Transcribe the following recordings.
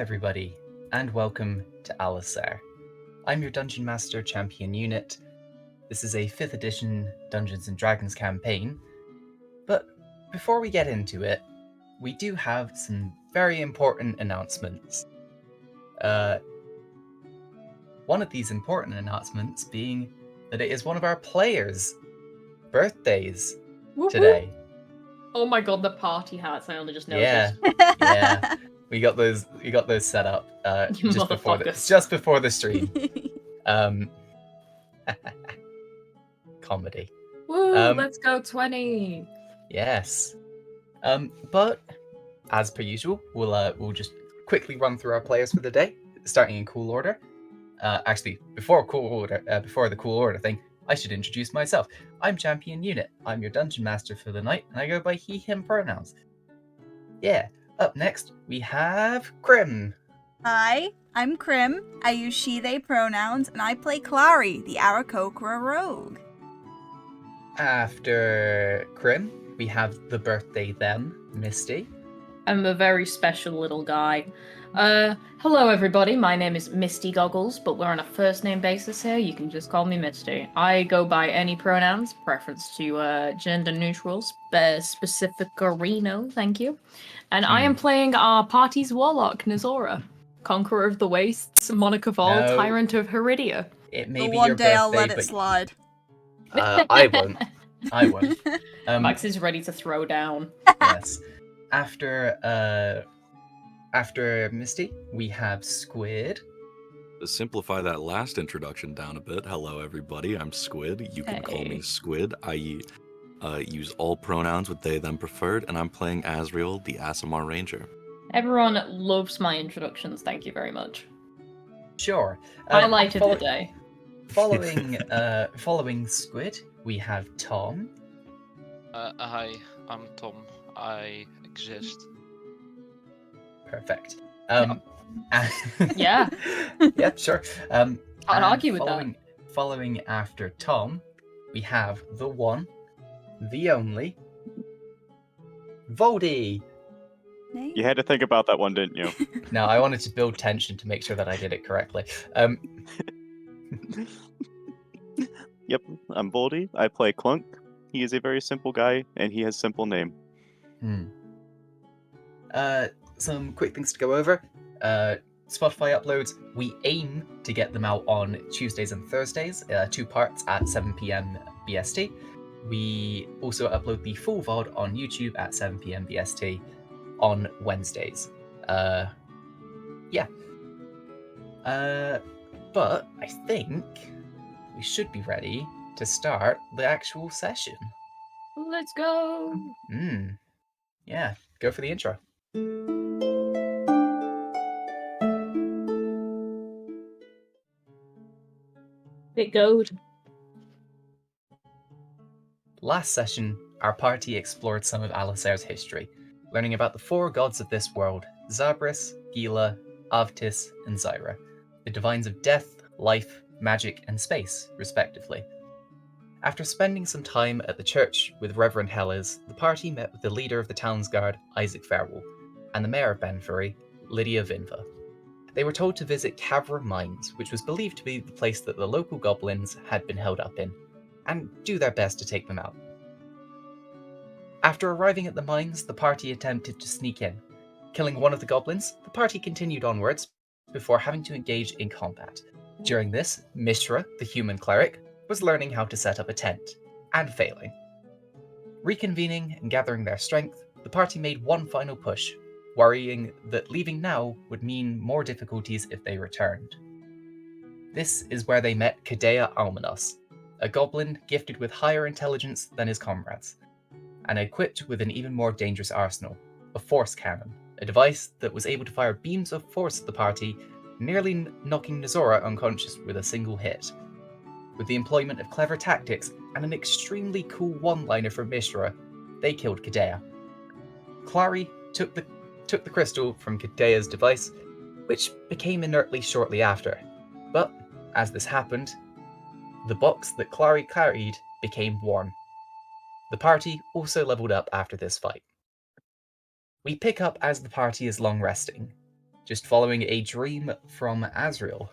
everybody, and welcome to Allysair. I'm your Dungeon Master Champion Unit. This is a 5th edition Dungeons & Dragons campaign, but before we get into it, we do have some very important announcements. One of these important announcements being that it is one of our players' birthdays today. Oh my god, the party hats! I only just noticed. Yeah. We got those set up just before the stream. Comedy. Woo! Let's go 20. Yes. But as per usual, we'll just quickly run through our players for the day, starting in cool order. Actually, before the cool order thing, I should introduce myself. I'm Champion Unit. I'm your Dungeon Master for the night, and I go by he, him pronouns. Yeah. Up next, we have Krim. Hi, I'm Krim. I use she, they pronouns, and I play Clary, the Aarakocra rogue. After Krim, we have the birthday them, Misty. I'm a very special little guy. Hello everybody, my name is Misty Goggles, but we're on a first name basis here. You can just call me Misty. I go by any pronouns, preference to gender neutral, specificarino, thank you. And I am playing our party's warlock, Nazora, Conqueror of the Wastes, Monarch of All, Tyrant of Heridia. It may be one your day birthday, I'll let it but slide. I won't. Max is ready to throw down. Yes. After Misty, we have Squid. To simplify that last introduction down a bit, hello everybody, I'm Squid. You can call me Squid. I use all pronouns with they, them preferred, and I'm playing Asriel, the Aasimar Ranger. Everyone loves my introductions, thank you very much. Sure. Highlight of the day. Following Squid, we have Tom. Hi, I'm Tom. I exist. Perfect. Yeah. Yep, sure. Can't argue with that. Following after Tom, we have the one, the only, Voldy. You had to think about that one, didn't you? No, I wanted to build tension to make sure that I did it correctly. Yep, I'm Voldy. I play Clunk. He is a very simple guy, and he has simple name. Some quick things to go over. Spotify uploads, we aim to get them out on Tuesdays and Thursdays, 2 parts at 7 p.m. BST. We also upload the full VOD on YouTube at 7 p.m. BST on Wednesdays. But I think we should be ready to start the actual session. Let's go! Yeah, go for the intro. Bit gold. Last session, our party explored some of Allysair's history, learning about the 4 gods of this world, Zabris, Gila, Avtis, and Zyra, the divines of death, life, magic, and space, respectively. After spending some time at the church with Reverend Hellas, the party met with the leader of the town's guard, Isaac Farewell, and the mayor of Benferri, Lydia Vinva. They were told to visit Cavra Mines, which was believed to be the place that the local goblins had been held up in, and do their best to take them out. After arriving at the mines, the party attempted to sneak in. Killing one of the goblins, the party continued onwards before having to engage in combat. During this, Mishra, the human cleric, was learning how to set up a tent, and failing. Reconvening and gathering their strength, the party made one final push, worrying that leaving now would mean more difficulties if they returned. This is where they met Cadaya Almanos, a goblin gifted with higher intelligence than his comrades, and equipped with an even more dangerous arsenal, a force cannon, a device that was able to fire beams of force at the party, nearly knocking Nazora unconscious with a single hit. With the employment of clever tactics and an extremely cool one-liner from Mishra, they killed Cadaya. Clary took the crystal from Cadaya's device, which became inertly shortly after. But, as this happened, the box that Clary carried became warm. The party also leveled up after this fight. We pick up as the party is long resting. just following a dream from Azrael.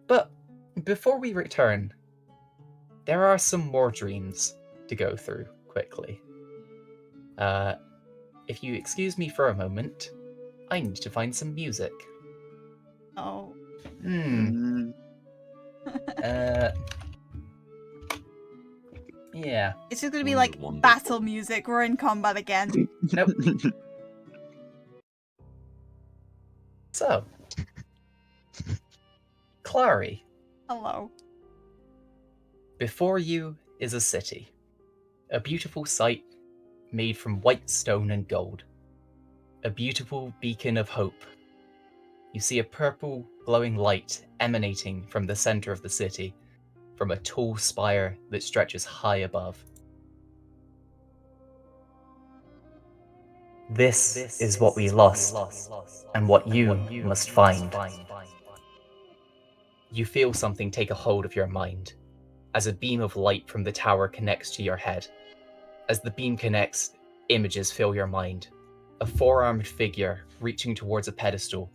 But before we return, there are some more dreams to go through quickly. If you excuse me for a moment, I need to find some music. Oh. Yeah. It's just gonna be Sounds like wonderful. battle music. We're in combat again. Nope. So, Clary, Hello. before you is a city. A beautiful sight made from white stone and gold. A beautiful beacon of hope. You see a purple glowing light emanating from the center of the city, from a tall spire that stretches high above. This is what we lost, and what you must find. You feel something take a hold of your mind, as a beam of light from the tower connects to your head. As the beam connects, images fill your mind. A four-armed figure reaching towards a pedestal.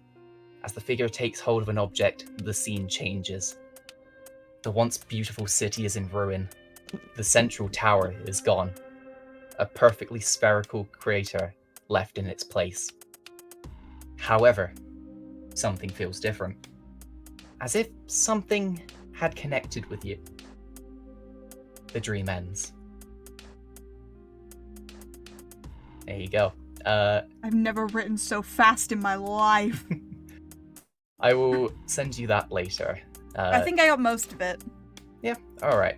As the figure takes hold of an object, the scene changes. The once beautiful city is in ruin. The central tower is gone. A perfectly spherical crater left in its place. However, something feels different. As if something had connected with you. The dream ends. There you go. I've never written so fast in my life. I will send you that later. I think I got most of it. Yeah, alright.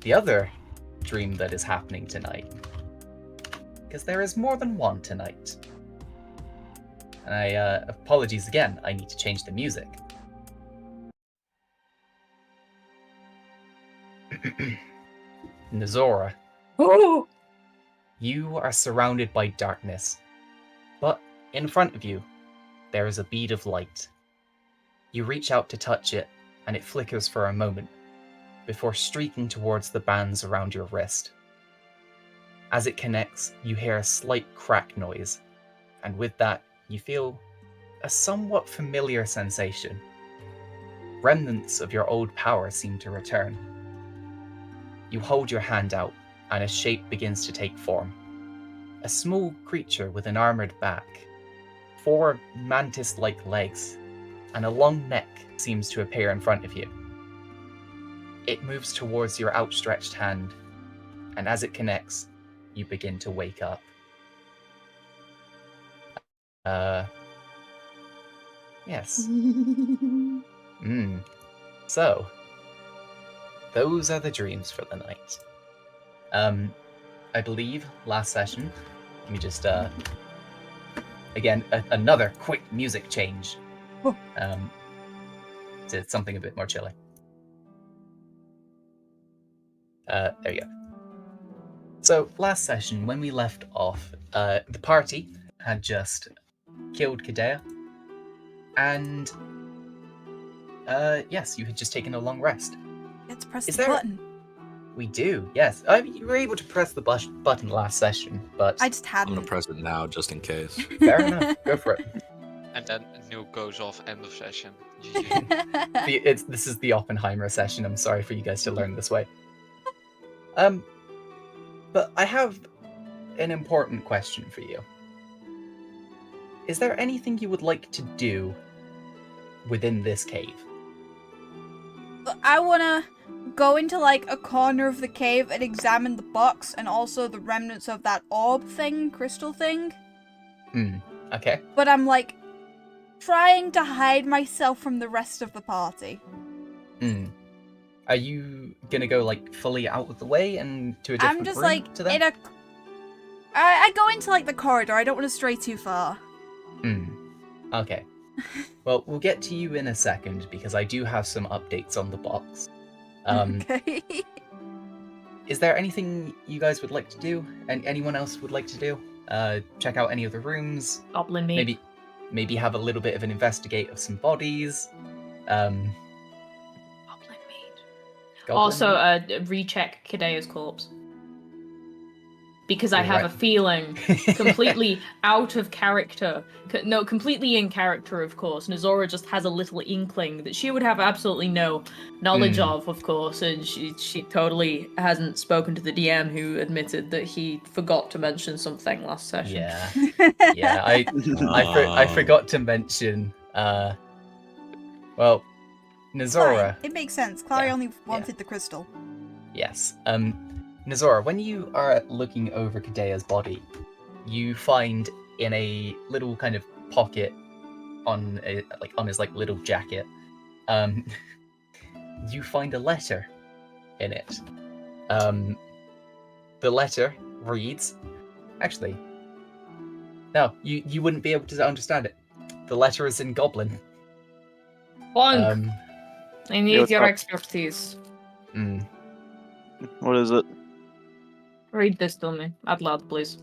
The other dream that is happening tonight, because there is more than one tonight. And apologies again, I need to change the music. Nazora, Oh! you are surrounded by darkness, but in front of you, there is a bead of light. You reach out to touch it, and it flickers for a moment, before streaking towards the bands around your wrist. As it connects, you hear a slight crack noise, and with that, you feel a somewhat familiar sensation. Remnants of your old power seem to return. You hold your hand out, and a shape begins to take form. A small creature with an armored back, 4 mantis-like legs, and a long neck seems to appear in front of you. It moves towards your outstretched hand, and as it connects, you begin to wake up. Yes. So, those are the dreams for the night. I believe last session, let me just, again, another quick music change. To something a bit more chilly. There you go. So, last session, when we left off, the party had just killed Cadaya, and yes, you had just taken a long rest. Let's press Is the there- button. We do, yes. You were able to press the button last session, but I just I'm hadn't. gonna press it now just in case. fair enough. Go for it. And then nuke goes off end of session. GG. This is the Oppenheimer session. I'm sorry for you guys to learn this way. But I have an important question for you. Is there anything you would like to do within this cave? I wanna go into like a corner of the cave and examine the box and also the remnants of that orb thing, crystal thing. Okay. But I'm like trying to hide myself from the rest of the party. Are you gonna go like fully out of the way and to a different I'm just room like to them? in a. I go into like the corridor. I don't want to stray too far. Okay. Well, we'll get to you in a second because I do have some updates on the box. Okay. Is there anything you guys would like to do? And anyone else would like to do? Check out any of the rooms. Goblin meat. Maybe have a little bit of an investigate of some bodies. Goblin meat. Goblin Also, meat. recheck Kadea's corpse. because I You're have right. a feeling completely out of character. No, completely in character, of course. Nazora just has a little inkling that she would have absolutely no knowledge of course, and she totally hasn't spoken to the DM, who admitted that he forgot to mention something last session. Yeah, yeah. I forgot to mention. Well, Fine. Nazora. It makes sense. Clary Yeah, only wanted the crystal. Yes. Nazora, when you are looking over Kadea's body, you find in a little kind of pocket on his like little jacket, you find a letter in it. The letter reads, actually, no, you wouldn't be able to understand it. The letter is in Goblin. Bonk! I need what's your up? expertise. What is it? Read this to me. Out loud, please.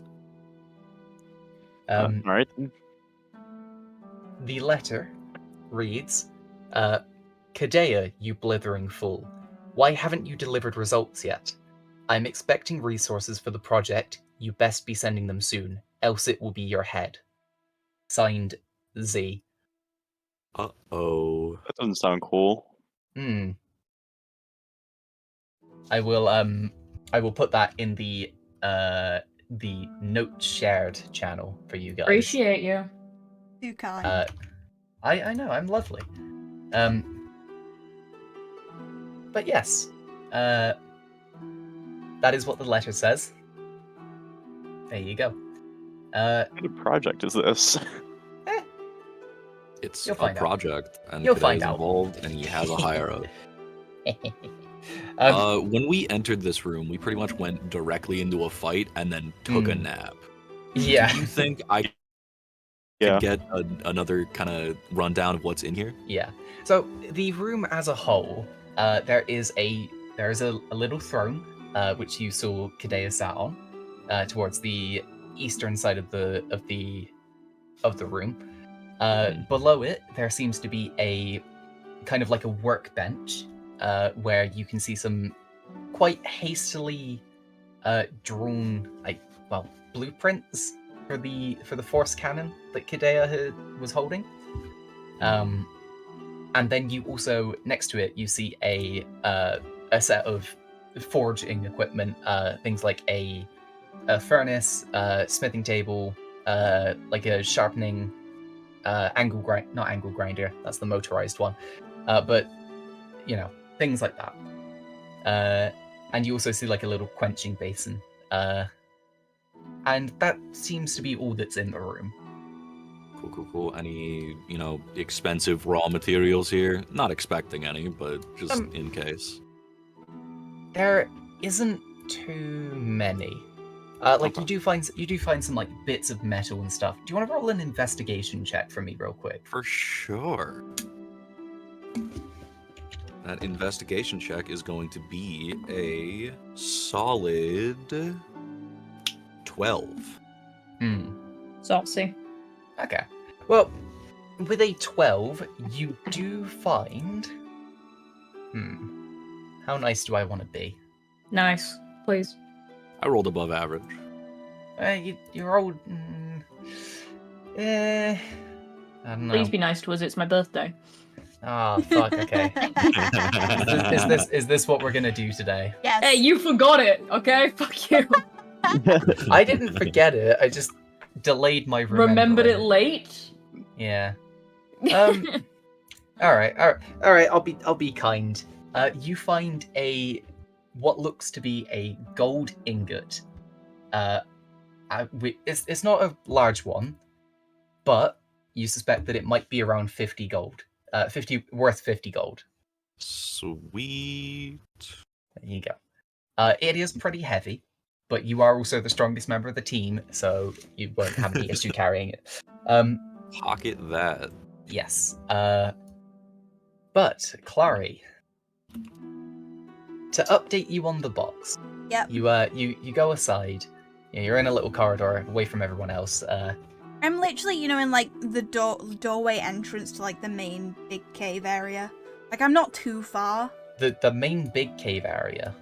All right. The letter reads, Cadaya, you blithering fool. Why haven't you delivered results yet? I'm expecting resources for the project. You best be sending them soon, else it will be your head. Signed, Z. Uh-oh. That doesn't sound cool. I will put that in the note shared channel for you guys. Appreciate you. Too kind. I know, I'm lovely. But yes, that is what the letter says. There you go. What kind of project is this? It's You'll a find out. project, and You'll Kadai find is out. involved, and he has a higher up. When we entered this room, we pretty much went directly into a fight and then took a nap. Yeah. Do you think I Yeah. could get another kind of rundown of what's in here? Yeah. So the room as a whole, there is a little throne, which you saw Kadea sat on, towards the eastern side of the room. Below it, there seems to be a kind of like a workbench, where you can see some quite hastily drawn blueprints for the force cannon that Kadea was holding. And then you also, next to it, you see a set of forging equipment, things like a furnace, smithing table, like a sharpening not angle grinder, that's the motorized one, but things like that. And you also see like a little quenching basin, and that seems to be all that's in the room. Cool. Any, expensive raw materials here? Not expecting any, but just in case. There isn't too many. Like Okay. you do find some like bits of metal and stuff. Do you want to roll an investigation check for me real quick? For sure. That investigation check is going to be a solid 12. Saucy. Okay. Well, with a 12, you do find. How nice do I want to be? Nice. Please. I rolled above average. You rolled. I don't know. Please be nice to us. It's my birthday. Ah, fuck. Okay. Is this what we're gonna do today? Yes. Hey, you forgot it. Okay, fuck you. I didn't forget it. I just delayed my Remembered it remembering. late. Yeah. All right. I'll be kind. You find what looks to be a gold ingot. It's not a large one, but you suspect that it might be around 50 gold. 50 gold. Sweet. There you go. It is pretty heavy, but you are also the strongest member of the team, so you won't have any issue carrying it. Pocket that. Yes. But Clary, to update you on the box. Yep. You go aside. You're in a little corridor away from everyone else. I'm literally, in like the doorway entrance to like the main big cave area. Like I'm not too far. The main big cave area.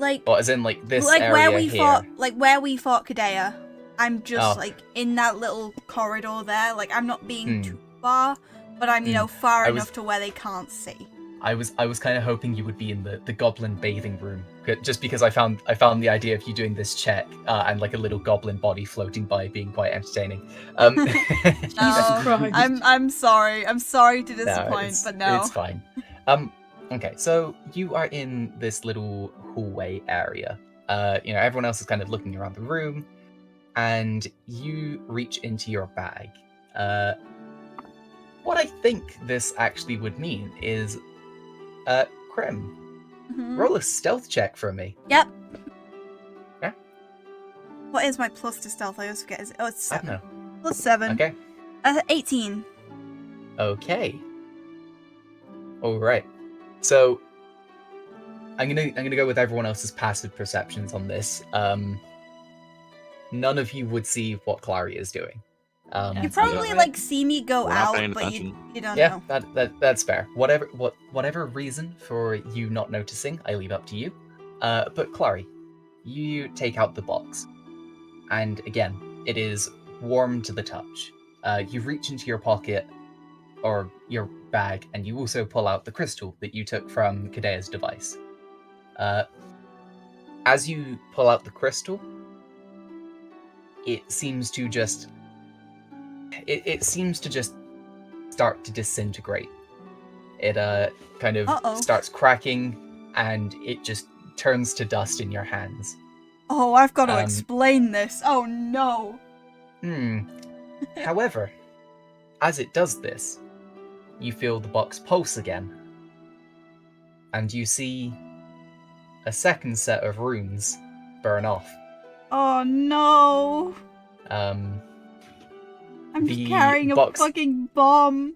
Like, Or as in like this like area where we here. fought, like where we fought Cadaya. I'm just Oh. like in that little corridor there. Like I'm not being Hmm. too far, but I'm far I was- enough to where they can't see. I was kind of hoping you would be in the goblin bathing room, just because I found the idea of you doing this check and like a little goblin body floating by being quite entertaining. Jesus Christ. I'm sorry. I'm sorry to No, disappoint, but no. it's fine. Okay, so you are in this little hallway area. Everyone else is kind of looking around the room, and you reach into your bag. What I think this actually would mean is, Krim, Mhm. roll a stealth check for me. Yep. Yeah. What is my plus to stealth? I always forget. It's I don't 7. know. Plus 7. Okay. 18. Okay. All right. So I'm gonna go with everyone else's passive perceptions on this. None of you would see what Clary is doing. You That's probably right. like see me go We're not out, paying but you attention. don't Yeah, know. that's fair. Whatever reason for you not noticing, I leave up to you. But Clary, you take out the box, and again, it is warm to the touch. You reach into your pocket or your bag, and you also pull out the crystal that you took from Cadaya's device. As you pull out the crystal, it seems to just start to disintegrate. It kind of Uh-oh. starts cracking, and it just turns to dust in your hands. Oh, I've got to Um, explain this. Oh no. However, as it does this, you feel the box pulse again, and you see a second set of runes burn off. Oh no. Um, I'm just The carrying a box- fucking bomb.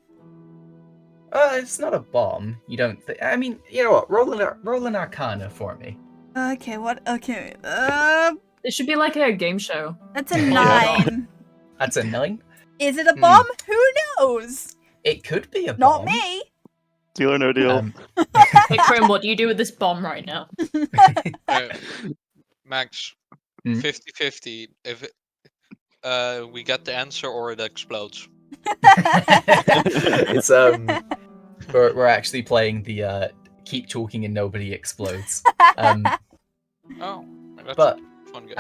It's not a bomb. You don't. I mean, you know what? Roll an Arcana for me. Okay, what? Okay. It should be like a game show. That's a 9. That's a 9. Is it a bomb? Who knows? It could be a bomb. Not me. Deal or no deal? Um, Hey, Krim, what do you do with this bomb right now? Max, Hmm? 50-50. If we get the answer or it explodes. It's we're actually playing the keep talking and nobody explodes. Oh, that's But a fun game.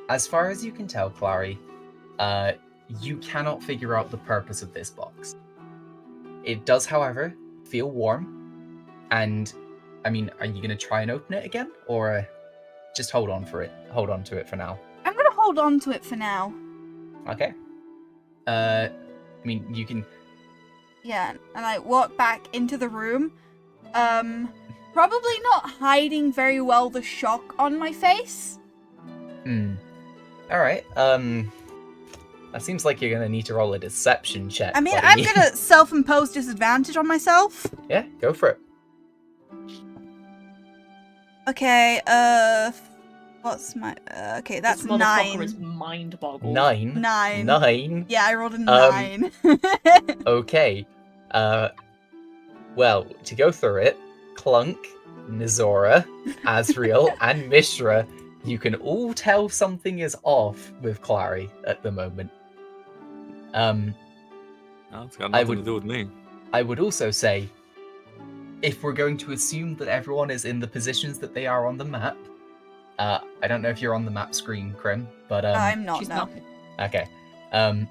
as far as you can tell, Clary, you cannot figure out the purpose of this box. It does, however, feel warm, and I mean, are you gonna try and open it again, or just hold on to it for now? I'm gonna hold on to it for now. Okay. I mean, you can. Yeah, and I walk back into the room. Probably not hiding very well the shock on my face. All right. That seems like you're gonna need to roll a deception check. I mean, buddy. I'm gonna self-impose disadvantage on myself. Yeah, go for it. Okay, what's my... okay, that's This motherfucker 9. is mind boggled. 9. 9. 9. Yeah, I rolled a 9. Okay. Well, to go through it, Clunk, Nizora, Azriel, and Mishra, you can all tell something is off with Clary at the moment. No, it's got I nothing would- to do with me. I would also say, if we're going to assume that everyone is in the positions that they are on the map, I don't know if you're on the map screen, Krim, but I'm not, She's no. not. okay. If Want me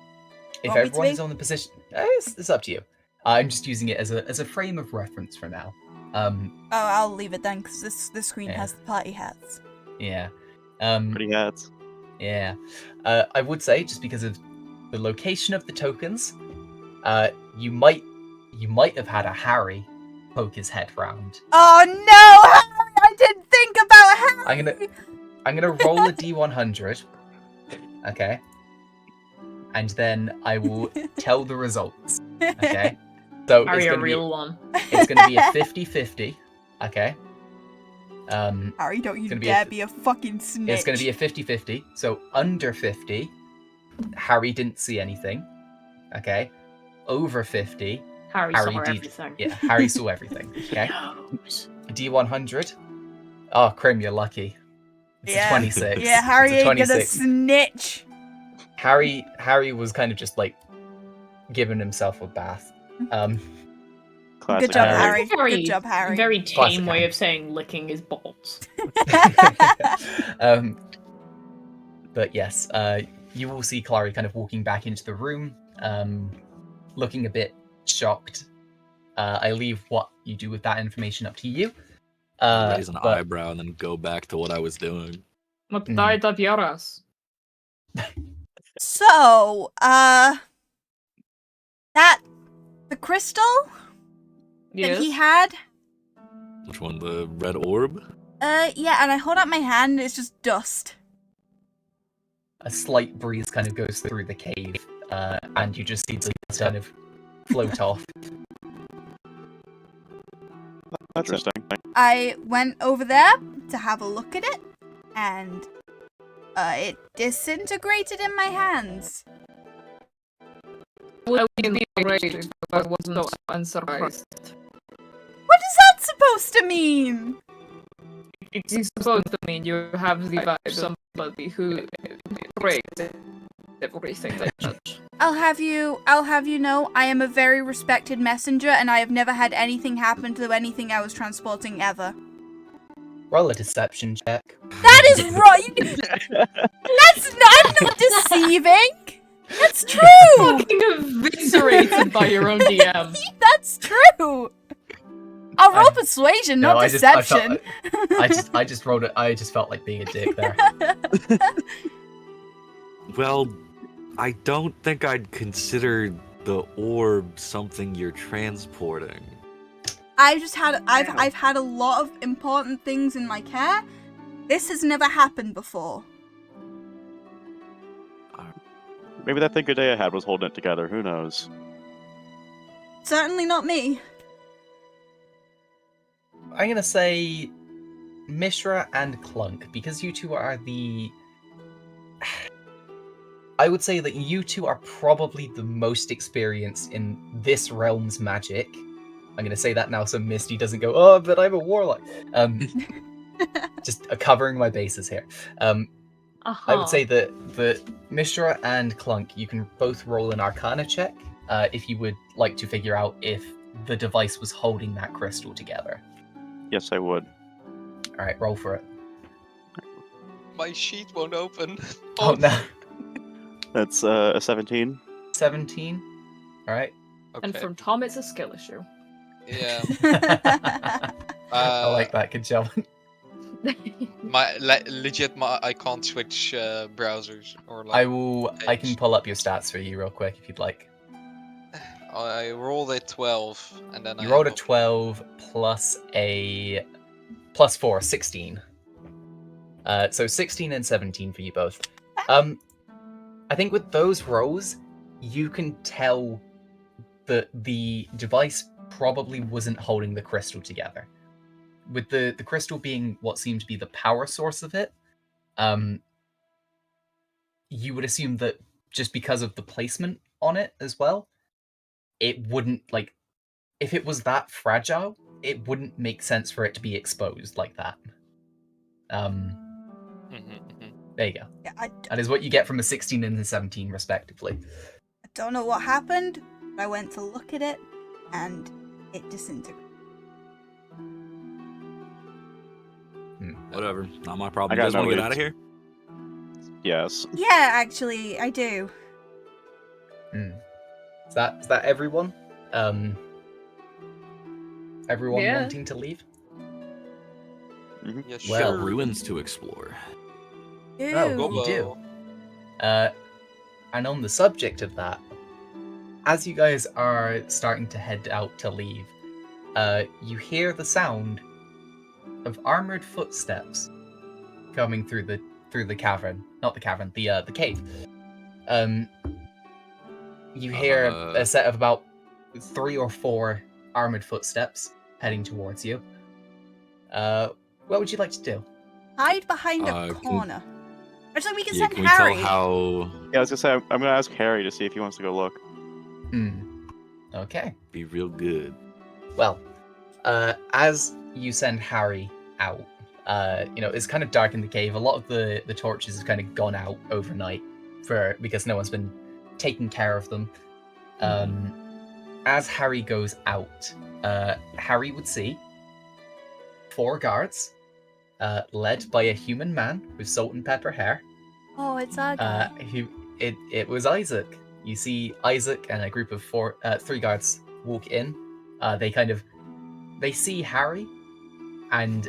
to everyone be? is on the position, it's up to you. I'm just using it as a frame of reference for now. Oh, I'll leave it then, because this screen Yeah. has the party hats. Yeah. Pretty hats. Yeah. I would say, just because of the location of the tokens, you might have had a Harry poke his head round. Oh no, Harry! I didn't think about Harry! I'm gonna roll a d100. Okay. And then I will tell the results. Okay. So Harry, it's a gonna real one. it's gonna be a 50-50. Okay. Harry, don't you gonna be a dare f- be a fucking snitch. It's going to be a 50-50. So under 50, Harry didn't see anything. Okay. Over 50, Harry Harry saw did- everything. yeah, Harry saw everything. Okay. Knows. D100, Oh, Krim, you're lucky. It's a 26. Yeah, Harry It's a ain't gonna 26. snitch. Harry was kind of just like giving himself a bath. Classic Good job, Harry. Harry. Good job, Harry. Very Classic tame way Harry. of saying licking his balls. But yes, you will see Clary kind of walking back into the room, looking a bit shocked. I leave what you do with that information up to you. Raise an But eyebrow and then go back to what I was doing. What Mm. died of Yaras? So, the crystal that he had, Which one? The red orb? yeah, and I hold up my hand and it's just dust. a slight breeze kind of goes through the cave, and you just see the dust kind of float off. Interesting. I went over there to have a look at it, and it disintegrated in my hands. I would be enraged, but I was not unsurprised. What is that supposed to mean? It's supposed to mean you have the vibe of somebody who prays everything they touch. I'll have you know, I am a very respected messenger, and I have never had anything happen to anything I was transporting ever. Roll a deception check. That is right! I'm not deceiving! That's true! Fucking eviscerated by your own DM. That's true! I'll roll persuasion, not I deception. I just rolled it. I just felt like being a dick there. Well, I don't think I'd consider the orb something you're transporting. I've had a lot of important things in my care. This has never happened before. Maybe that thing Cadaya had was holding it together. Who knows? Certainly not me. I'm gonna say Mishra and Clunk, because you two are the... I would say that you two are probably the most experienced in this realm's magic. I'm gonna say that now so Misty doesn't go, oh, but I'm a warlock. Just covering my bases here. I would say that Mishra and Clunk, you can both roll an Arcana check if you would like to figure out if the device was holding that crystal together. Yes, I would. All right, roll for it. My sheet won't open. Oh no, That's a 17. 17. All right. Okay. And from Tom, it's a skill issue. Yeah. I like that. Good job. Legit, I can't switch browsers or like. I can pull up your stats for you real quick if you'd like. I rolled a 12, and then You rolled a 12 plus a plus 4, 16. So 16 and 17 for you both. I think with those rolls, you can tell that the device probably wasn't holding the crystal together. With the crystal being what seemed to be the power source of it, you would assume that just because of the placement on it as well, it wouldn't, like, if it was that fragile, it wouldn't make sense for it to be exposed like that. There you go. Yeah, That is what you get from a 16 and a 17, respectively. I don't know what happened, but I went to look at it, and it disintegrated. Whatever, not my problem. I You got guys want no to get out leads. of here? Yes. Yeah, actually, I do. Is that everyone? Everyone Yeah. wanting to leave? Yeah, We got sure. ruins to explore. Ew. Oh, you do. And on the subject of that, as you guys are starting to head out to leave, you hear the sound of armored footsteps coming through the cavern. Not the cavern, the cave. You hear a set of about 3 or 4 armored footsteps heading towards you. What would you like to do? Hide behind a Can- corner. Actually, we can Yeah, send can we Harry. tell how... Yeah, I was gonna say, I'm gonna ask Harry to see if he wants to go look. Okay. Be real good. Well, as you send Harry out, It's kind of dark in the cave. A lot of the torches have kind of gone out overnight because no one's been taking care of them. As Harry goes out, Harry would see 4 guards, led by a human man with salt and pepper hair. Oh, it's our guy. It was Isaac. You see Isaac and a group of 3 guards walk in. They see Harry, and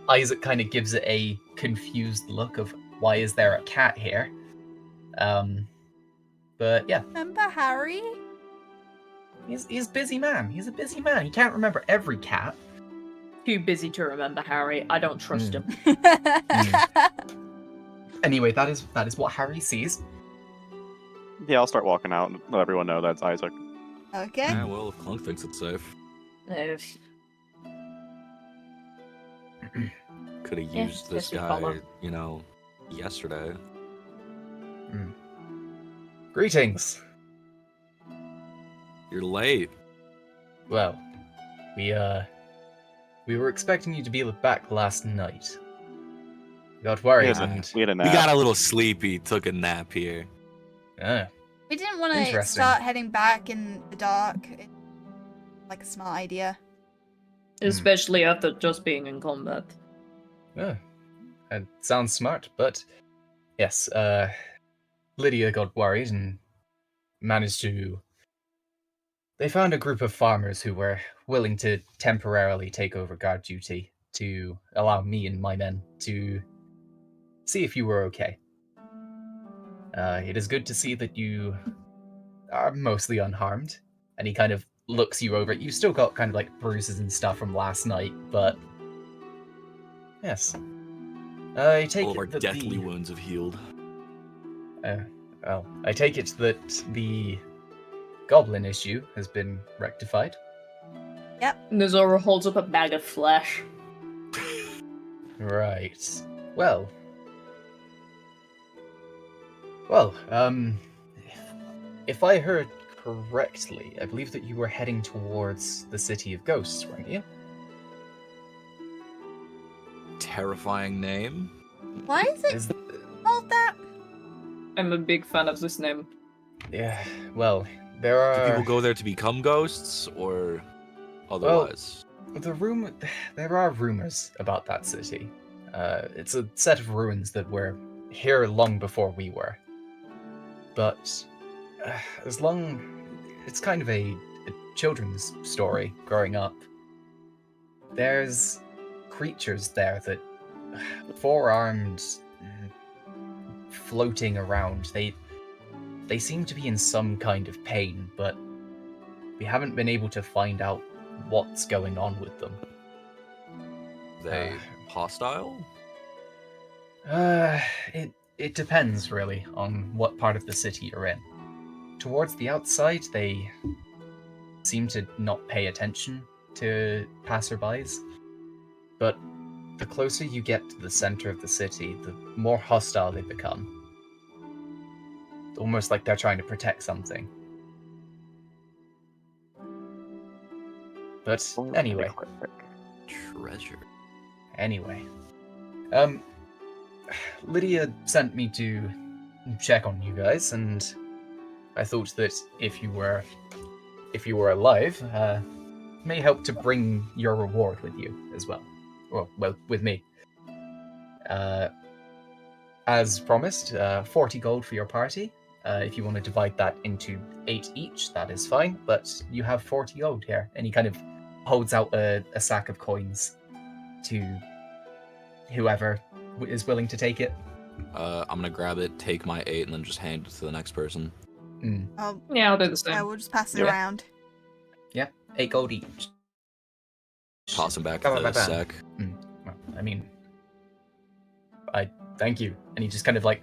Isaac kind of gives it a confused look of why is there a cat here? But yeah. Remember Harry? He's a busy man. He's a busy man. He can't remember every cat. Too busy to remember Harry. I don't trust him. Anyway, that is what Harry sees. Yeah, I'll start walking out and let everyone know that's Isaac. Okay. Yeah, well, if Clunk thinks it's safe, could have Yeah, used this guess we guy, follow. yesterday. Greetings. You're late. Well, we were expecting you to be back last night. We got worried and We had a We nap. got a little sleepy, took a nap here. We didn't want to Interesting. start heading back in the dark. It's like a smart idea. Especially after just being in combat. It sounds smart, but yes, Lydia got worried and managed to. They found a group of farmers who were willing to temporarily take over guard duty to allow me and my men to see if you were okay. It is good to see that you are mostly unharmed. And he kind of looks you over. You've still got kind of like bruises and stuff from last night, but yes. I take All of our it that deathly wounds have healed. well, I take it that the goblin issue has been rectified. Nizora holds up a bag of flesh. Right. Well, if I heard correctly, I believe that you were heading towards the City of Ghosts, weren't you? Terrifying name. Why is it Is- called that? I'm a big fan of this name. Yeah, well, there Do are... people go there to become ghosts, or otherwise? There are rumors about that city. It's a set of ruins that were here long before we were. But it's kind of a children's story growing up. There's creatures there that 4-armed, floating around. They seem to be in some kind of pain, but we haven't been able to find out what's going on with them. They hostile? It depends really on what part of the city you're in. Towards the outside, they seem to not pay attention to passerbys, but the closer you get to the center of the city, the more hostile they become. Almost like they're trying to protect something. But anyway. Treasure. Anyway. Lydia sent me to check on you guys, and I thought that if you were alive, may help to bring your reward with you as well. Well, with me. As promised, 40 gold for your party. If you want to divide that into 8 each, that is fine, but you have 40 gold here. And he kind of holds out a sack of coins to whoever is willing to take it. I'm gonna grab it, take my 8, and then just hand it to the next person. Oh, Yeah, I'll do the same. yeah, we'll just pass it Yeah. around. 8 gold each. Toss him back Come to on, the my bad. sack. Well, I mean, I thank you. And he just kind of like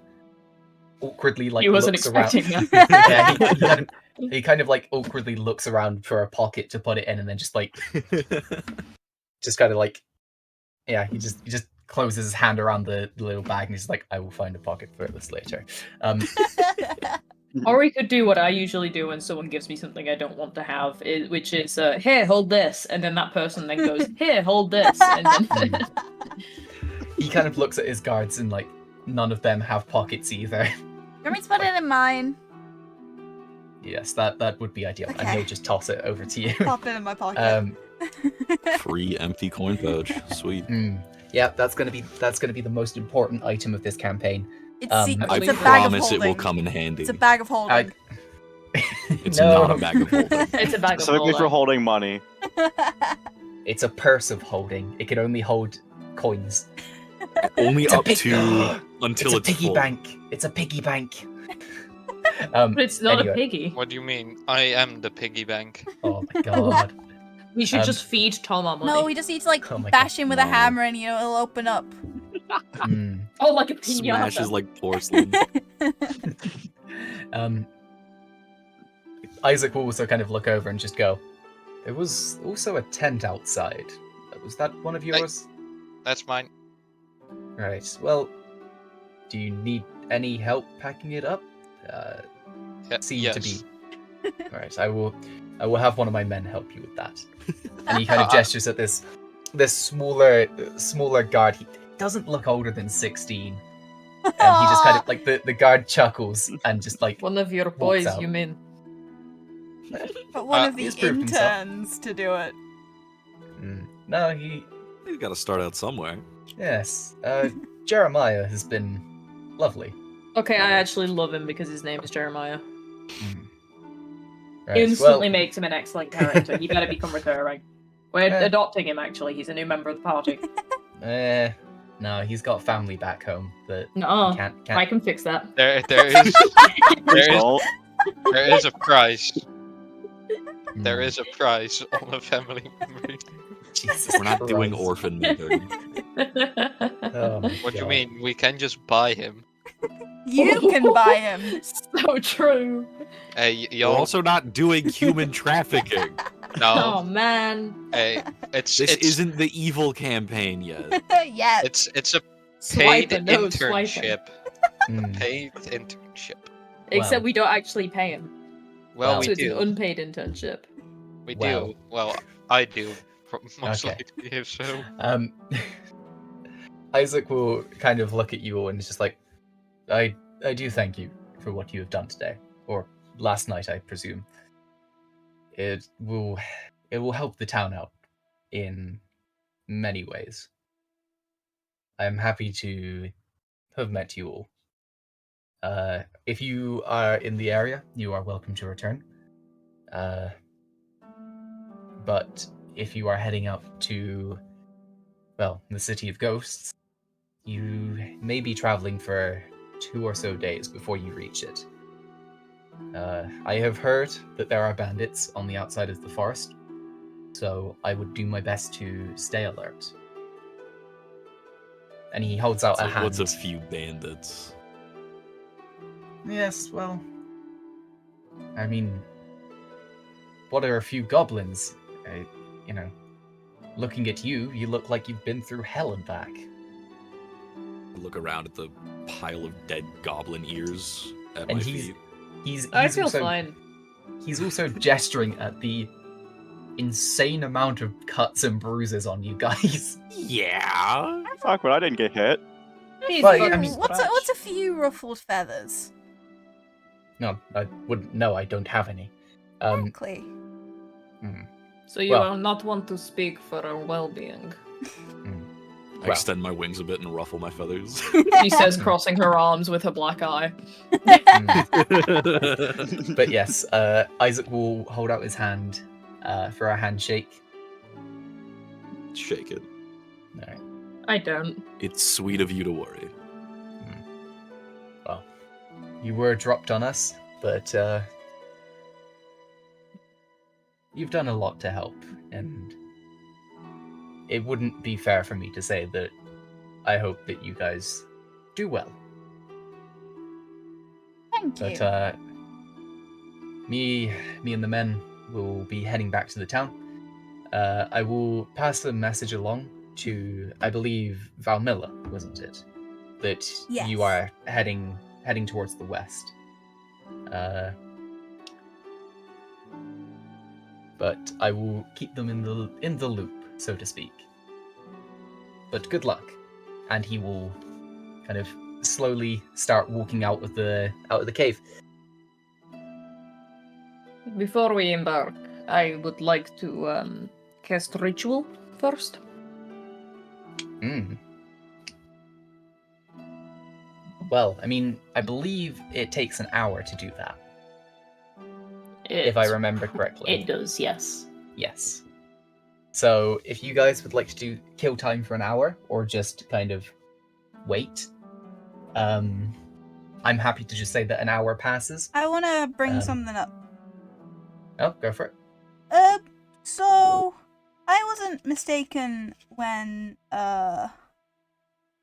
awkwardly like He wasn't looks around. expecting that. Yeah, he kind of like awkwardly looks around for a pocket to put it in, and then just like just kind of like, yeah, he just closes his hand around the little bag, and he's like, I will find a pocket for this later. Or we could do what I usually do when someone gives me something I don't want to have, which is, here, hold this, and then that person then goes, here, hold this, and then... He kind of looks at his guards and like none of them have pockets either. Let me put it in mine. Yes, that would be ideal. And Okay. he'll just toss it over to you. Pop it in my pocket. Free empty coin pouch. Sweet. Yeah, that's gonna be the most important item of this campaign. It's I secret. I It's a bag of promise it holding. will come in handy. It's a bag of holding. It's No. not a bag of holding. It's a bag of Specifically for holding. holding money. It's a purse of holding. It can only hold coins. Only It's a up pig- to until it's a piggy full. bank. It's a piggy bank. But it's not anyway. a piggy. What do you mean? I am the piggy bank. Oh my god. We should Um, just feed Tom our money. No, we just need to like Oh my bash God, him with no. a hammer and it'll open up. Oh, like a pinata. Smashes like porcelain. Isaac will also kind of look over and just go, there was also a tent outside. Was that one of yours? That's mine. Right. Well, do you need any help packing it up? Seem yes. to be. Right. I will have one of my men help you with that. And he kind of gestures at this smaller guard. He doesn't look older than 16. And he just kind of like the guard chuckles and just like One of your walks boys, out. you mean? But one of the he's proved himself. interns to do it. No, You gotta start out somewhere. yes. Jeremiah has been lovely. Okay, I actually love him because his name is Jeremiah. Right, Instantly well, makes him an excellent character. He better become recurring. We're Yeah. adopting him, actually. He's a new member of the party. no, he's got family back home that No, he can't. I can fix that. There Result. is a price. Hmm, There is a price on a family member. Jesus We're not doing Christ. orphan method. Oh my What do you God. mean? We can just buy him. You can buy him. So true. Hey, We're y'all. also not doing human trafficking. Oh No. man. Hey, it's This it's isn't the evil campaign yet. Yeah. it's a paid Swiper, no, swiping. internship. Hmm, Paid internship. Except Wow. we don't actually pay him. Well, Wow. we So it's do. an unpaid internship. We Wow. do. Well, I do. Most Okay. likely, if so. Isaac will kind of look at you all and is just like, I do thank you for what you have done today, or last night, I presume. It will help the town out in many ways. I am happy to have met you all. If you are in the area, you are welcome to return. But if you are heading up to, well, the City of Ghosts, you may be traveling for 2 or so days before you reach it. I have heard that there are bandits on the outside of the forest, so I would do my best to stay alert. And he holds out It's a like, hand. what's a few bandits? Yes, well, I mean, what are a few goblins? You know, looking at you, you look like you've been through hell and back. I look around at the pile of dead goblin ears at And my he's- feet. He's I feel also, fine. He's also gesturing at the insane amount of cuts and bruises on you guys. Yeah. Fuck, but I didn't get hit. He's Well, fucking I mean- What's a few ruffled feathers? No, I wouldn't. No, I don't have any. Exactly. So you Well- are not one to speak for our well-being. I Well. extend my wings a bit and ruffle my feathers. She says, crossing her arms with her black eye. But yes, Isaac will hold out his hand for a handshake. Shake it. All right. I don't. It's sweet of you to worry. Well, you were dropped on us, but you've done a lot to help, and it wouldn't be fair for me to say that I hope that you guys do well. Thank you. But me and the men will be heading back to the town. I will pass the message along to, I believe, Valmilla, wasn't it? That Yes. you are heading towards the west. But I will keep them in the loop, so to speak. But good luck, and he will kind of slowly start walking out of the cave. Before we embark, I would like to cast ritual first. Well, I mean, I believe it takes an hour to do that, if I remember correctly. It does, yes. Yes. So, if you guys would like to do kill time for an hour, or just kind of wait, I'm happy to just say that an hour passes. I want to bring something up. Oh, go for it. So I wasn't mistaken when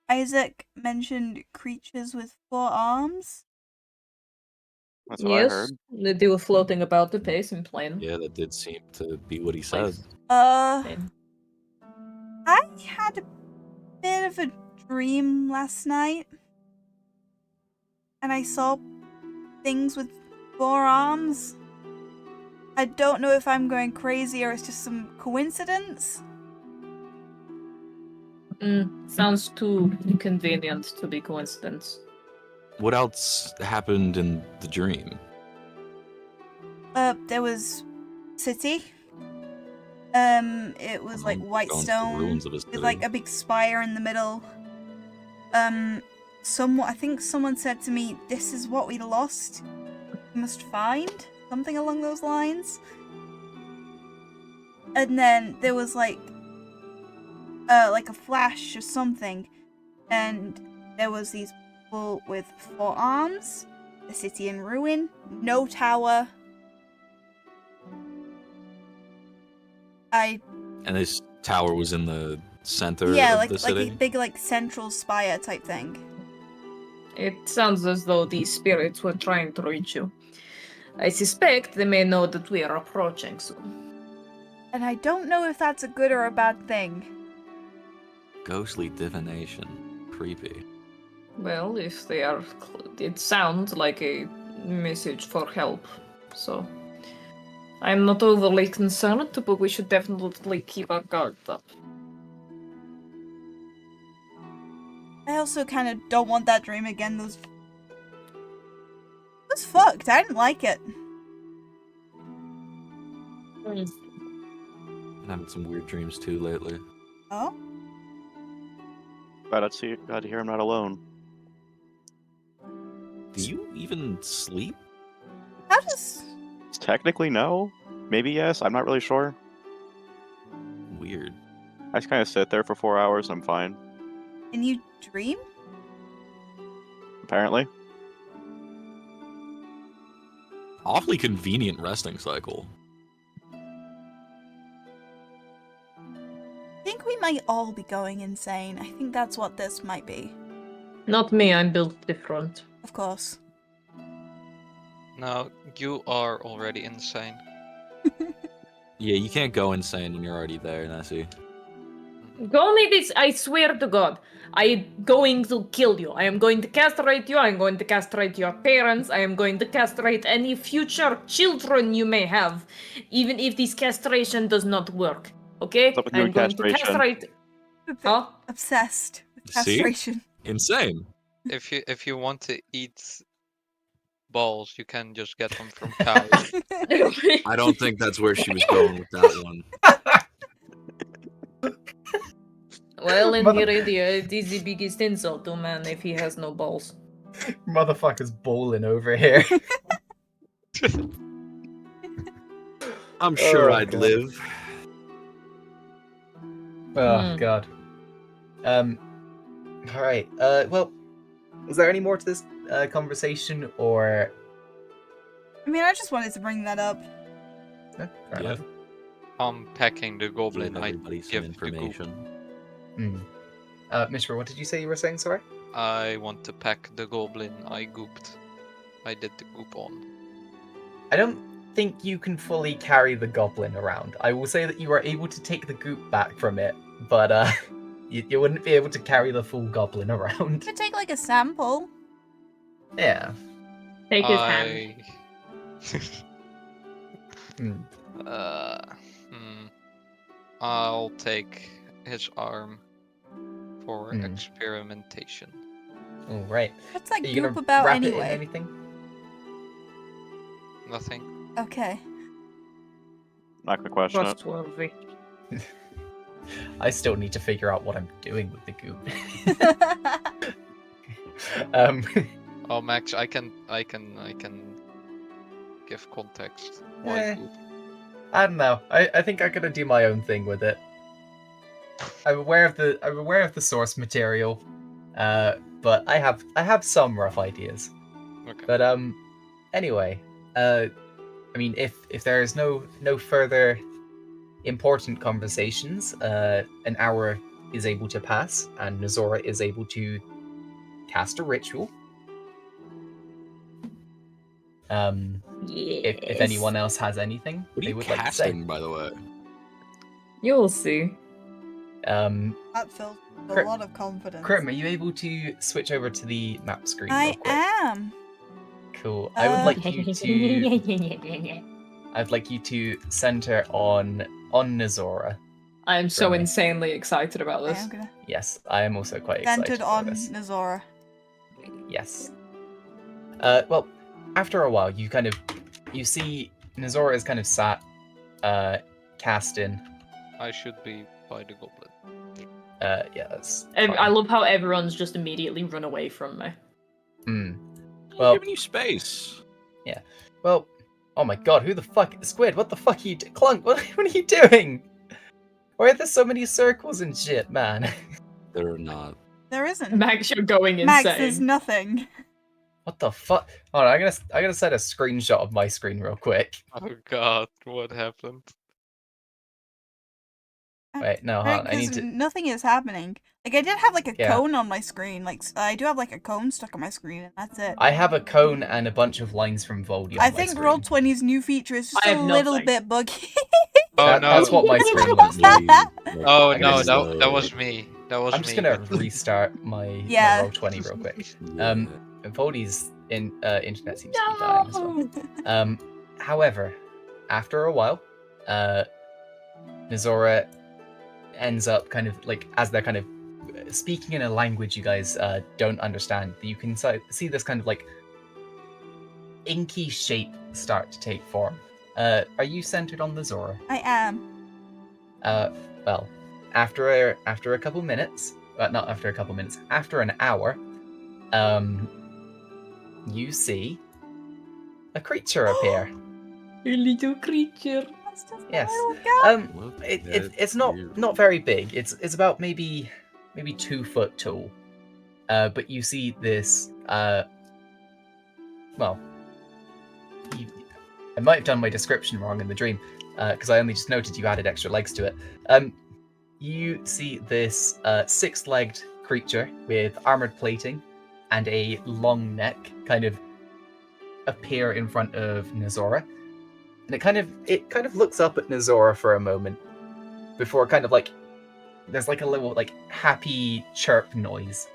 Isaac mentioned creatures with 4 arms. That's what I heard. They were floating about the base and playing. Yeah, that did seem to be what he said. I had a bit of a dream last night, and I saw things with 4 arms. I don't know if I'm going crazy or it's just some coincidence. Sounds too convenient to be coincidence. What else happened in the dream? There was city. It was like white Going to the stone ruins of his with like city. a big spire in the middle. I think someone said to me, "This is what we lost. We must find." Something along those lines. And then there was like a flash or something, and there was these people with 4 arms, the city in ruin, no tower. And this tower was in the center Yeah, of the city? like a big like central spire type thing. It sounds as though these spirits were trying to reach you. I suspect they may know that we are approaching soon. And I don't know if that's a good or a bad thing. Ghostly divination. Creepy. Well, if they are... It sounds like a message for help, so... I'm not overly concerned, but we should definitely keep our guard up. I also kind of don't want that dream again. It was fucked. I didn't like it. I'm having some weird dreams too lately. Oh? Glad to hear I'm not alone. Do you even sleep? How does... Technically, no. Maybe yes. I'm not really sure. Weird. I just kind of sit there for 4 hours and I'm fine. And you dream? Apparently. Awfully convenient resting cycle. I think we might all be going insane. I think that's what this might be. Not me, I'm built different. Of course. No, you are already insane. Yeah, you can't go insane when you're already there, Nessie. Call me this, I swear to God. I am going to kill you. I am going to castrate you. I am going to castrate your parents. I am going to castrate any future children you may have, even if this castration does not work. Okay? What's up with I you am and going to castration? castrate. A bit Huh? obsessed with See? castration. Insane. If you want to eat balls, you can just get them from cows. I don't think that's where she was going with that one. Well, in Mother- Heredia, it is the biggest insult to a man if he has no balls. Motherfucker's bowling over here. I'm sure Oh, I'd God. live. Oh god. Alright. Well, is there any more to this conversation, or I mean, I just wanted to bring that up. no? Fair Yeah. enough. I'm packing the Give goblin. I everybody some give the goop. information. Mishra, what did you say you were saying, sorry? I want to pack the goblin I gooped. I did the goop on. I don't think you can fully carry the goblin around. I will say that you are able to take the goop back from it, but you wouldn't be able to carry the full goblin around. You could take like a sample. Yeah. Take his hand. Hmm. I'll take his arm for Hmm. experimentation. All right. What's that Are you goop gonna about wrap it in anyway? anything? Nothing. Okay. Not gonna question it. Trustworthy. I still need to figure out what I'm doing with the goop. um, Oh, Max, I can give context. Why Eh. goop? I don't know. I think I'm gonna do my own thing with it. I'm aware of the source material, but I have some rough ideas. Okay. But anyway, I mean, if there is no further important conversations, an hour is able to pass, and Nazora is able to cast a ritual. Yes. If anyone else has anything What are they you would like to say. casting, by the way? You'll see. That fills with a Crit- lot of confidence. Krim, are you able to switch over to the map screen real I quick? am. Cool. I would like you to. I I'd like you to center on Nazora. am so Friendly. insanely excited about I this. am gonna Yes, I am also quite excited centered for on this. Nazora. Yes. Well, after a while, you see Nazora is kind of sat, casting. I should be by the goblin. Yeah, that's. I fine. love how everyone's just immediately run away from me. Hmm. I'm Well, giving you space. well. Oh my god, who the fuck? Squid, what the fuck are you Clunk, what are you doing? Why are there so many circles and shit, man? There are not. There isn't. Max, you're going Max, insane. there's nothing. What the fuck? Hold on, I'm gonna set a screenshot of my screen real quick. Oh god, what happened? Wait, no, hold on. I need Because to. nothing is happening. Like, I did have, like, a Yeah. cone on my screen. Like, I do have, like, a cone stuck on my screen, and that's it. I have a cone and a bunch of lines from Voldy on I my think screen. Roll20's new feature is just I a have little nothing. bit buggy. Oh That- no! that's what my screen looks like. Oh I'm gonna no, just- that was me. That was I'm just me. gonna restart my Yeah. Roll20 real quick. Yeah. Voldy's internet seems to be dying as well. However, after a while, Nazora ends up kind of like, as they're kind of speaking in a language you guys don't understand, you can see this kind of like inky shape start to take form. Are you centered on Nazora? I am. Well, after a couple minutes, not after a couple minutes, after an hour, you see a creature appear. A little creature. That's just a Yes. little guy. Look It's at not you. very big. It's about maybe 2 foot tall. But you see this. Well, I might have done my description wrong in the dream, because I only just noted you added extra legs to it. You see this 6-legged creature with armored plating and a long neck kind of appear in front of Nazora, and it kind of looks up at Nazora for a moment before kind of like there's like a little like happy chirp noise,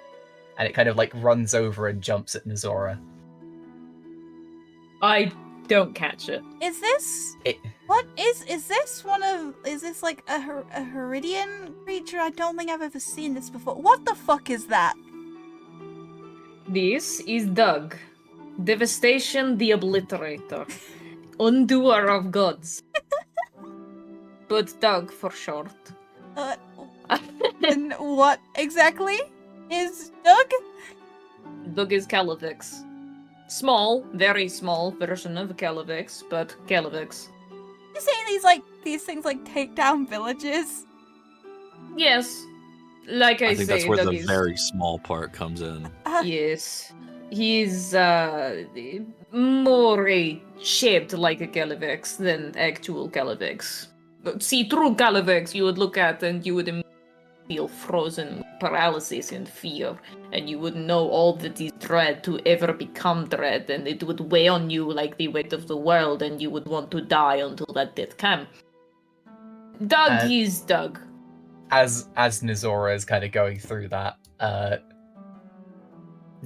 and it kind of like runs over and jumps at Nazora. I don't catch it. Is this what is this one of? Is this like a Heridian creature? I don't think I've ever seen this before. What the fuck is that? This is Doug. Devastation the Obliterator. Undoer of gods. But Doug for short. And what exactly is Doug? Doug is Calyvix. Small, very small version of Calyvix, but Calyvix. You say these things like take down villages? Yes. Like I I think say, that's where Doug the is... very small part comes in. Yes. He's more shaped like a Calyvix than actual Calyvix. But see, true Calyvix you would look at and you would immediately feel frozen with paralysis and fear, and you would know all that is dread to ever become dread, and it would weigh on you like the weight of the world, and you would want to die until that death came. Doug is Doug. As Nazora is kind of going through that,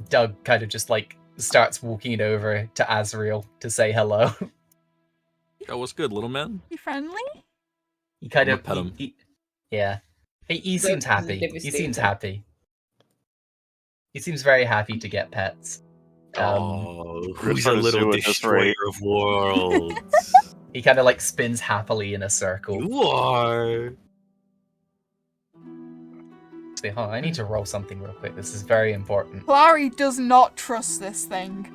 Doug kind of just like starts walking over to Azriel to say hello. Yo, what's good, little man? You friendly? He kind I'm of, gonna pet him. yeah. He That seems is happy. He seems devastating. happy. He seems very happy to get pets. Oh, We're gonna who's a start a little zoo at this destroyer rate. of worlds? He kind of like spins happily in a circle. You are. Say, hold on, I need to roll something real quick. This is very important. Clary does not trust this thing.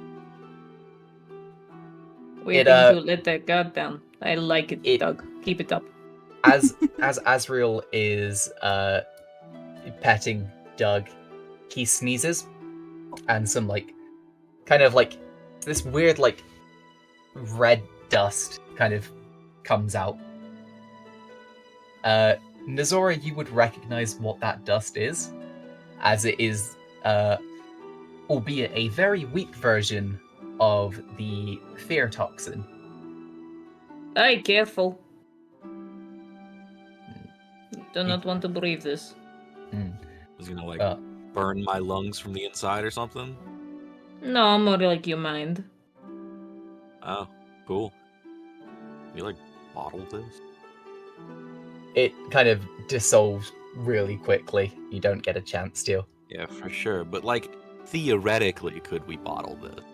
Waiting It, to let that guard down. I like it, it- Doug. Keep it up. As Azriel is petting Doug, he sneezes, and some like kind of like this weird like red dust kind of comes out. Nazora, you would recognize what that dust is, as it is, albeit a very weak version of the fear toxin. Hey, careful. Do not want to breathe this. Is he gonna like Uh, burn my lungs from the inside or something? No, more like you mind. Oh, cool. You like bottle this? it kind of dissolves really quickly. You don't get a chance to. Yeah, for sure. But like, theoretically, could we bottle this?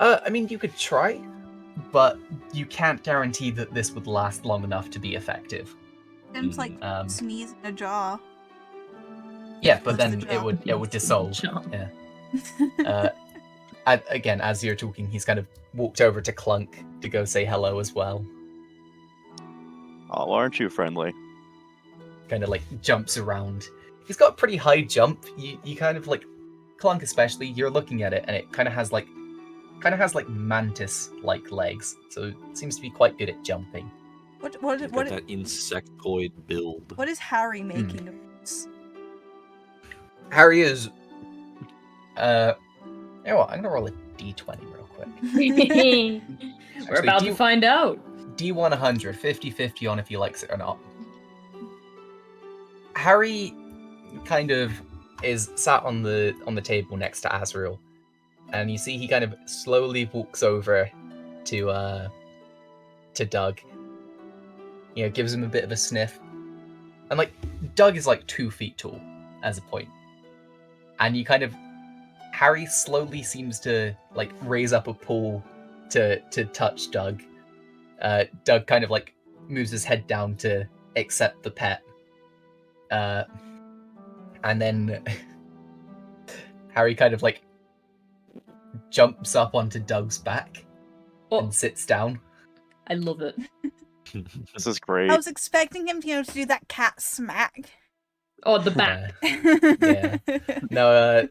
I mean, you could try, but you can't guarantee that this would last long enough to be effective. Seems like sneeze in a jar. Yeah, but Close then the it would dissolve. Jar. Yeah. Again, as you're talking, he's kind of walked over to Clunk to go say hello as well. Oh, aren't you friendly? Kind of like jumps around. He's got a pretty high jump. You kind of like Clunk especially. You're looking at it, and it kind of has like mantis-like legs, so it seems to be quite good at jumping. Oh, He's got that insectoid build. What is Harry making of this? Harry is. You know what? I'm gonna roll a d20 real quick. We're Actually, about to find out. D100, 50-50 on if he likes it or not. Harry kind of is sat on the table next to Azriel, and you see he kind of slowly walks over to Doug. You know, gives him a bit of a sniff, and like Doug is like 2 feet tall as a point, and you kind of Harry slowly seems to like raise up a paw to touch Doug. Doug kind of like moves his head down to accept the pet. And then Harry kind of like jumps up onto Doug's back and sits down. I love it. This is great. I was expecting him to do that cat smack. Oh, the back. Yeah. No,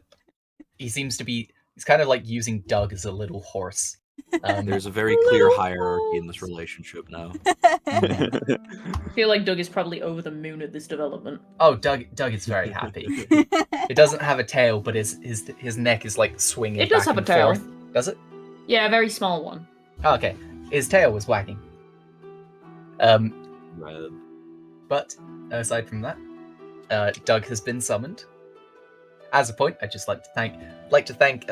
he seems to be. He's kind of like using Doug as a little horse. There's a very clear hierarchy in this relationship now. I feel like Doug is probably over the moon at this development. Oh, Doug is very happy. It doesn't have a tail, but his neck is like swinging. It does back have a and tail. forth. Does it? Yeah, a very small one. Oh, okay. His tail was wagging. Red. But aside from that, Doug has been summoned. As a point, I'd just like to thank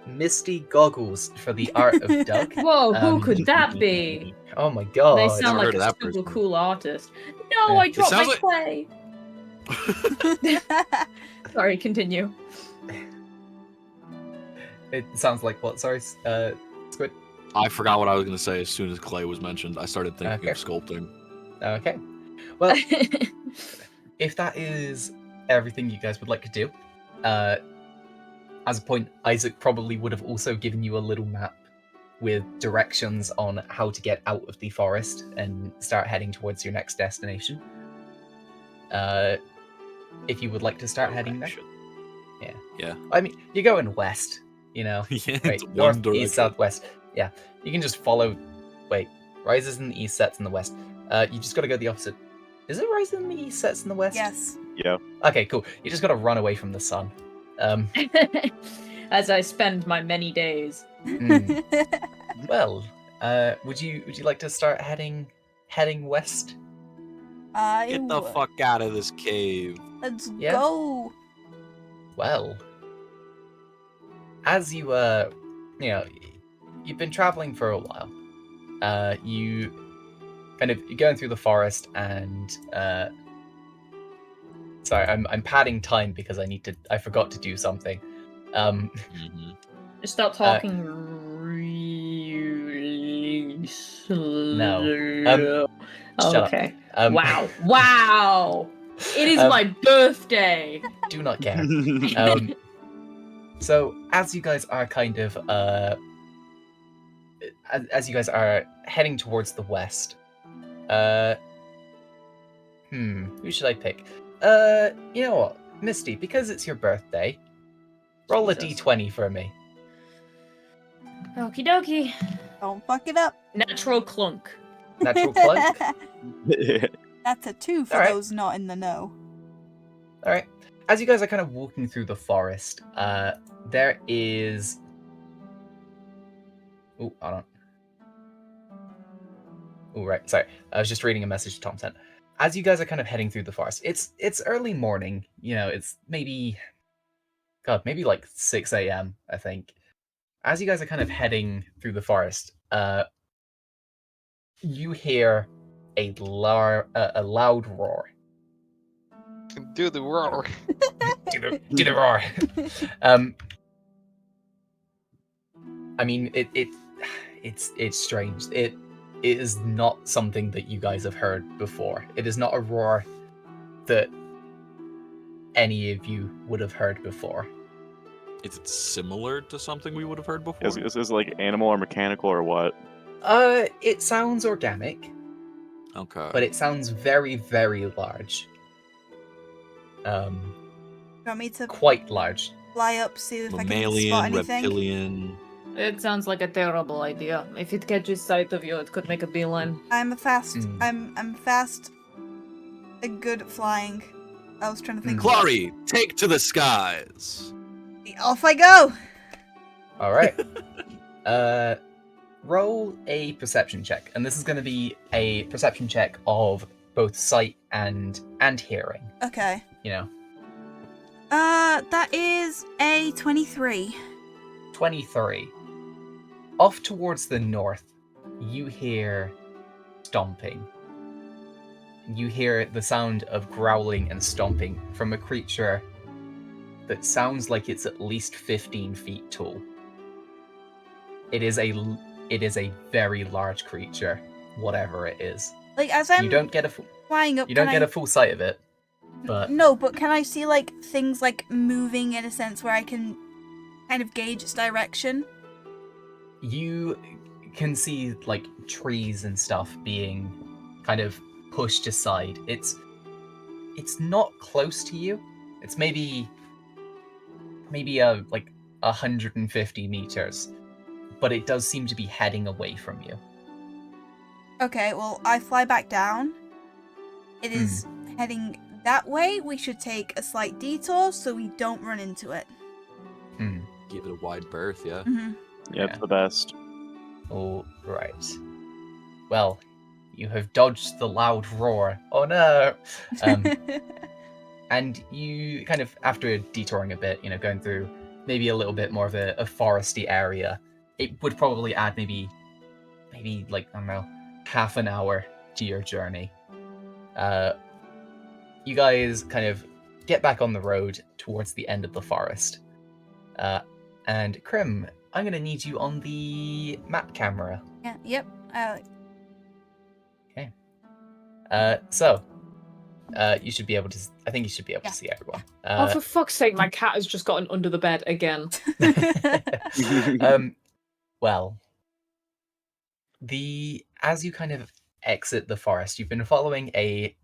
Misty Goggles for the art of Doug. Whoa, who could that be? Oh my god! They sound Never like heard of a that super person. cool artist. No, Yeah. I dropped my sounds like- clay. Sorry, continue. It sounds like what? Sorry, Squid. I forgot what I was going to say as soon as clay was mentioned. I started thinking Okay. of sculpting. Okay. Well, if that is everything you guys would like to do, as a point, Isaac probably would have also given you a little map with directions on how to get out of the forest and start heading towards your next destination. If you would like to start heading there. Yeah. I mean, you're going west, you know. Yeah, Wait, it's one north, direction. east, south, west. Yeah, you can just follow. Wait, rises in the east, sets in the west. You just got to go the opposite. Is it rises in the east, sets in the west? Yes. Yeah. Okay, cool. You just got to run away from the sun. As I spend my many days. Well, would you like to start heading west? Get the fuck out of this cave. Let's Yeah. go. Well, as you you know, you've been traveling for a while. You're going through the forest, and sorry, I'm padding time because I forgot to do something. Mhm. Just start talking really slow. Shut up. Okay. Wow. Wow. It is Um, my birthday. Do not care. So as you guys are as you guys are heading towards the west, who should I pick? You know what, Misty, because it's your birthday, roll Jesus. a d20 for me. Okie dokie. Don't fuck it up. Natural clunk. Natural clunk. That's a 2 for Alright. those not in the know. All right. As you guys are kind of walking through the forest, there is. Oh, hold on. Oh, right. Sorry. I was just reading a message Tom sent. As you guys are kind of heading through the forest, it's early morning. You know, it's maybe like 6 a.m. I think. As you guys are kind of heading through the forest, you hear a loud roar. Do the roar. Do the roar. I mean, it's strange. It is not something that you guys have heard before. It is not a roar that any of you would have heard before. Is it similar to something we would have heard before? Is this like animal or mechanical or what? It sounds organic, Okay. but it sounds very, very large. You want me to Quite large. fly up, see if I can spot Mammalian, anything? reptilian. It sounds like a terrible idea. If it catches sight of you, it could make a beeline. I'm fast. Mm. I'm fast. And good at flying. I was trying to think. Clary, take to the skies. Off I go. All right. Roll a perception check, and this is going to be a perception check of both sight and hearing. Okay. You know, That is a 23. 23. Off towards the north, you hear stomping. You hear the sound of growling and stomping from a creature that sounds like it's at least 15 feet tall. It is a very large creature, whatever it is. Like as I'm You don't get a flying up. you don't get a full sight of it, but No, but can I see like things like moving in a sense where I can kind of gauge its direction? you can see like trees and stuff being kind of pushed aside. It's not close to you. It's maybe like 150 meters, but it does seem to be heading away from you. Okay, well I fly back down. It is heading that way. We should take a slight detour so we don't run into it. Give it a wide berth, yeah. Mm-hmm. Yeah, it's the best. All right. Well, you have dodged the loud roar. Oh no! And you kind of, after detouring a bit, you know, going through maybe a little bit more of a foresty area, it would probably add maybe like, I don't know, half an hour to your journey. You guys kind of get back on the road towards the end of the forest. And Krim, I'm going to need you on the map camera. Yeah. Yep. Okay. So, you should be able to. I think you should be able to see everyone. Oh, for fuck's sake, my cat has just gotten under the bed again. Well, as you kind of exit the forest, you've been following a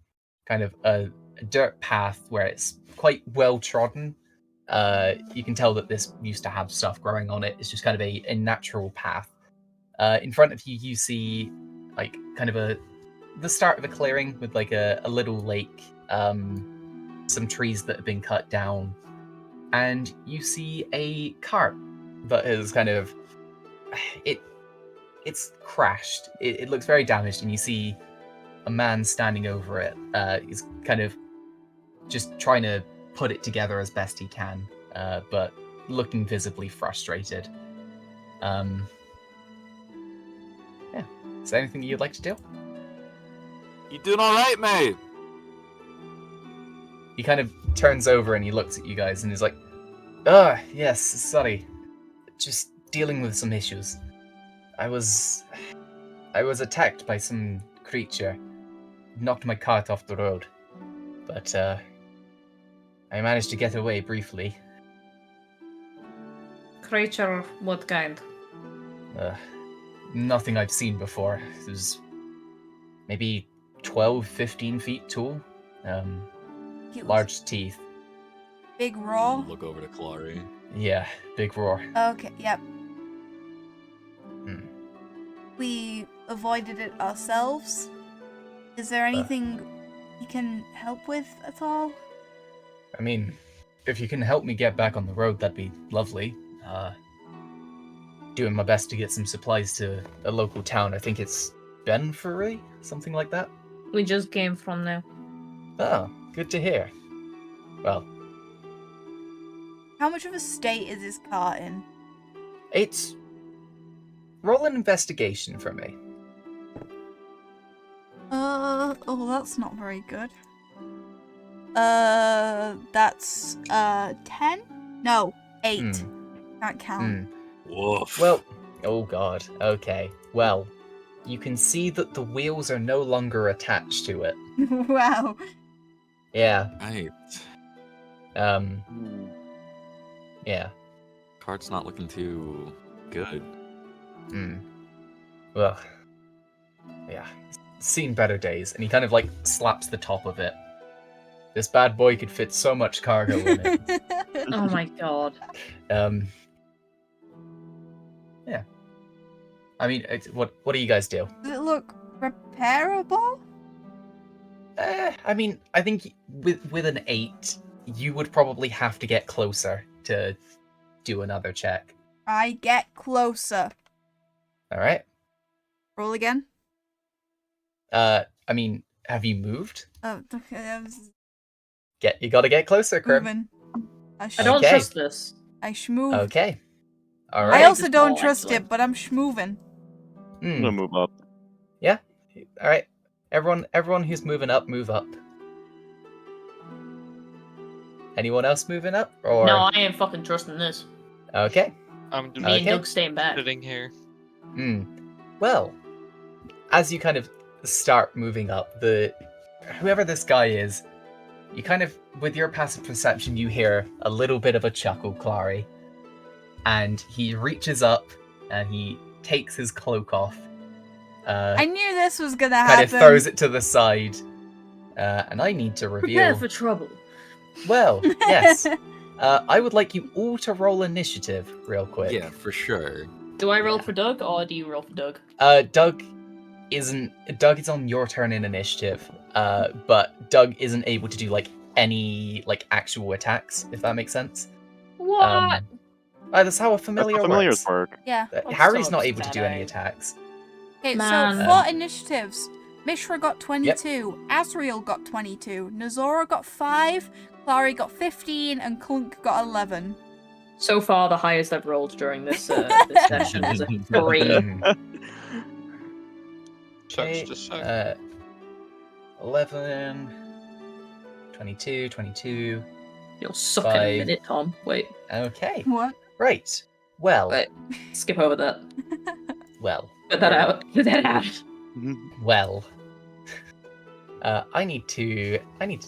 kind of a dirt path where it's quite well trodden. You can tell that this used to have stuff growing on it. It's just kind of a natural path. In front of you, you see like kind of the start of a clearing with like a little lake, some trees that have been cut down, and you see a cart that has kind of it's crashed. It looks very damaged, and you see a man standing over it. He's kind of just trying to put it together as best he can, but looking visibly frustrated. Yeah. Is there anything you'd like to do? You doing all right, mate? He kind of turns over and he looks at you guys and is like, "Ah, yes, sorry. Just dealing with some issues. I was attacked by some creature. Knocked my cart off the road. But I managed to get away briefly. Creature, what kind? Nothing I've seen before. It was maybe 12, 15 feet tall. It was Large teeth. big raw. Look over to Clary. Yeah, big roar. Okay, yep. Hmm. We avoided it ourselves. Is there anything you can help with at all? I mean, if you can help me get back on the road, that'd be lovely. Doing my best to get some supplies to a local town. I think it's Benferri? Something like that? We just came from there. Oh, good to hear. Well, How much of a state is this cart in? it's... Roll an investigation for me. Oh, that's not very good. That's 10? No, 8. Can't count. Woof. Well, oh god, okay. Well, you can see that the wheels are no longer attached to it. Wow. Yeah, Right. yeah. Cart's not looking too good. Well, yeah. Seen better days, and he kind of like slaps the top of it. This bad boy could fit so much cargo in it. Oh my god. Yeah. I mean, what do you guys do? Does it look repairable? I mean, I think with an 8, you would probably have to get closer to do another check. I get closer. All right. Roll again. I mean, have you moved? Oh, okay. I was You gotta get closer, Krim. moving. I don't Okay. trust this. I schmooved. Okay. All I right. also Just don't roll, trust actually. it, but I'm schmooving. I'm gonna move up. Yeah. All right. Everyone who's moving up, move up. Anyone else moving up? Or No, I ain't fucking trusting this. okay. I'm Me and Okay. Doug staying back. sitting here. Well, as you kind of start moving up, whoever this guy is, you kind of, with your passive perception, you hear a little bit of a chuckle, Clary. And he reaches up and he takes his cloak off. I knew this was gonna Kind happen. of throws it to the side. And I need to Prepare reveal. for trouble. Well, yes. I would like you all to roll initiative real quick. Yeah, for sure. Do I roll Yeah. for Doug or do you roll for Doug? Doug is on your turn in initiative. But Doug isn't able to do like any like actual attacks, if that makes sense. What? That's how a That's familiar how familiars works. work. Yeah. I'm Harry's so not able to do any upset, attacks. Okay, Man. so for initiatives, Mishra got 22, Azriel got 22, Nazora got 5, Clary got 15, and Clunk got 11. So far, the highest I've rolled during this this session is a 3. Sucks Okay, to suck. 11, 22, 22. You'll suck in a 5. minute, Tom. Wait, Okay, What? right. Well, wait. Skip over that. well, Put that out. Put that out. well. I need to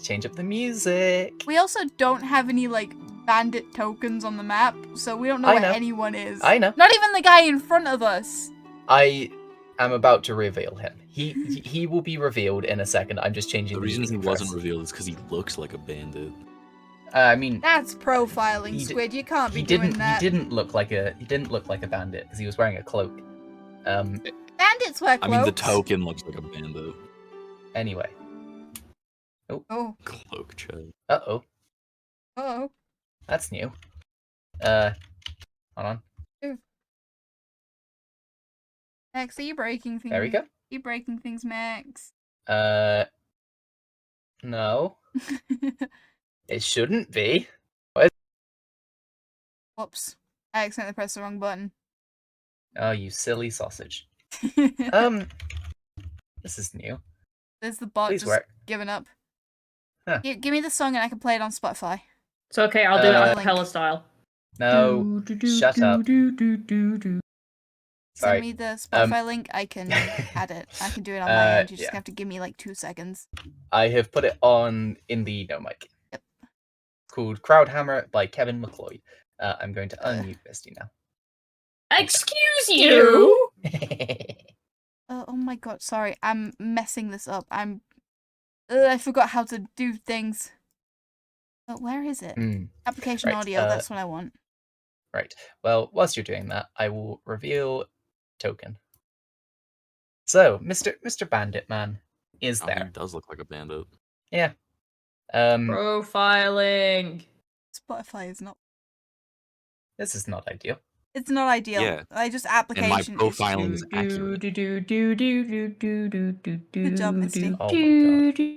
change up the music. We also don't have any, like, bandit tokens on the map, so we don't know I where know. anyone is. I know. Not even the guy in front of us. I am about to reveal him. He will be revealed in a second. I'm just changing The the reason he music wasn't first. revealed is because he looks like a bandit. I mean, That's profiling, He d- Squid. You can't be he doing didn't. that. He didn't look like a bandit because he was wearing a cloak. Bandits wear cloaks. I mean, the token looks like a bandit. Anyway. Oh. Cloak chest. Uh-oh. Oh. That's new. Hold on. Max, are you breaking things? There we go. Are you breaking things, Max? No. It shouldn't be. Whoops. I accidentally pressed the wrong button. Oh, you silly sausage. This is new. There's the bot Please just work. giving up. Huh. Give me the song and I can play it on Spotify. It's okay, I'll do it a Link. cappella style. No, shut up. Send Sorry. me the Spotify link. I can add it. I can do it on my end. You just yeah. have to give me like 2 seconds. I have put it on in the no mic. Yep. It's called Crowdhammer by Kevin McLeod. I'm going to unmute Misty now. Excuse you? Oh my god, sorry. I'm messing this up. I forgot how to do things. Where is it? Application Right, audio, that's what I want. Right. Well, whilst you're doing that, I will reveal token. So, Mr. Bandit Man is He there. does look like a bandit. Yeah. Profiling. Spotify is not. This is not ideal. It's not ideal. Yeah. I just And my application is. profiling is accurate. Good job, Misty. Oh my god.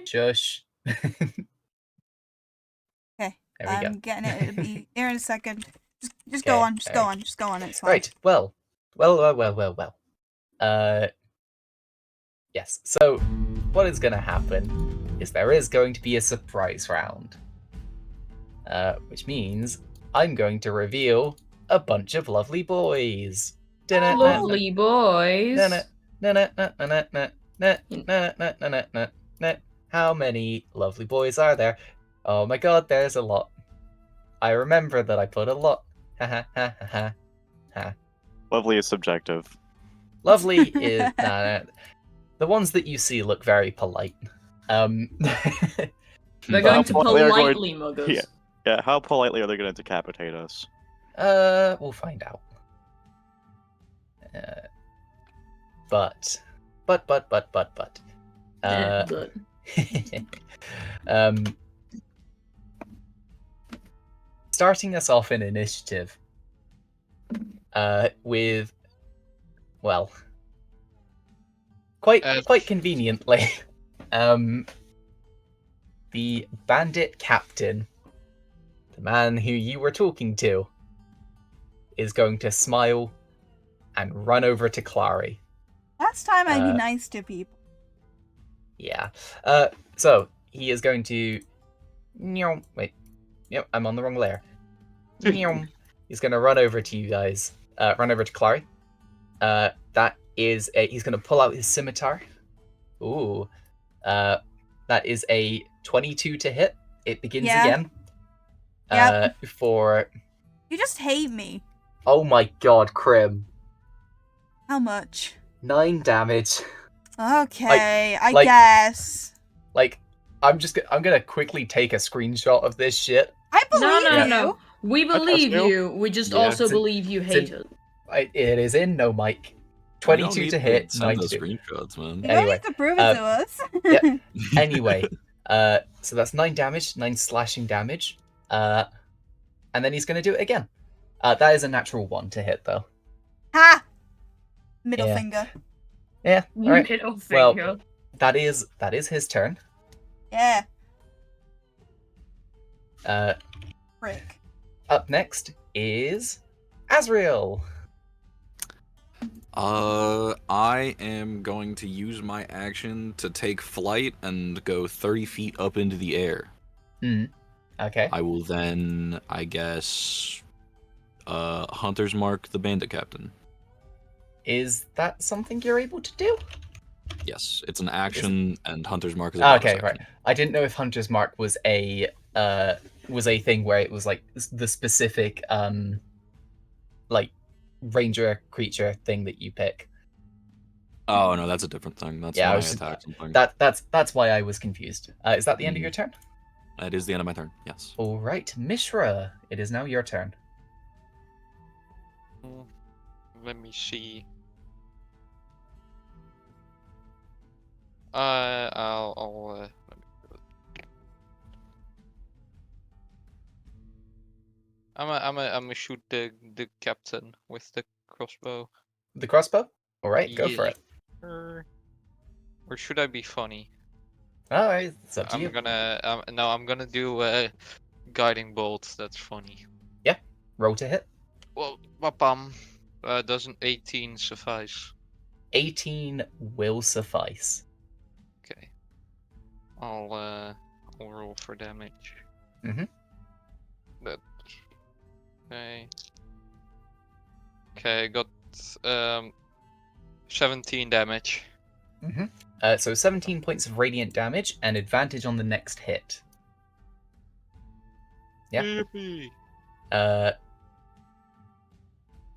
Shush. Okay, There we I'm go. getting it. It'll be here in a second. Just Okay, go on. Just go alright. on. Just go on. It's fine. Right. Well. Yes. So, what is going to happen is there is going to be a surprise round. Which means I'm going to reveal a bunch of lovely boys. Lovely boys. How many lovely boys are there? Oh my god, there's a lot. I remember that I put a lot. Ha ha ha ha ha. Lovely is subjective. Lovely is the ones that you see look very polite. They're Well, going to they are going- politely mug us. Yeah. Yeah, how politely are they going to decapitate us? We'll find out. But. But Starting us off in initiative. With, well, quite conveniently, the bandit captain, the man who you were talking to, is going to smile and run over to Clary. Last time I'd be nice to people. Yeah. So he is going to. Wait. Yep, I'm on the wrong layer. He's going to run over to you guys. Run over to Clary. That is a. He's going to pull out his scimitar. Ooh. That is a 22 to hit. It begins again. Yep. For. You just hate me. Oh my god, Crim. How much? 9 damage. Okay, I like- guess. I'm gonna quickly take a screenshot of this shit. I believe no, you. no. We believe you. you. We just Yeah, also it's a- believe you hate it. It is in no mic. You don't 22 need to hit, send those 92. screenshots, man. You don't Anyway, need to prove it to us. yeah. Anyway, so that's 9 damage, 9 slashing damage. And then he's gonna do it again. That is a natural 1 to hit though. Ha! Middle Yeah. finger. Yeah. Alright. Middle Well, finger. that is his turn. Yeah. Frick. Up next is Azrael. I am going to use my action to take flight and go 30 feet up into the air. Okay. I will then, I guess, Hunter's Mark the Bandit Captain. Is that something you're able to do? Yes, it's an action, and Hunter's Mark is a bonus Okay, action. right. I didn't know if Hunter's Mark was a thing where it was like the specific like ranger creature thing that you pick. Oh no, that's a different thing. That's Yeah, I when I was- attack something. That's why I was confused. Is that the end of your turn? That is the end of my turn. Yes. All right, Mishra, it is now your turn. Let me see. I'll let me do it. I'm gonna shoot the captain with the crossbow. The crossbow. All right, go for Yeah. it. Or should I be funny? All right, it's up to I'm you. gonna no, I'm gonna do guiding bolt. That's funny. Roll to hit. Well, doesn't 18 suffice? 18 will suffice. Okay. I'll roll for damage. Mhm. That. Okay. Okay, got 17 damage. So 17 points of radiant damage and advantage on the next hit. Yeah. Yippee.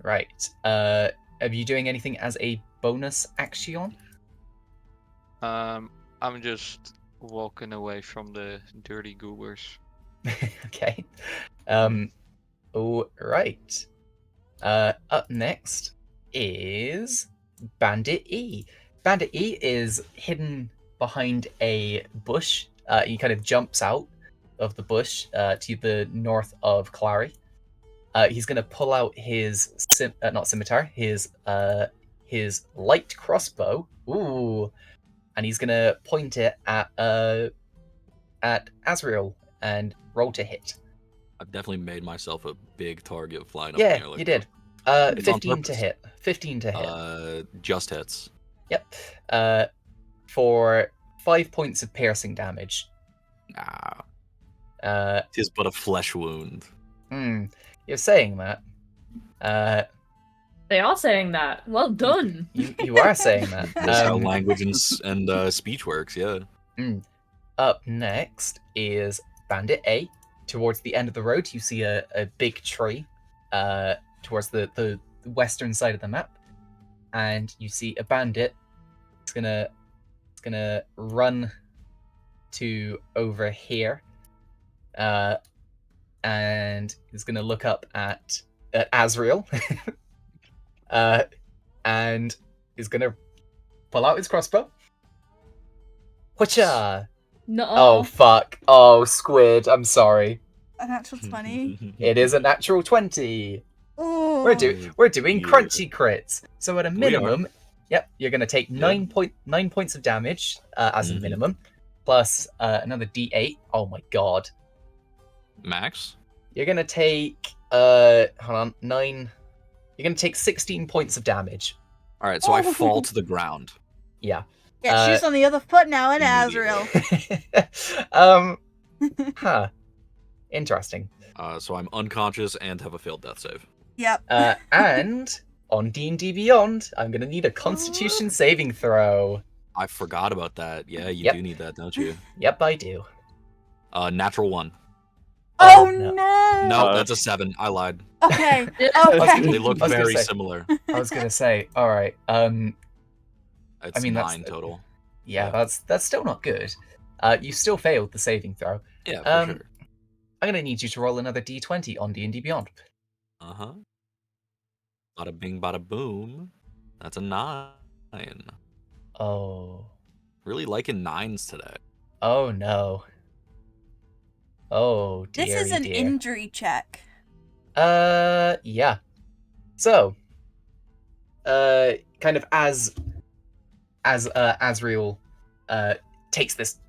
Right. Are you doing anything as a bonus action? I'm just walking away from the dirty goobers. Okay. All right. Up next is Bandit E. Bandit E is hidden behind a bush. He kind of jumps out of the bush to the north of Clary. He's gonna pull out his not scimitar, his light crossbow. Ooh, and he's gonna point it at Azrael and roll to hit. I've definitely made myself a big target flying up Yeah, here. Like, you did. It's on 15 to purpose. hit. 15 to hit. Just hits. Yep. For 5 points of piercing damage. Nah, tis but a flesh wound. You're saying that. They are saying that. Well done. You are saying that. That's how language and speech works. Yeah. Up next is Bandit A. Towards the end of the road, you see a big tree towards the western side of the map, and you see a bandit. It's gonna run to over here, and he's gonna look up at Azrael, and he's gonna pull out his crossbow. Whatcha? No. Oh fuck! Oh Squid, I'm sorry. A natural 20. It is a natural 20. Ooh. We're doing Yeah. crunchy crits. So at a We are. minimum, yep, you're gonna take 9 points of damage as a Mhm. minimum, plus another D8. Oh my god. Max. You're gonna take hold on, 9. You're gonna take 16 points of damage. All right, so I fall to the ground. Yeah. Yeah, she's on the other foot now, and Immediately. Azrael. Huh. Interesting. So I'm unconscious and have a failed death save. Yep. And on D&D Beyond, I'm gonna need a Constitution saving throw. I forgot about that. Yeah, you Yep. do need that, don't you? Yep, I do. Natural 1. Oh, no. no! No, that's a 7. I lied. Okay. They Okay. look I was gonna very say- similar. I was gonna say, all right. It's mean, that's- 9 total. Yeah, Yeah. that's still not good. You still failed the saving throw. Yeah, for sure. I'm gonna need you to roll another D20 on D&D Beyond. Uh-huh. Bada bing, bada boom. That's a 9. Oh. Really liking 9s today. Oh no. Oh dear. This is an dear. injury check. Yeah. So, kind of as Azrael takes this,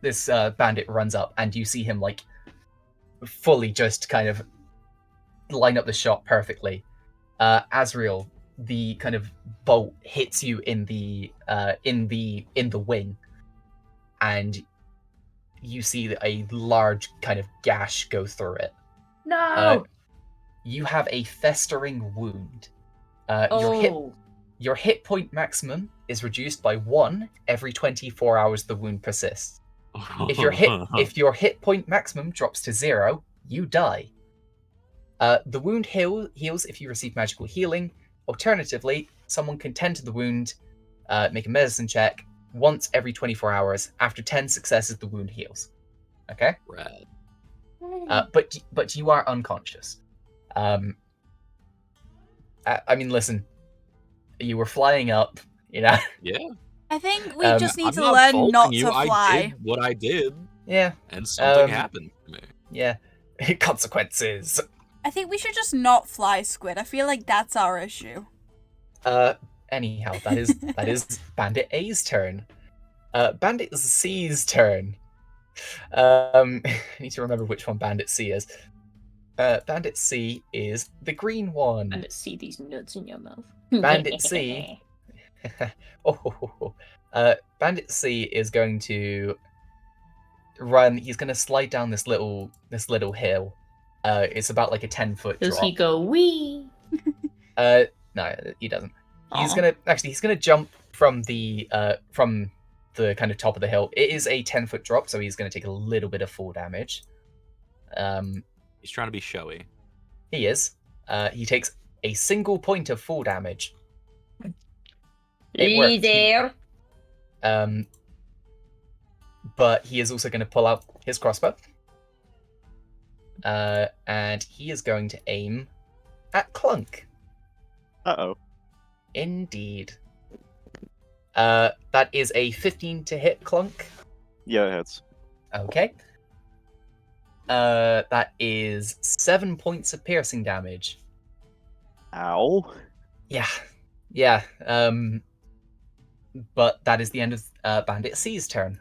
this bandit runs up, and you see him like fully just kind of line up the shot perfectly. Azrael, the kind of bolt hits you in the wing, and you see a large kind of gash go through it. No. You have a festering wound. Oh. Your hit point maximum is reduced by 1 every 24 hours the wound persists. If your hit point maximum drops to 0, you die. The wound heals if you receive magical healing. Alternatively, someone can tend to the wound, make a medicine check once every 24 hours. After 10 successes, the wound heals. Okay? Rad. But you are unconscious. I mean, listen, you were flying up, Yeah. I think we just need I'm to not learn faulting not you. to I fly. did what I did, Yeah, and something Um, happened to me. yeah. Consequences. I think we should just not fly, Squid. I feel like that's our issue. Anyhow, that is Bandit A's turn. Bandit C's turn. I need to remember which one Bandit C is. Bandit C is the green one. And see these nuts in your mouth. Bandit C. Bandit C is going to run. He's going to slide down this little hill. It's about like a 10-foot drop. Does he go wee? No, he doesn't. He's gonna jump from the kind of top of the hill. It is a 10-foot drop, so he's gonna take a little bit of fall damage. He's trying to be showy. He is. He takes a single point of fall damage. It worked. there. But he is also going to pull out his crossbow. And he is going to aim at Clunk. Uh-oh. Indeed. That is a 15 to hit, Clunk. Yeah, it hits. Okay. That is 7 points of piercing damage. Ow. Yeah. But that is the end of Bandit C's turn.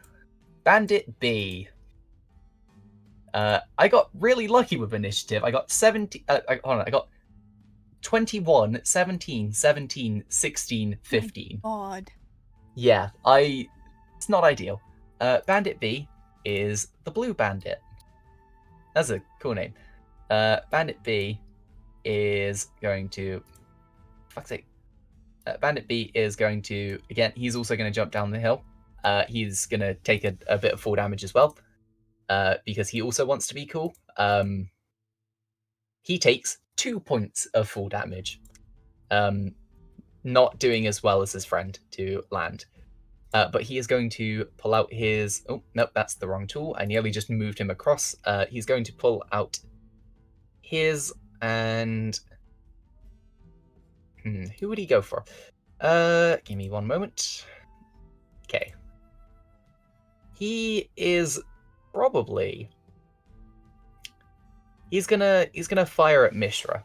Bandit B. I got really lucky with initiative. I got 17. I got 21, 17, 17, 16, 15. God. Yeah, it's not ideal. Bandit B is the blue bandit. That's a cool name. Bandit B is going to... Fuck's sake. Bandit B is going to... Again, he's also going to jump down the hill. He's going to take a bit of fall damage as well. Because he also wants to be cool. He takes 2 points of fall damage. Not doing as well as his friend to land. But he is going to pull out his... Oh, no, that's the wrong tool. I nearly just moved him across. He's going to pull out his and... who would he go for? Give me one moment. Okay. He is probably... He's gonna fire at Mishra.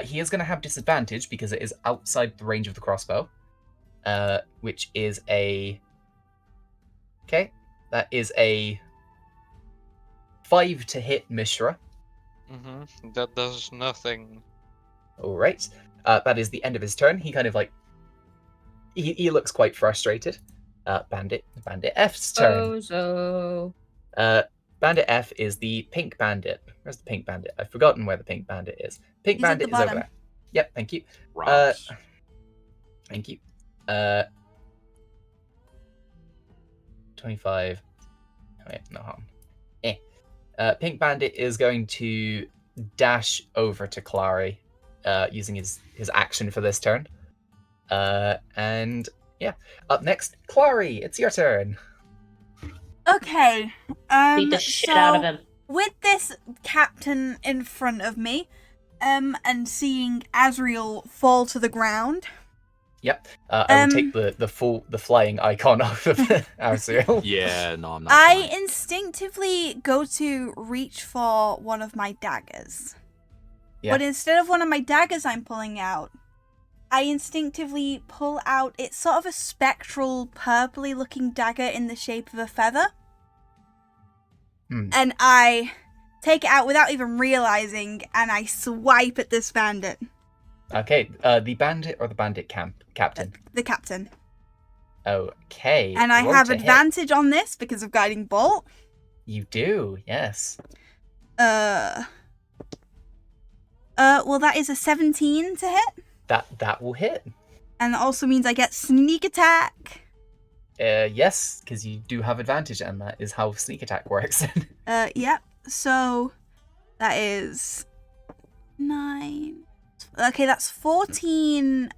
He is gonna have disadvantage because it is outside the range of the crossbow. Which is a... Okay, that is a 5 to hit Mishra. That does nothing. Alright, that is the end of his turn. He kind of like... He looks quite frustrated. Bandit F's turn. Bozo. Bandit F is the pink bandit. Where's the pink bandit? I've forgotten where the pink bandit is. Pink He's at bandit the is over bottom. there. Yep, thank you. Rocks. Thank you. 25. Wait, no harm. Pink Bandit is going to dash over to Clary, using his action for this turn. And yeah, up next, Clary, it's your turn. Okay. Beat the shit out of him. With this captain in front of me, and seeing Azriel fall to the ground. Yep. I will take the flying icon off of Allysair. Yeah, no, I'm not. I fine. instinctively go to reach for one of my daggers. Yeah. But instead of one of my daggers I'm pulling out, I instinctively pull out, it's sort of a spectral, purpley looking dagger in the shape of a feather. And I take it out without even realizing, and I swipe at this bandit. Okay, the bandit or the bandit captain? The captain. Okay. And I roll have to hit. advantage on this because of Guiding Bolt. You do, yes. Well, that is a 17 to hit. That will hit. And that also means I get sneak attack. Yes, because you do have advantage, and that is how sneak attack works. Yep. So that is 9. Okay, that's 14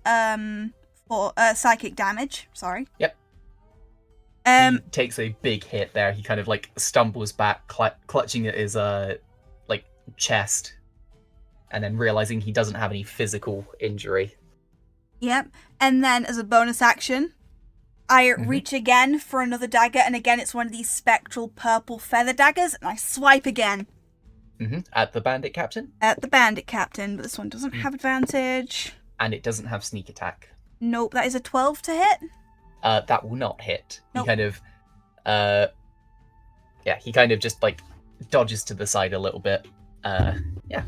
for psychic damage. Sorry. Yep. He takes a big hit there. He kind of like stumbles back, clutching at his like chest, and then realizing he doesn't have any physical injury. Yep. And then as a bonus action, I reach again for another dagger, and again it's one of these spectral purple feather daggers, and I swipe again. At the bandit captain? At the bandit captain, but this one doesn't have advantage. And it doesn't have sneak attack. Nope, that is a 12 to hit. That will not hit. Nope. He kind of yeah, he kind of just like dodges to the side a little bit. Yeah,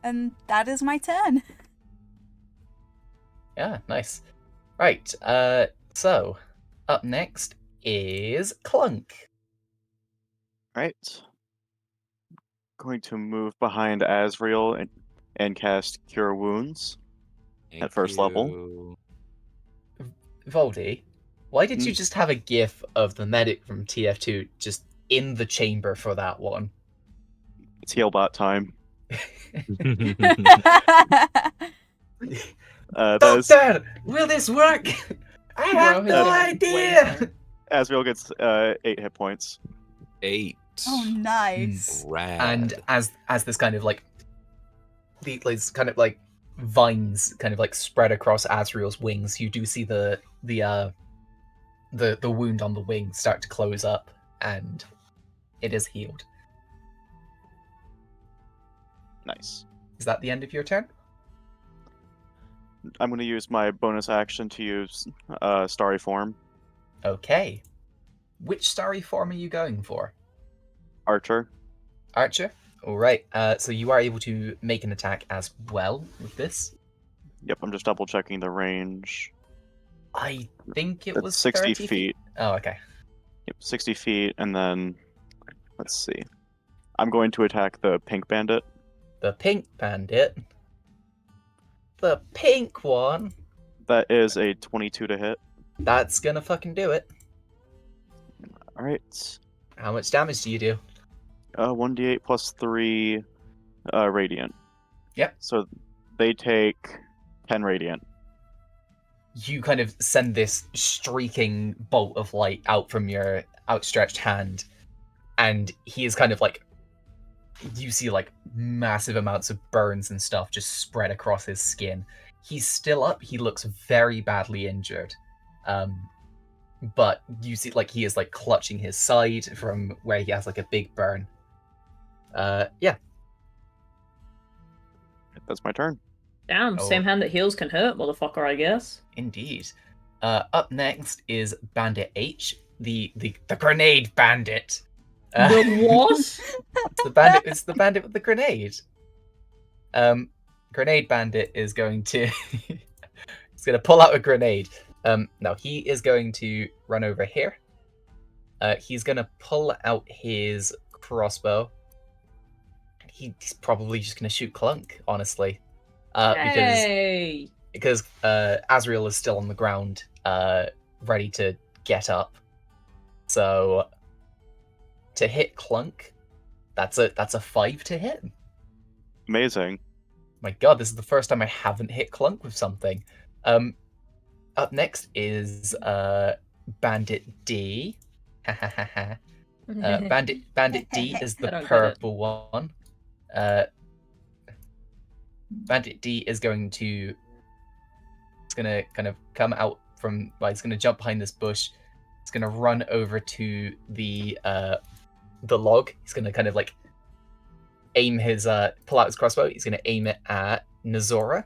And that is my turn. yeah, nice. Right, so up next is Clunk. Right. Going to move behind Asriel and cast Cure Wounds at first level. you. Voldy, why did you Mm. just have a gif of the medic from TF2 just in the chamber for that one? It's Healbot time. That is Doctor, will this work? I have Bro, no his idea. Asriel gets 8 hit points. 8. Oh, nice. Rad. And as this kind of like these kind of like vines kind of like spread across Asriel's wings, you do see the wound on the wing start to close up, and it is healed. Nice. Is that the end of your turn? I'm going to use my bonus action to use Starry Form. Okay. Which starry form are you going for? Archer. Archer? Alright, so you are able to make an attack as well with this. Yep, I'm just double checking the range. I think it That's was 60 30 feet. Oh, okay. Yep, 60 feet, and then let's see. I'm going to attack the pink bandit. The pink bandit. The pink one. That is a 22 to hit. That's gonna fucking do it. All right. How much damage do you do? 1d8 plus 3 radiant. Yep. So they take 10 radiant. You kind of send this streaking bolt of light out from your outstretched hand, and he is kind of like, you see like massive amounts of burns and stuff just spread across his skin. He's still up. He looks very badly injured. But you see like he is like clutching his side from where he has like a big burn. Yeah. That's my turn. Damn, Oh. same hand that heals can hurt, motherfucker, I guess. Indeed. Up next is Bandit H, the grenade bandit. The what? It's the bandit with the grenade. Grenade bandit is going to he's gonna pull out a grenade. No, he is going to run over here. He's gonna pull out his crossbow. He's probably just gonna shoot Clunk, honestly. Hey! Because Asriel is still on the ground, ready to get up. So to hit Clunk, that's a 5 to hit. Amazing. My god, this is the first time I haven't hit Clunk with something. Up next is Bandit D. Bandit D is I the don't get it. purple one. Bandit D is going to kind of come out from, well, he's gonna jump behind this bush. He's gonna run over to the log. He's gonna kind of like aim his pull out his crossbow. He's gonna aim it at Nazora.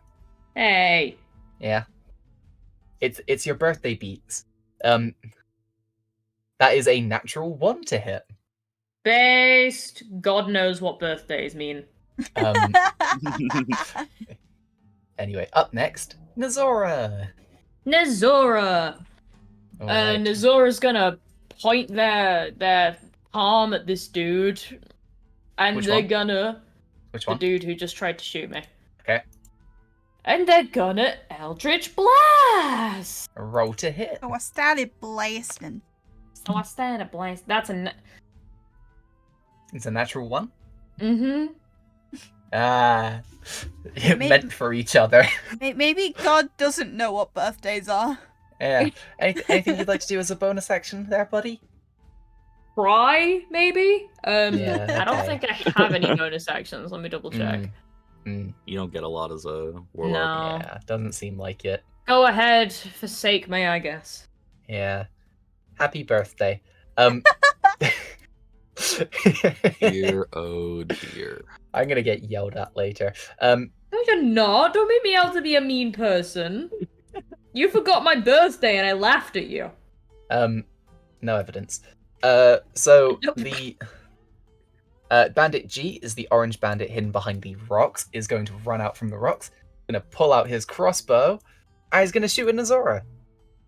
Hey! Yeah. It's your birthday beats. That is a natural 1 to hit. Based! God knows what birthdays mean. Anyway, up next, Nazora. Nazora! Alright. Nazora's gonna point their palm at this dude, and Which they're one? gonna... Which The one? dude who just tried to shoot me. Okay. And they're gonna Eldritch Blast! Roll to hit. So I started blasting. So I stand a blast. That's a... It's a natural 1. Mm-hmm. Ah, Maybe- meant for each other. Maybe God doesn't know what birthdays are. Yeah. Anything you'd like to do as a bonus action there, buddy? Try, maybe? Yeah, I don't okay. think I have any bonus actions. Let me double check. You don't get a lot as a warlock. No. Yeah, doesn't seem like it. Go ahead, forsake me, I guess. Yeah. Happy birthday. Dear, oh dear. I'm gonna get yelled at later. No, you're not. Don't make me out to be a mean person. You forgot my birthday and I laughed at you. No evidence. So Nope. the bandit G is the orange bandit hidden behind the rocks. Is going to run out from the rocks. Going to pull out his crossbow. And he's going to shoot at Nazora.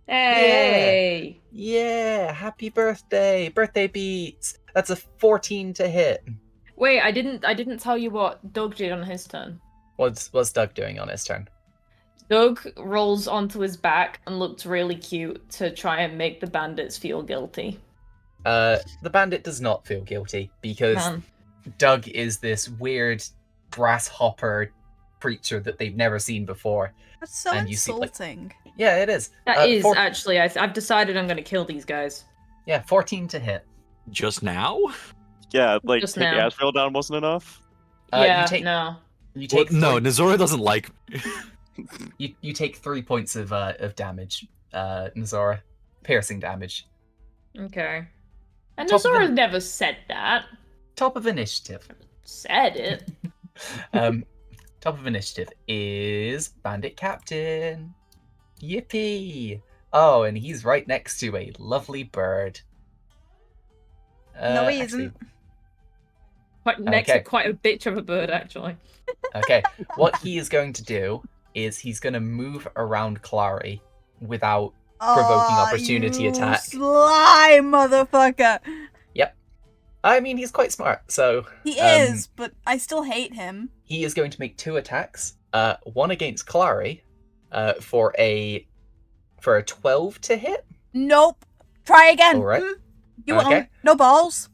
Hey! Yeah, happy birthday, birthday beats. That's a 14 to hit. Wait, I didn't tell you what Doug did on his turn. What's Doug doing on his turn? Doug rolls onto his back and looks really cute to try and make the bandits feel guilty. The bandit does not feel guilty because Man. Doug is this weird grasshopper creature that they've never seen before. That's so And you see, like- insulting. Yeah, it is. That is four- actually, I've decided I'm going to kill these guys. Yeah, 14 to hit. Just now? Yeah, like Just taking now. Asriel down wasn't enough. Yeah, you take, no. You Well, take no, three- Nazora doesn't like me. you take 3 points of damage, Nazora. Piercing damage. Okay. And Top of Nazora the- never said that. Top of initiative. Said it. Top of initiative is Bandit Captain. Yippee! Oh, and he's right next to a lovely bird. No, he actually- isn't. Quite next Okay. to quite a bitch of a bird, actually. Okay, what he is going to do is he's going to move around Clary without provoking Aw, opportunity you attack. Sly motherfucker. I mean, he's quite smart, so He is, but I still hate him. he is going to make 2 attacks. One against Clary, for a 12 to hit. Nope. Try again. All right. You Okay. won't. No balls.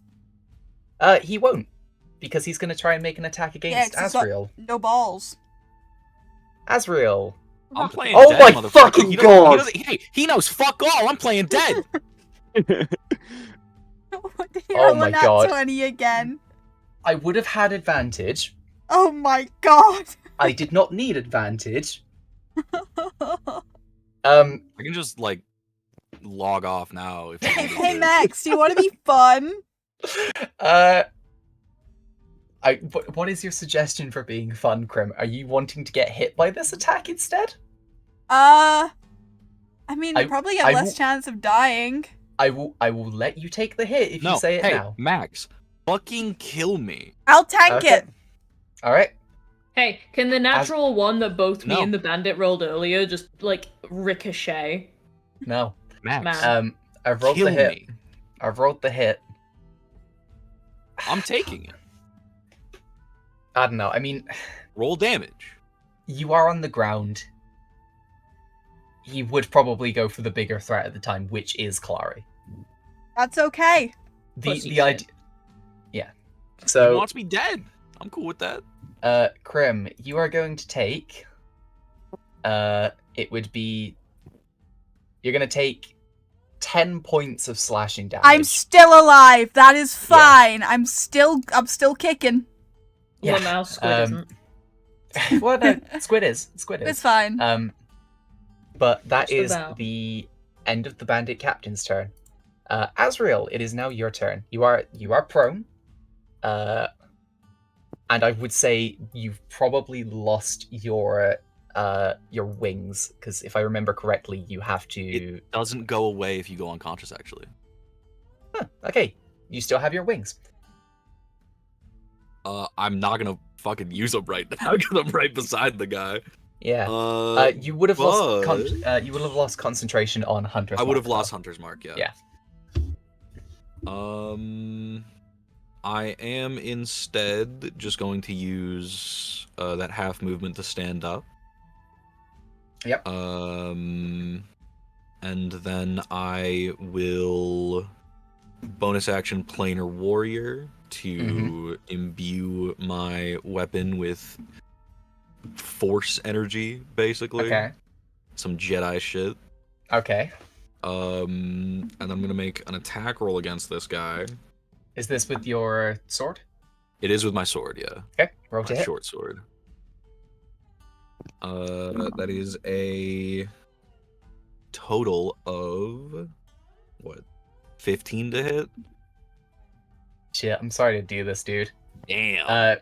He won't, because he's going to try and make an attack against 'cause he's got Asriel. no balls. Asriel. I'm playing Oh dead, my motherfucker. fucking He doesn't- God. He doesn't- hey, he knows fuck all. I'm playing dead. Did he Oh roll my a nat God. 20 again? I would have had advantage. Oh my god. I did not need advantage. I can just like log off now. If you Hey, need to. hey Max, do you want to be fun? What is your suggestion for being fun, Krim? Are you wanting to get hit by this attack instead? I mean, I- probably have I less will- chance of dying. I will let you take the hit if No, you say it hey, now. Max, fucking kill me. I'll tank Okay. it. All right. Hey, can the natural one that both me No. and the bandit rolled earlier just, like, ricochet? No. Max, Man. I've rolled kill the hit. me. I've rolled the hit. I'm taking it. I don't know. I mean, Roll damage. you are on the ground. He would probably go for the bigger threat at the time, which is Clary. That's okay. Pussy The shit. idea. Yeah. He So, wants me dead. I'm cool with that. Krim, you are going to take. It would be. You're going to take 10 points of slashing damage. I'm still alive. That is fine. I'm still kicking. Yeah, Well, now Squid um, isn't. Well, no, Squid is. Squid It's is. fine. But that Just is about. the end of the bandit captain's turn. Asriel, it is now your turn. You are prone. And I would say you've probably lost your wings, because if I remember correctly, you have to. It doesn't go away if you go unconscious, actually. Huh, okay, you still have your wings. I'm not gonna fucking use them right now because I'm right beside the guy. Yeah. You would have lost. but- You would have lost concentration on Hunter's. I would have Mark, lost though. Hunter's Mark, yeah. Yeah. I am instead just going to use that half movement to stand up. Yep. And then I will bonus action Planar Warrior to imbue my weapon with force energy, basically. Okay. Some Jedi shit. Okay. And I'm gonna make an attack roll against this guy. Is this with your sword? It is with my sword, yeah. Okay. Roll to My hit. short sword. That is a total of what? 15 to hit? Shit, I'm sorry to do this, dude. Damn.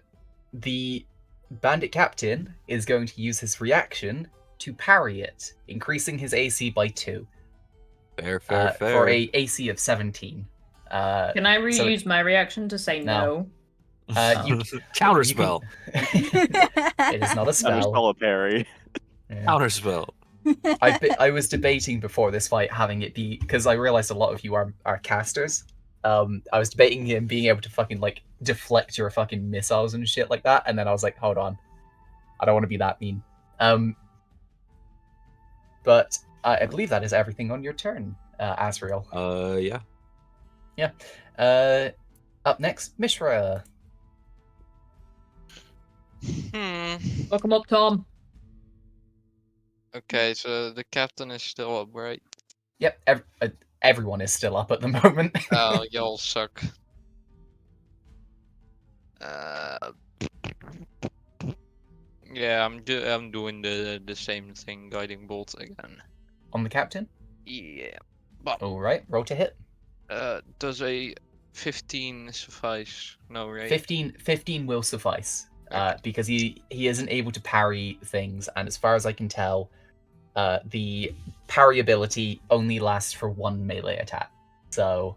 The bandit captain is going to use his reaction to parry it, increasing his AC by 2. Fair. For a AC of 17. Can I reuse my reaction to say No. no? You Counterspell. It is not a spell. Counterspell a parry. Yeah. Counterspell. I was debating before this fight having it be, because I realized a lot of you are casters. I was debating him being able to fucking like deflect your fucking missiles and shit like that, and then I was like, hold on, I don't want to be that mean. But I believe that is everything on your turn, Asriel. Yeah. Up next, Mishra. Welcome up, Tom. Okay, so the captain is still up, right? Yep, everyone is still up at the moment. Oh, y'all suck. Yeah, I'm doing the same thing, guiding bolt again. On the captain. Yeah, but All right, roll to hit. does a 15 suffice? No, right? 15 will suffice. Okay. Because he isn't able to parry things, and as far as I can tell, the parry ability only lasts for one melee attack. So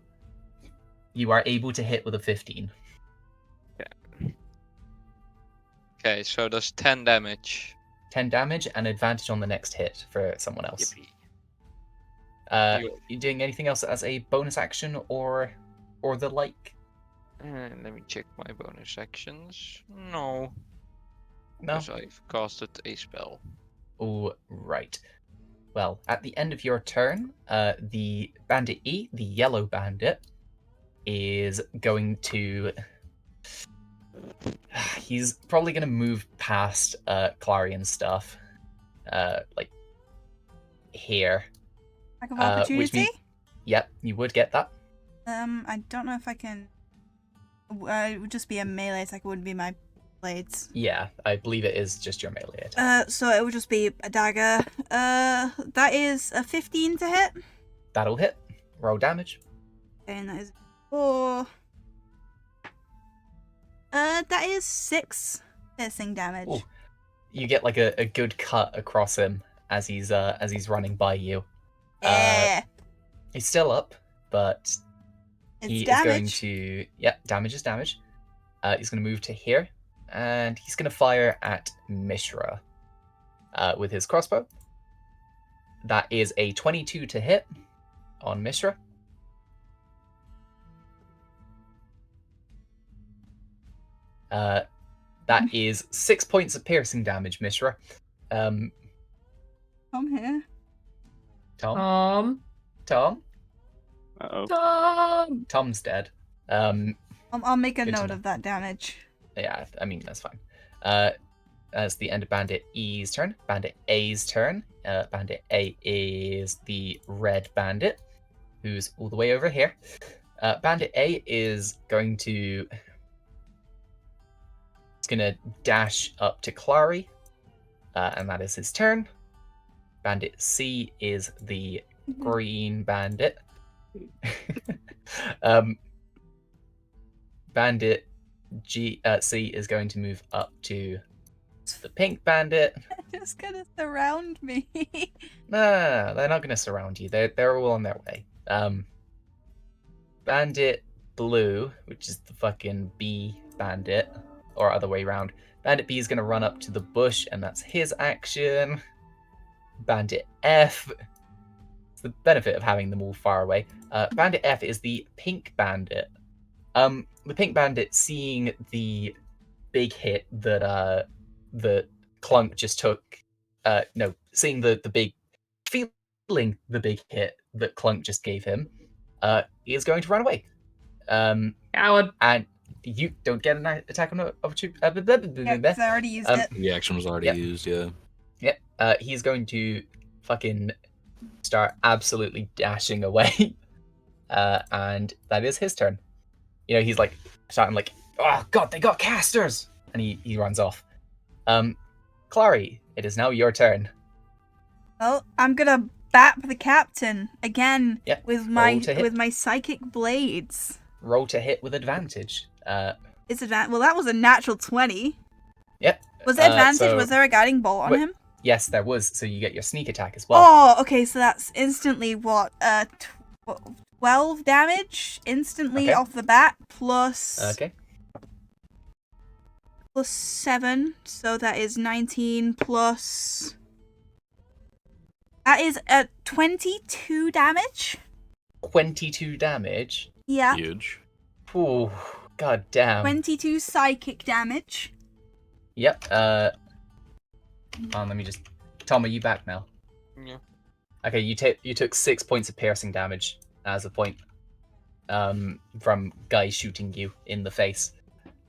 you are able to hit with a 15. Okay, so that's 10 damage. 10 damage and advantage on the next hit for someone else. Yippee. You doing anything else as a bonus action or the like? Let me check my bonus actions. No, No. because I've casted a spell. All right. Well, at the end of your turn, the Bandit E, the yellow bandit, is going to... He's probably going to move past Clarion stuff, like here. Lack of Which opportunity? means, yep, you would get that. I don't know if I can. It would just be a melee attack. It wouldn't be my blades. Yeah, I believe it is just your melee attack. So it would just be a dagger. That is a 15 to hit. That'll hit. Roll damage. And that is 4. That is 6 piercing damage. Ooh. You get like a good cut across him as he's running by you. Yeah. He's still up, but It's he is damage. going to... Yep, damage is damage. He's going to move to here, and he's going to fire at Mishra with his crossbow. That is a 22 to hit on Mishra. That is 6 points of piercing damage, Mishra. Come here. Tom? Tom? Uh-oh. Tom. Tom's dead. I'll make a Good to note know. of that damage. Yeah, I mean, that's fine. That's the end of Bandit E's turn. Bandit A's turn. Bandit A is the red bandit, who's all the way over here. Bandit A is going to... He's going to dash up to Clary, and that is his turn. Bandit C is the green bandit. Bandit C is going to move up to the pink bandit. They're just gonna surround me. No, they're not going to surround you. They're all on their way. Bandit Blue, which is the fucking B bandit, or other way around. Bandit B is going to run up to the bush, and that's his action. Bandit F. It's the benefit of having them all far away. Bandit F is the pink bandit. The pink bandit, seeing the big hit that Clunk just took. Seeing feeling the big hit that Clunk just gave him, he is going to run away. Coward. And you don't get an attack on opportunity. Yeah, 'cause I already used it. The action was already used, yeah. Yep. He's going to fucking start absolutely dashing away. And that is his turn. You know, he's like starting like, oh god, they got casters! And he runs off. Clary, it is now your turn. Well, I'm gonna bap the captain again Yep, with roll to hit. with my psychic blades. Roll to hit with advantage. It's well, that was a natural 20. Yep. Was it advantage? So- Was there a guiding bolt on Wait. him? Yes, there was, so you get your sneak attack as well. Oh, okay, so that's instantly what? 12 damage instantly Okay. off the bat, plus Okay. plus 7, so that is 19 plus. That is 22 damage. 22 damage. Yeah, Huge. Ooh, god damn. 22 psychic damage. Yep. Let me just. Tom, are you back now? Yeah. Okay, you took 6 points of piercing damage as a point. From guy shooting you in the face.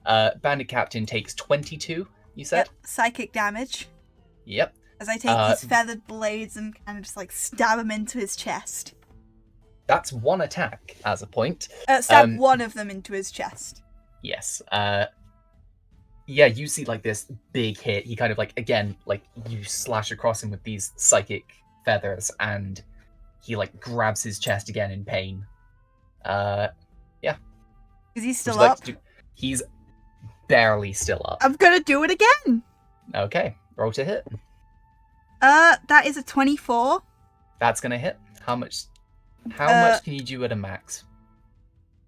Bandit Captain takes 22. You said. Yep, psychic damage. Yep. As I take his feathered blades and kind of just like stab him into his chest. That's one attack as a point. Stab one of them into his chest. Yes. Yeah, you see like this big hit. He kind of like, again, like you slash across him with these psychic feathers and he like grabs his chest again in pain. Yeah. Is he still Would you like up? to do- He's barely still up. I'm gonna do it again. Okay, roll to hit. That is a 24. That's gonna hit. How much can you do at a max?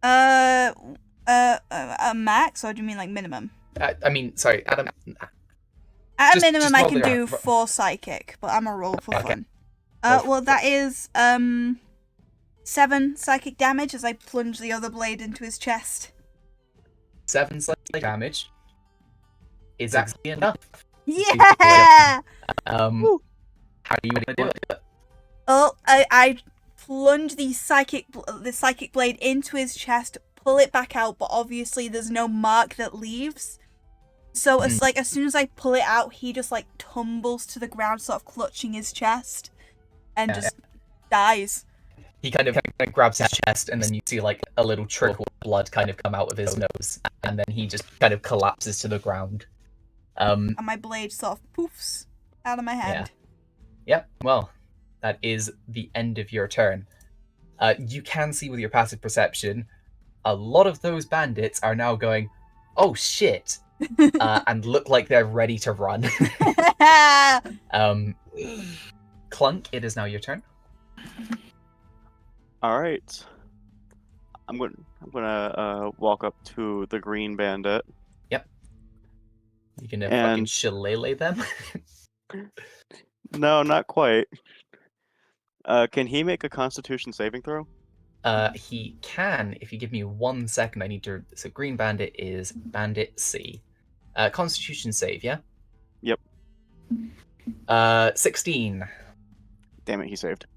A max, or do you mean like minimum? I mean, sorry, Adam. At a Just minimum, I roll can the- do 4 psychic, but I'm a roll for Okay. fun. Roll for Well, that is 7 psychic damage as I plunge the other blade into his chest. 7 psychic damage is actually enough. Yeah! How do you want to do it? Oh, I plunge the psychic blade into his chest, pull it back out, but obviously there's no mark that leaves. So it's like as soon as I pull it out, he just like tumbles to the ground, sort of clutching his chest, and just dies. He kind of grabs his chest, and then you see like a little trickle of blood kind of come out of his nose, and then he just kind of collapses to the ground. And my blade sort of poofs out of my hand. Yep. Well, that is the end of your turn. You can see with your passive perception, a lot of those bandits are now going, "Oh shit," and look like they're ready to run. Clunk, it is now your turn. All right. I'm gonna walk up to the green bandit. You can fucking And- shillelagh them. No, not quite. Can he make a Constitution saving throw? He can, if you give me 1 second. I need to. So, Green Bandit is Bandit C. Constitution save, yeah? Yep. 16. Damn it, he saved.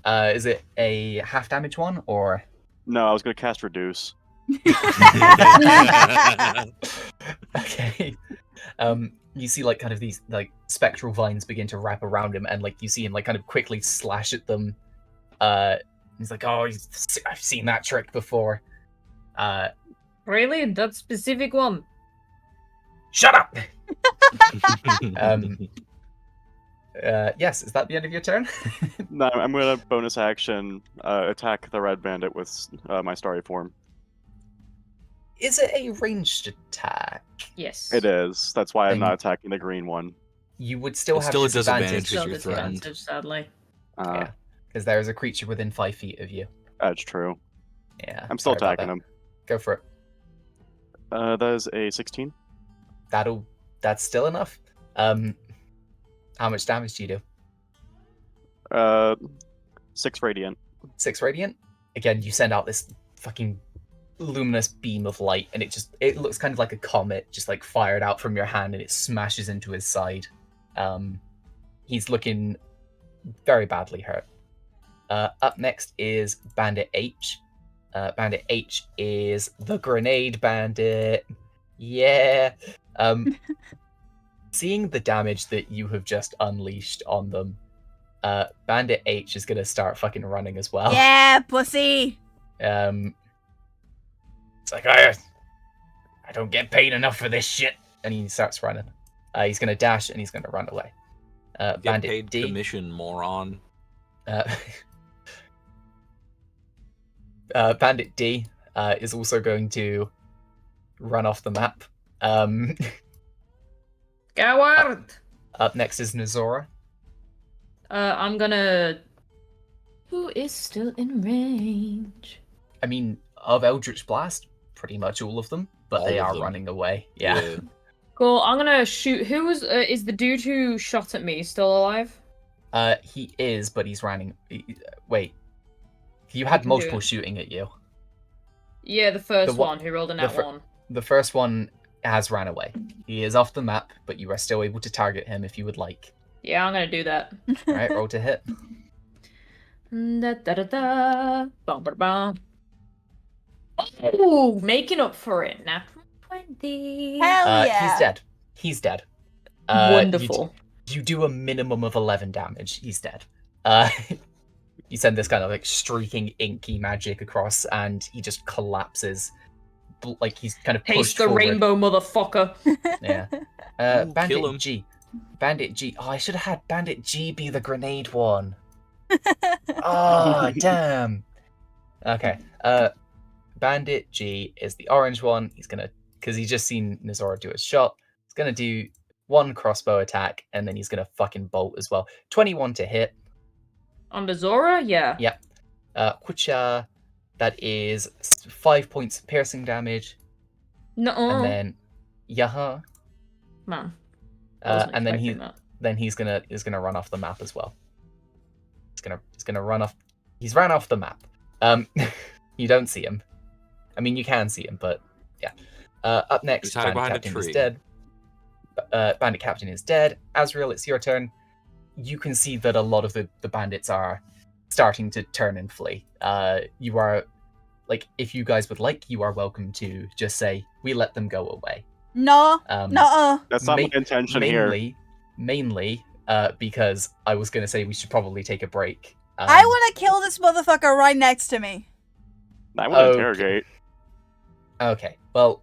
Is it a half damage one or? No, I was gonna cast Reduce. Okay. You see like kind of these like spectral vines begin to wrap around him, and like you see him like kind of quickly slash at them. He's like, "Oh, I've seen that trick before." Really? That specific one? Shut up. Yes, is that the end of your turn? No, I'm gonna bonus action attack the red bandit with my starry form. Is it a ranged attack? Yes. It is. That's why I'm Then- not attacking the green one. You would still It's have still a disadvantage disadvantage Still you're threatened. disadvantage, sadly. Yeah. because there is a creature within 5 feet of you. That's true. Yeah, I'm still sorry about attacking that. him. Go for it. That is a 16. That's still enough. How much damage do you do? 6 radiant. 6 radiant. Again, you send out this fucking luminous beam of light, and it looks kind of like a comet, just like fired out from your hand, and it smashes into his side. He's looking very badly hurt. Up next is Bandit H. Bandit H is the Grenade Bandit. Yeah. Seeing the damage that you have just unleashed on them, Bandit H is gonna start fucking running as well. Yeah, pussy. It's like, I don't get paid enough for this shit, and he starts running. He's gonna dash and he's gonna run away. Get Bandit paid D. commission, moron. Bandit D is also going to run off the map. Coward! Up next is Nazora. I'm gonna Who is still in range? I mean, of Eldritch Blast, pretty much all of them, but All they of are them. running away. Yeah. Cool. I'm gonna shoot. Who was? Is the dude who shot at me still alive? He is, but he's running. Wait. You can had do multiple it. shooting at you. Yeah, the first The one- one who rolled a the nat fir- one. The first one has ran away. He is off the map, but you are still able to target him if you would like. Yeah, I'm gonna do that. Alright, roll to hit. Da da da da. Bum, ba, bum. Oh, making up for it. Natural 20. Hell yeah. He's dead. He's dead. Wonderful. You do a minimum of 11 damage. He's dead. You send this kind of like streaking inky magic across, and he just collapses. Like he's kind of pushed Taste the forward. rainbow, motherfucker. Yeah. Ooh, kill Bandit him. G. Bandit G. Oh, I should have had Bandit G be the grenade one. Oh, damn. Okay. Bandit G is the orange one. He's gonna, because he's just seen Nizora do a shot. He's gonna do one crossbow attack, and then he's gonna fucking bolt as well. 21 to hit. On the Zora? Yeah. Yep. Kucha, that is 5 points of piercing damage, No. and then Yaha, Man. I wasn't and expecting that. then he's gonna run off the map as well. He's gonna run off. He's ran off the map. You don't see him. I mean, you can see him, but yeah. Up next, He's hiding Bandit behind a Captain is tree. dead. Bandit Captain is dead. Azrael, it's your turn. You can see that a lot of the bandits are starting to turn and flee. You are, like, if you guys would like, you are welcome to just say, we let them go away. No. No. That's not my intention here. Mainly, because I was going to say we should probably take a break. I want to kill this motherfucker right next to me. I want to Okay. interrogate. Okay, well,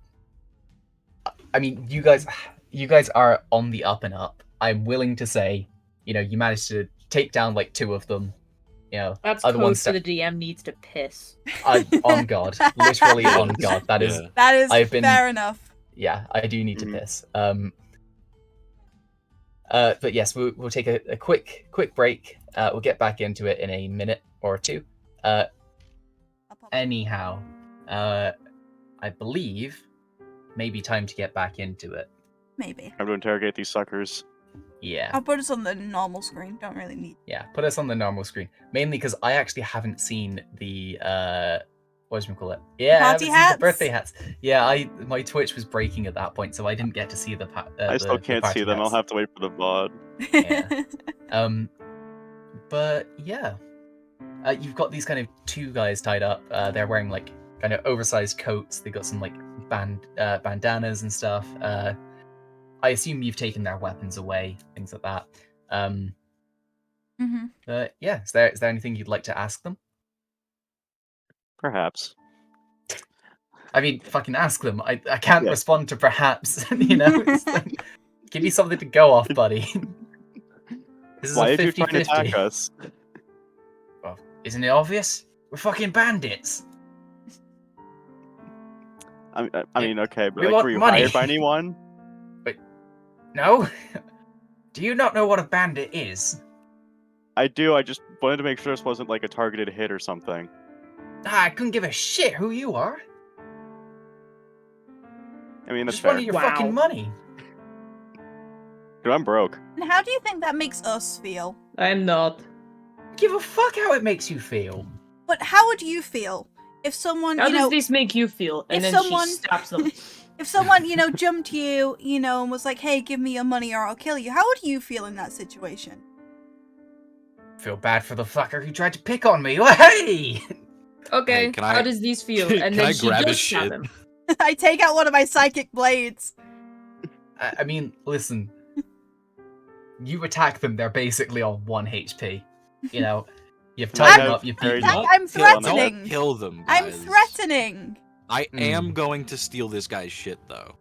I mean, you guys are on the up and up. I'm willing to say, you managed to take down like 2 of them. That's other code ones for the DM needs to piss. on God, literally on God. That is, Yeah. That is I've been- fair enough. yeah, I do need to Mhm. piss. But yes, we'll take a quick break. We'll get back into it in a minute or 2. Anyhow, I believe maybe time to get back into it. Maybe. I'm to interrogate these suckers. Yeah. I'll put us on the normal screen. Don't really need. Yeah, put us on the normal screen. Mainly because I actually haven't seen the what do you call it? Yeah, I haven't Party seen hats? the birthday hats. Yeah, my Twitch was breaking at that point, so I didn't get to see the. I still can't see them. I'll have to wait for the VOD. Yeah. But yeah, you've got these kind of 2 guys tied up. They're wearing like kind of oversized coats. They got some like bandanas and stuff. I assume you've taken their weapons away, things like that. Mhm. Yeah, is there anything you'd like to ask them? Perhaps. I mean, fucking ask them. I can't Yeah. respond to perhaps. It's like, give me something to go off, buddy. This is Why a did you try and 50-50. attack us? Well, isn't it obvious? We're fucking bandits. I mean, okay, but We like, want were you money. hired by anyone? No? Do you not know what a bandit is? I do. I just wanted to make sure this wasn't like a targeted hit or something. I couldn't give a shit who you are. I mean, that's Just fair. wanted your Wow. fucking money. Dude, I'm broke. And how do you think that makes us feel? I'm not. Give a fuck how it makes you feel. But how would you feel if someone, How you does know, this make you feel? And if then someone- she stabs them. if someone, jumped you, and was like, "Hey, give me your money or I'll kill you." How would you feel in that situation? Feel bad for the fucker who tried to pick on me. Hey! Okay, can how I- does these feel? can And I then she grab does his stab shit? him. I take out one of my psychic blades. I mean, listen. You attack them, they're basically on 1 HP. You've tied them up, you've very beaten them. not- I'm kill them. threatening. Don't kill them, I'm guys. threatening. I am going to steal this guy's shit, though.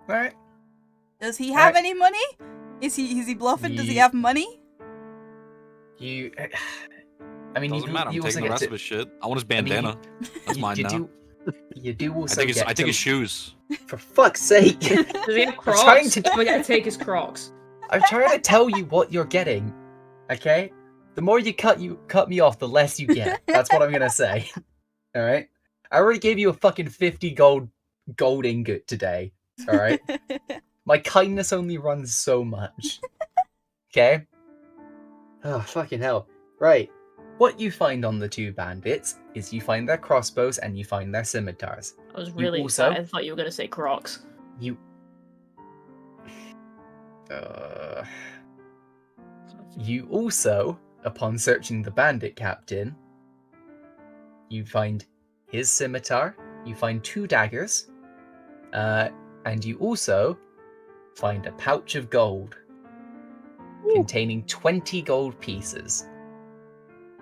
Alright. Does he have Alright. any money? Is he bluffing? Does he Ye- have money? You. I mean, Doesn't matter. I'm you also taking the get rest to. of his shit. I want his I mean, bandana. That's mine you now. You do I also think get his to- shoes. For fuck's sake! Does he have Crocs? trying to- We're gonna take his Crocs. I'm trying to tell you what you're getting. Okay? The more you cut me off, the less you get. That's what I'm gonna say. All right. I already gave you a fucking 50 gold ingot today. All right. My kindness only runs so much. Okay. Oh fucking hell. Right. What you find on the two bandits is you find their crossbows and you find their scimitars. I was really also- excited. I thought you were going to say Crocs. You. You also, upon searching the bandit captain, you find his scimitar, you find 2 daggers, and you also find a pouch of gold containing 20 gold pieces.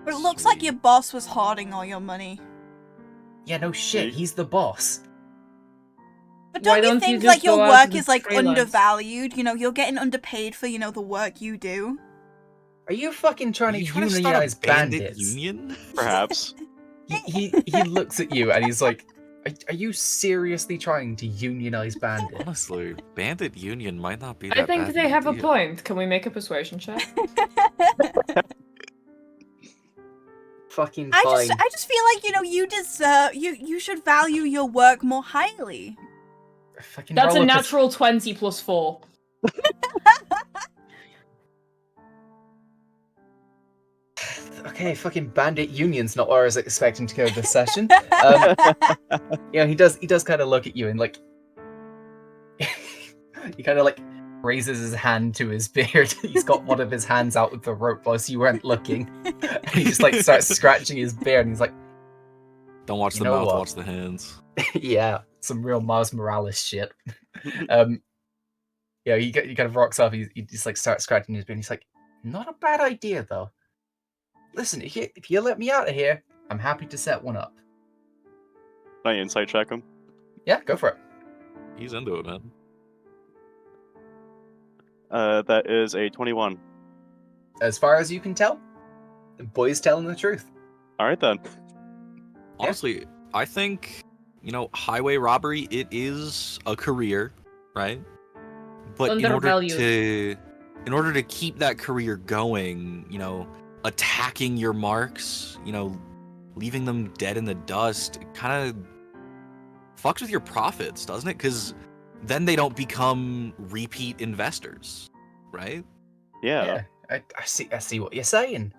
But it looks like your boss was hoarding all your money. Yeah, no shit, he's the boss. But Why don't you don't you think just like your go out work to is the like tree lines? undervalued? You know, you're getting underpaid for, you know, the work you do. Are you fucking trying Are to you trying to start unionize a bandit bandits? union? Perhaps. He looks at you and he's like, are you seriously trying to unionize bandits? Honestly, bandit union might not be that I think bad they an have a idea. point. Can we make a persuasion check? Fucking I fine. just feel like, you know, you deserve you should value your work more highly. Fucking That's a roll natural 20 plus 4. Okay, fucking bandit union's not where I was expecting to go this session. Yeah, he does kind of look at you and like he kind of like raises his hand to his beard. He's got one of his hands out with the rope whilst you weren't looking. And he just like starts scratching his beard and he's like, Don't watch You the know mouth, what? watch the hands. yeah, some real Miles Morales shit. Yeah, he kind of rocks up. He just like starts scratching his beard. And he's like, not a bad idea though. Listen, if you let me out of here, I'm happy to set one up. Can I insight check him? Yeah, go for it. He's into it, man. That is a 21. As far as you can tell, the boy's telling the truth. Alright then. Honestly, I think, you know, highway robbery, it is a career, right? But in Undervalued. order to keep that career going, you know, attacking your marks, you know, leaving them dead in the dust, it kind of fucks with your profits, doesn't it? Because then they don't become repeat investors, right? Yeah. I see what you're saying.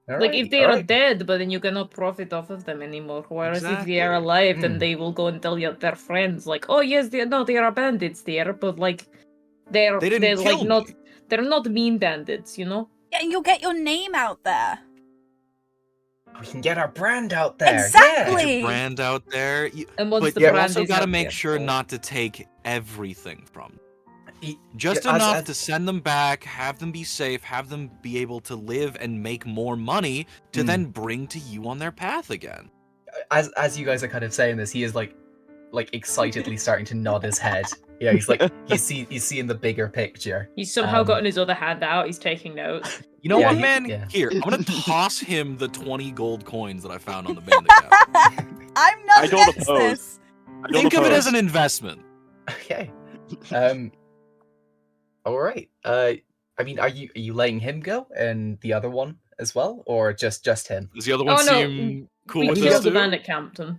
Like, if Alright, they are alright. dead, but then you cannot profit off of them anymore. Whereas if they are Exactly. alive, then Hmm. they will go and tell their friends, like, oh yes, they are bandits there, but like, They didn't they're like kill not, me. they're not mean bandits, you know? Yeah, and you'll get your name out there. We can get our brand out there. Exactly. Get your brand out there. And once But the you brand also is got to out make there, sure well, not to take everything from them. Yeah. Just Yeah, enough as- to send them back, have them be safe, have them be able to live and make more money to Mm. then bring to you on their path again. As you guys are kind of saying this, he is like excitedly starting to nod his head. Yeah, he's like he's seeing the bigger picture. he's somehow Um, gotten his other hand out. He's taking notes. You know Yeah, what, he- man? yeah. Here, I'm gonna toss him the 20 gold coins that I found on the bandit captain. I'm not I don't against oppose. this. I don't Think of it as oppose. an investment. Okay. All right. I mean, are you letting him go and the other one as well, or just him? Does the other one Oh, no, seem cool We with killed this killed the too? bandit captain.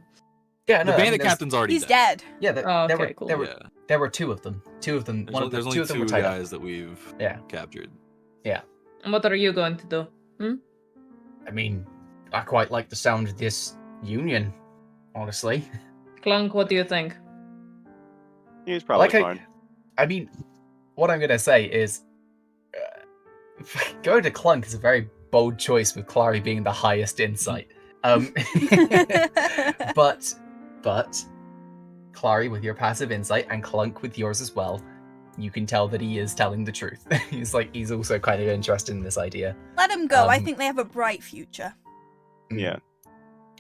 Yeah, The no. I mean, bandit captain's already He's dead. dead. Yeah, Oh, there okay, were cool. Yeah. there were 2 of them. 2 of them. There's only two of them were 2 tied up. guys that we've Yeah. captured. And what are you going to do? I mean, I quite like the sound of this union, honestly. Clunk, what do you think? He's probably Like, fine. I mean, what I'm gonna say is, going to Clunk is a very bold choice with Clary being the highest insight. But Clary with your passive insight and Clunk with yours as well, you can tell that he is telling the truth. He's also kind of interested in this idea. Let him go. I Um, think they have a bright future. Yeah.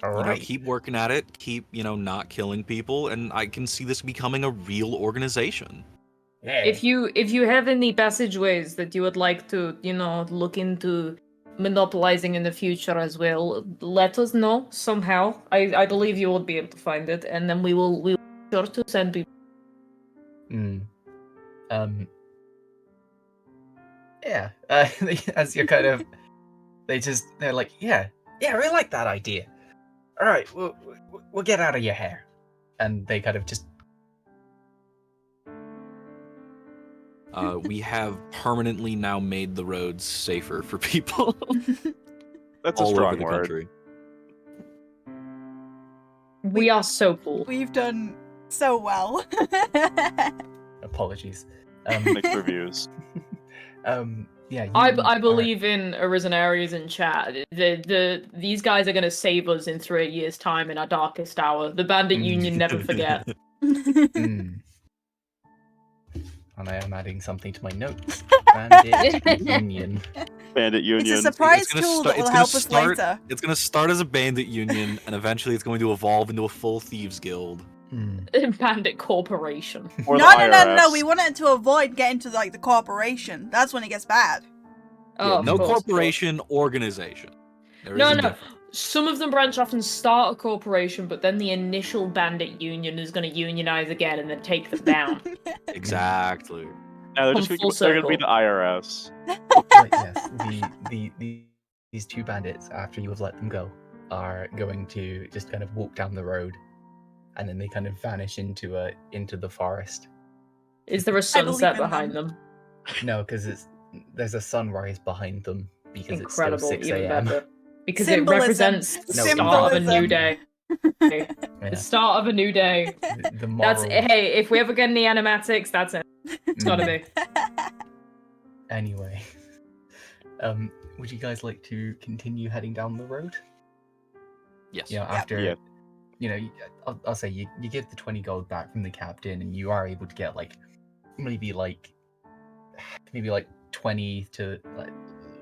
All You know, right. keep working at it, keep, you know, not killing people, and I can see this becoming a real organization. Yeah. If you have any passageways that you would like to, you know, look into monopolizing in the future as well, let us know somehow. I believe you will be able to find it, and then we will be sure to send people. Mm. Yeah. As you're kind of they're like, yeah, I really like that idea. All right, we'll get out of your hair, and they kind of just. We have permanently now made the roads safer for people That's a all strong over the word. country. We are so cool. We've done so well. Apologies. Mixed reviews. Yeah. I believe in Arisen Aries in chat. These guys are going to save us in 3 years' time in our darkest hour. The Bandit Union never forget. And I am adding something to my notes. Bandit Union. Bandit Union. It's a surprise It's gonna tool sta- that will it's gonna help us start- later. It's gonna start as a bandit union, and eventually it's going to evolve into a full thieves guild. Bandit Corporation. Or No, the no, no, no, no. IRS. We want it to avoid getting to like the corporation. That's when it gets bad. Oh, of no course, of course. corporation, organization. There No, is a no. difference. Some of them branch off and start a corporation, but then the initial bandit union is going to unionize again and then take them down. Exactly. No, they're Come just full they're gonna be circle. the IRS. But yes, these two bandits, after you have let them go, are going to just kind of walk down the road, and then they kind of vanish into the forest. Is there a believe sunset in behind them. them? No, because there's a sunrise behind them because Incredible, it's still 6 even a.m. better. Because Symbolism. it represents the No, start of a new Symbolism. day. Yeah. The start of a new day. The That's moral. hey, if we ever get any animatics, that's it. It's gotta be. Anyway, would you guys like to continue heading down the road? Yes. You know, after Yeah. you know, I'll say you give the 20 gold back from the captain, and you are able to get maybe 20 to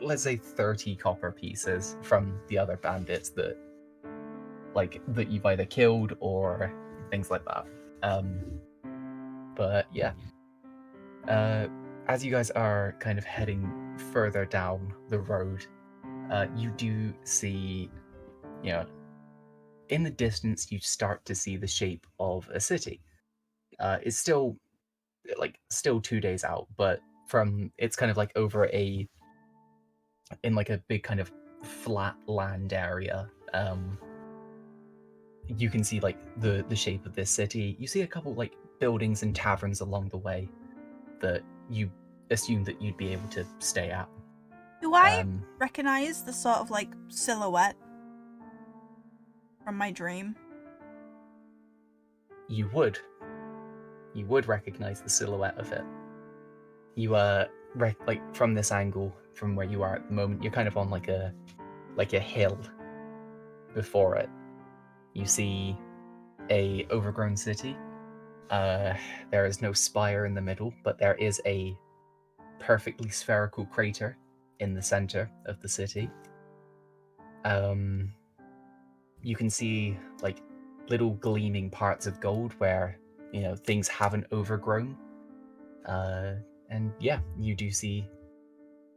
let's say 30 copper pieces from the other bandits that you've either killed or things like that. But yeah, as you guys are kind of heading further down the road, you do see, in the distance, you start to see the shape of a city. It's still 2 days out, but it's kind of over in a big kind of flat land area. You can see the shape of this city. You see a couple buildings and taverns along the way that you assume that you'd be able to stay at. Do I recognize the sort of silhouette from my dream? You would recognize the silhouette of it. You from this angle, from where you are at the moment, you're kind of on a hill before it. You see a overgrown city. There is no spire in the middle, but there is a perfectly spherical crater in the center of the city. You can see little gleaming parts of gold where things haven't overgrown. And yeah, you do see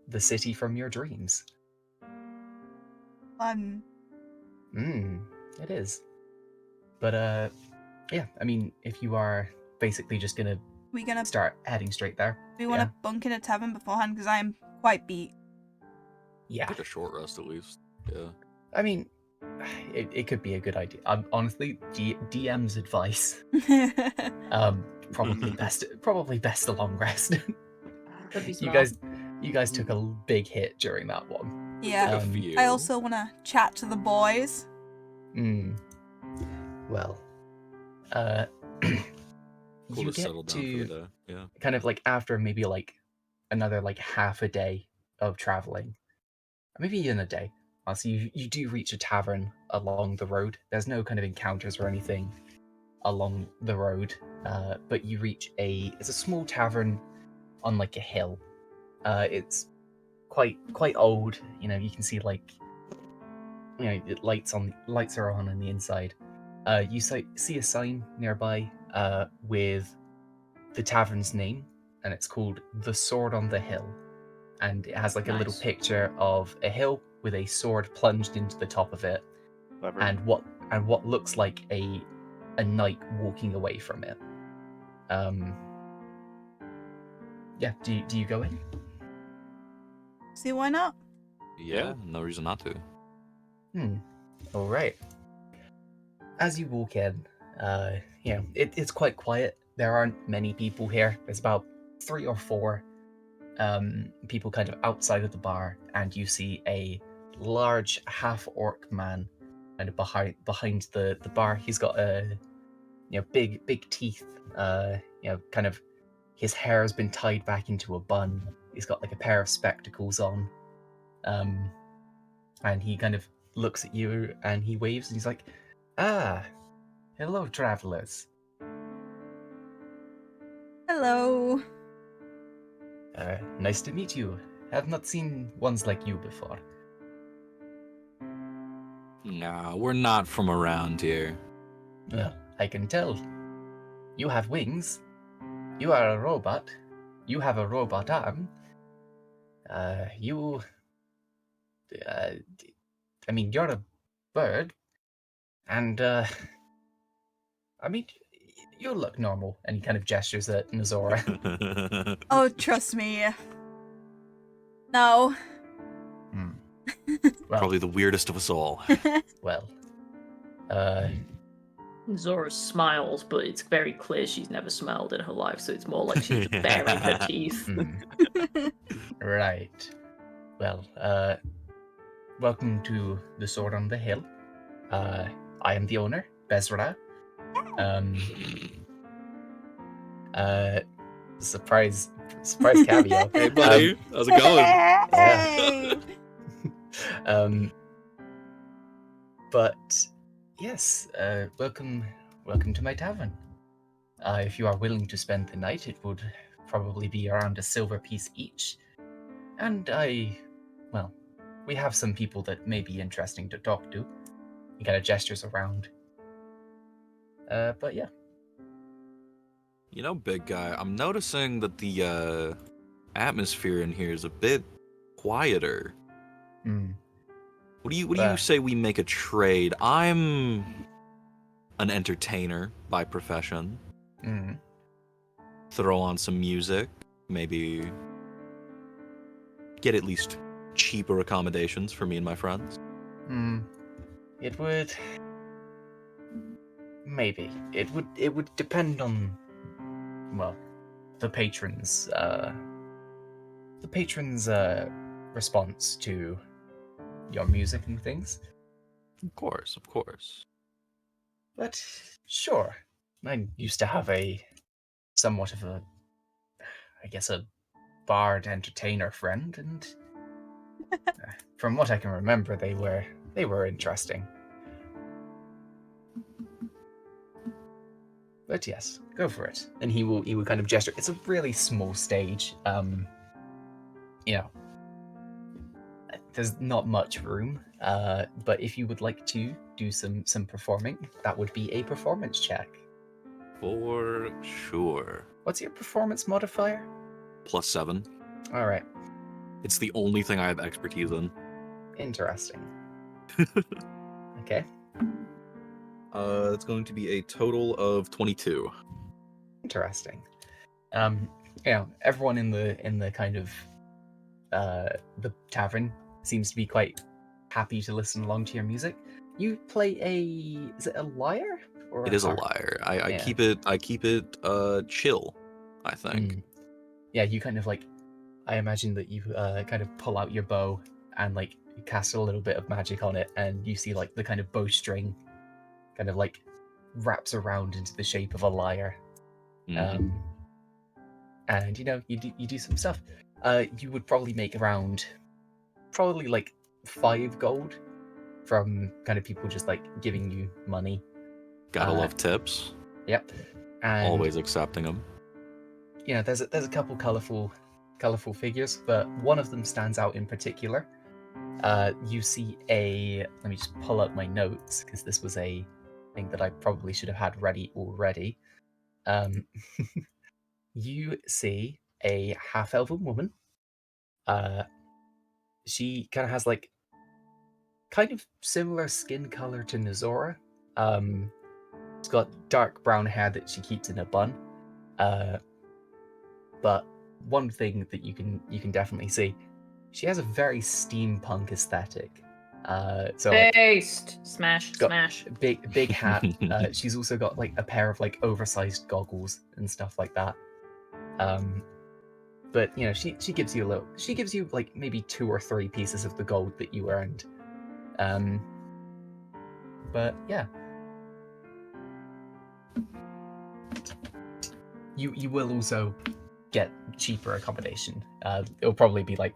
the city from your dreams. Fun. It is. But yeah, I mean, if you are basically just gonna start heading straight there. Do we want to bunk in a tavern beforehand? Because I am quite beat. Yeah. Take a short rest at least. Yeah. I mean, it could be a good idea. Honestly, DM's advice. Probably best a long rest. That'd be You smart. guys took a big hit during that one. Yeah. A few. I also want to chat to the boys. Well, Cool you to get settle down for the to day. Yeah. kind of after maybe another half a day of traveling, or maybe even a day. So you do reach a tavern along the road. There's no kind of encounters or anything along the road, but you reach it's a small tavern on a hill. It's quite old. You can see lights are on the inside. You see a sign nearby with the tavern's name, and it's called The Sword on the Hill, and it has a little Nice. picture of a hill with a sword plunged into the top of it, Clever. and what looks like a knight walking away from it. Yeah, do you go in? See, why not? Yeah, no reason not to. All right. As you walk in, it's quite quiet. There aren't many people here. There's about 3 or 4 people kind of outside of the bar, and you see a large half-orc man kind of behind the bar. He's got big teeth. Kind of his hair has been tied back into a bun. He's got like a pair of spectacles on, and he kind of looks at you and he waves and he's like, "Ah, hello, travelers. Hello. Nice to meet you. Have not seen ones like you before." Nah, we're not from around here. Well, I can tell. You have wings. You are a robot. You have a robot arm. You're a bird, and you look normal. And he kind of gestures at Nazora. Oh, trust me. No. Well, Probably the weirdest of us all. well. Zora smiles, but it's very clear she's never smiled in her life, so it's more like she's just baring her teeth. Right. Well, welcome to the Sword on the Hill. I am the owner, Bezra. Surprise cameo. Hey, buddy, how's it going? Hey! But yes, welcome to my tavern. If you are willing to spend the night, it would probably be around a silver piece each. And we have some people that may be interesting to talk to. He kind of gestures around. But yeah. You know, big guy, I'm noticing that the atmosphere in here is a bit quieter. What do you say we make a trade? I'm an entertainer by profession. Throw on some music, maybe get at least cheaper accommodations for me and my friends. It would maybe. It would depend on, well, the patron's response to your music and things. Of course. But sure. I used to have somewhat of a bard entertainer friend, and from what I can remember, they were interesting. But yes, go for it. And he will kind of gesture. It's a really small stage. There's not much room. But if you would like to do some performing, that would be a performance check. For sure. What's your performance modifier? +7. All right. It's the only thing I have expertise in. Interesting. Okay. It's going to be a total of 22. Interesting. Everyone in the kind of the tavern seems to be quite happy to listen along to your music. You play is it a lyre? Or It is a lyre. I keep it chill, I think. Yeah, you kind of I imagine that you kind of pull out your bow and you cast a little bit of magic on it, and you see the kind of bowstring kind of wraps around into the shape of a lyre. And you do some stuff. You would probably make around 5 gold from kind of people just giving you money. Gotta love tips. Yep. And Always accepting them. there's a couple colorful figures, but one of them stands out in particular. You see let me just pull out my notes, because this was a thing that I probably should have had ready already. You see a half-elven woman. She kind of has kind of similar skin color to Nazora. She's got dark brown hair that she keeps in a bun. But one thing that you can definitely see she has a very steampunk aesthetic. So like, Based. Smash, got smash. big hat. She's also got like a pair of like oversized goggles and stuff like that. But you know, she gives you a little. She gives you like maybe 2 or 3 pieces of the gold that you earned. But yeah, you will also get cheaper accommodation. It'll probably be like,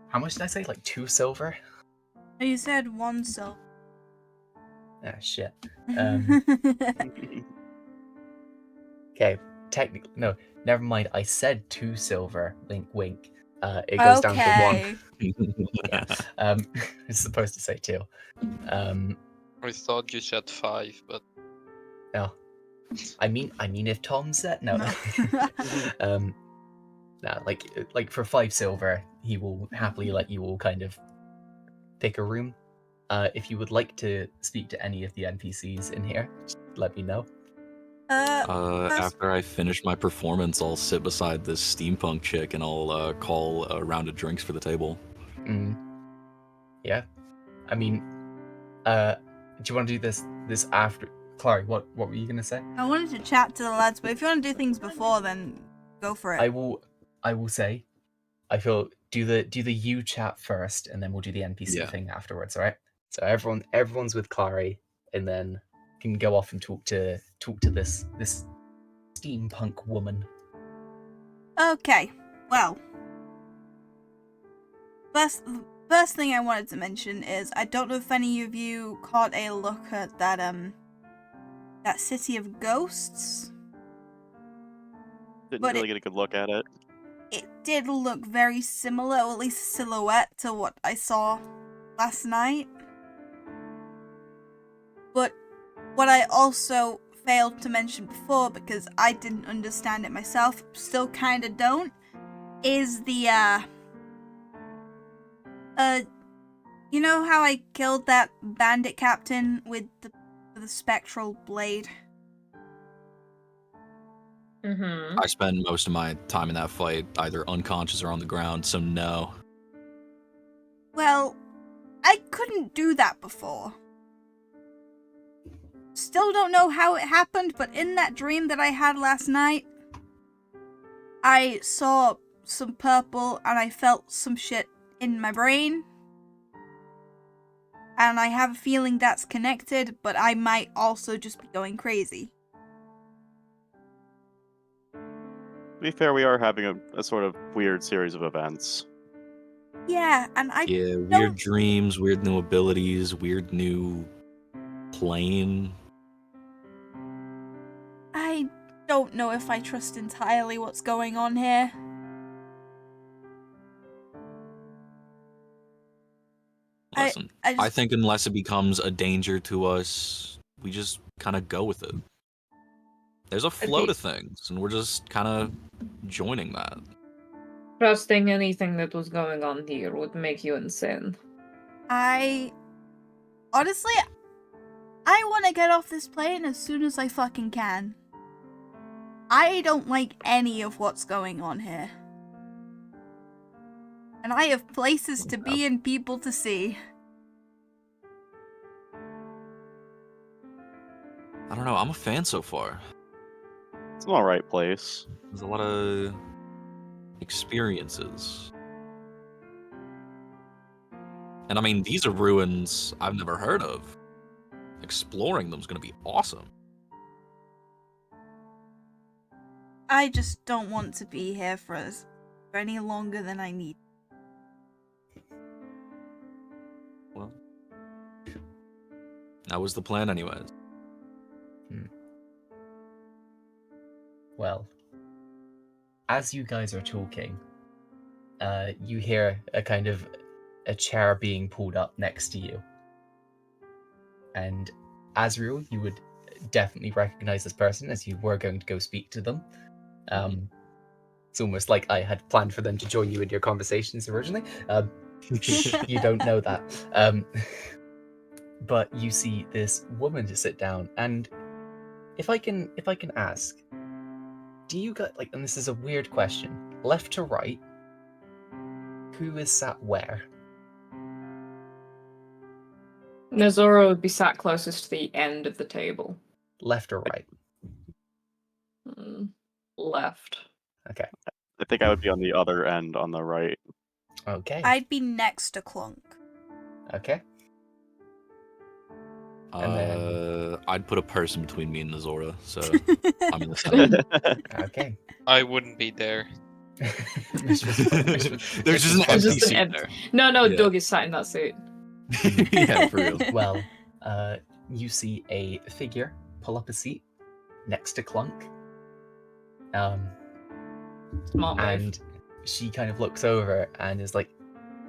how much did I say? Like 2 silver? Oh, you said 1 silver. Ah, shit. Okay, technically, no, never mind. I said 2 silver. Wink, wink. It goes down to 1. Okay. Yeah. It's supposed to say 2. I thought you said 5, but No. I mean, if Tom said no. No, like for 5 silver, he will happily let you all kind of pick a room. If you would like to speak to any of the NPCs in here, just let me know. After I finish my performance, I'll sit beside this steampunk chick and I'll call a round of drinks for the table. Yeah. I mean, do you want to do this after? Clary, what were you gonna say? I wanted to chat to the lads, but if you want to do things before, then go for it. I will say, I feel do the you chat first, and then we'll do the NPC thing afterwards. All right. So everyone's with Clary, and then can go off and talk to this steampunk woman. Okay, well, first thing I wanted to mention is I don't know if any of you caught a look at that city of ghosts. Didn't But really get a good look at it. It did look very similar, or at least a silhouette, to what I saw last night. But what I also failed to mention before, because I didn't understand it myself, still kinda don't, is the, you know how I killed that bandit captain with the spectral blade? Mm-hmm. I spend most of my time in that fight either unconscious or on the ground, so no. Well, I couldn't do that before. Still don't know how it happened, but in that dream that I had last night, I saw some purple and I felt some shit in my brain. And I have a feeling that's connected, but I might also just be going crazy. To be fair, we are having a sort of weird series of events. Yeah, and Weird don't... dreams, weird new abilities, weird new plane. I don't know if I trust entirely what's going on here. Listen, I think unless it becomes a danger to us, we just kind of go with it. There's a flow to things, and we're just kind of joining that. Trusting anything that was going on here would make you insane. Honestly, I want to get off this plane as soon as I fucking can. I don't like any of what's going on here. And I have places to be and people to see. I don't know, I'm a fan so far. It's an alright place. There's a lot of experiences. And I mean, these are ruins I've never heard of. Exploring them is going to be awesome. I just don't want to be here for any longer than I need. Well, that was the plan anyways. Well, as you guys are talking, you hear a chair being pulled up next to you. And Azriel, you would definitely recognize this person, as you were going to go speak to them. It's almost like I had planned for them to join you in your conversations originally. You don't know that. But you see this woman to sit down, and if I can ask, do you got and this is a weird question, left to right, who is sat where? Nazora would be sat closest to the end of the table. Left or right? Left. Okay. I think I would be on the other end, on the right. Okay. I'd be next to Clunk. Okay. And then- I'd put a person between me and Nazora, so I'm in the center. Okay. I wouldn't be there. There's just an Mr. empty Just an seat empty- there. No, Yeah. Doug is sat in that seat. Yeah, for real. Well, you see a figure pull up a seat next to Clunk. Smart move. And she kind of looks over and is like,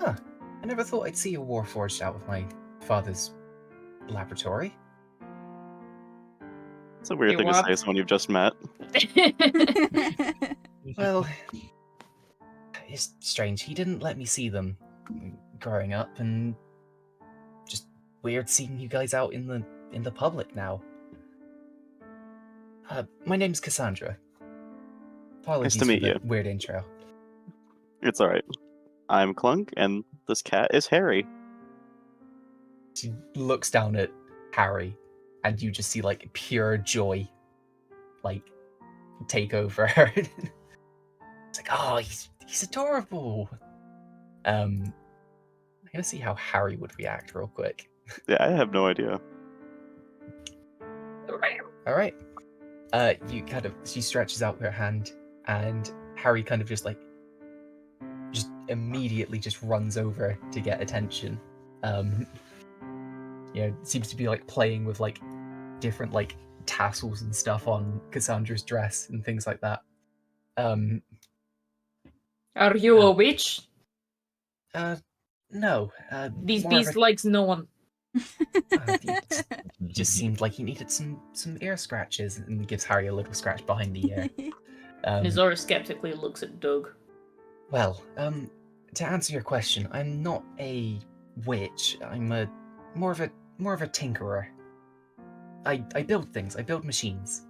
huh, I never thought I'd see a warforged out of my father's laboratory. It's a weird You thing to what? say to someone you've just met. Well, it's strange. He didn't let me see them growing up, and just weird seeing you guys out in the public now. My name's Cassandra. Apologies meet for the you. weird intro. It's alright. I'm Clunk, and this cat is Harry. She looks down at Harry, and you just see like pure joy, like take over her. It's like, oh, he's adorable. I'm gonna see how Harry would react real quick. Yeah, I have no idea. All right. She stretches out her hand, and Harry kind of just immediately just runs over to get attention. Seems to be like playing with like different like tassels and stuff on Cassandra's dress and things like that. Are you a witch? No. These more of beast likes no one. it just seemed like he needed some ear scratches, and gives Harry a little scratch behind the ear. Nazora skeptically looks at Doug. Well, to answer your question, I'm not a witch. I'm more of a tinkerer. I build things. I build machines.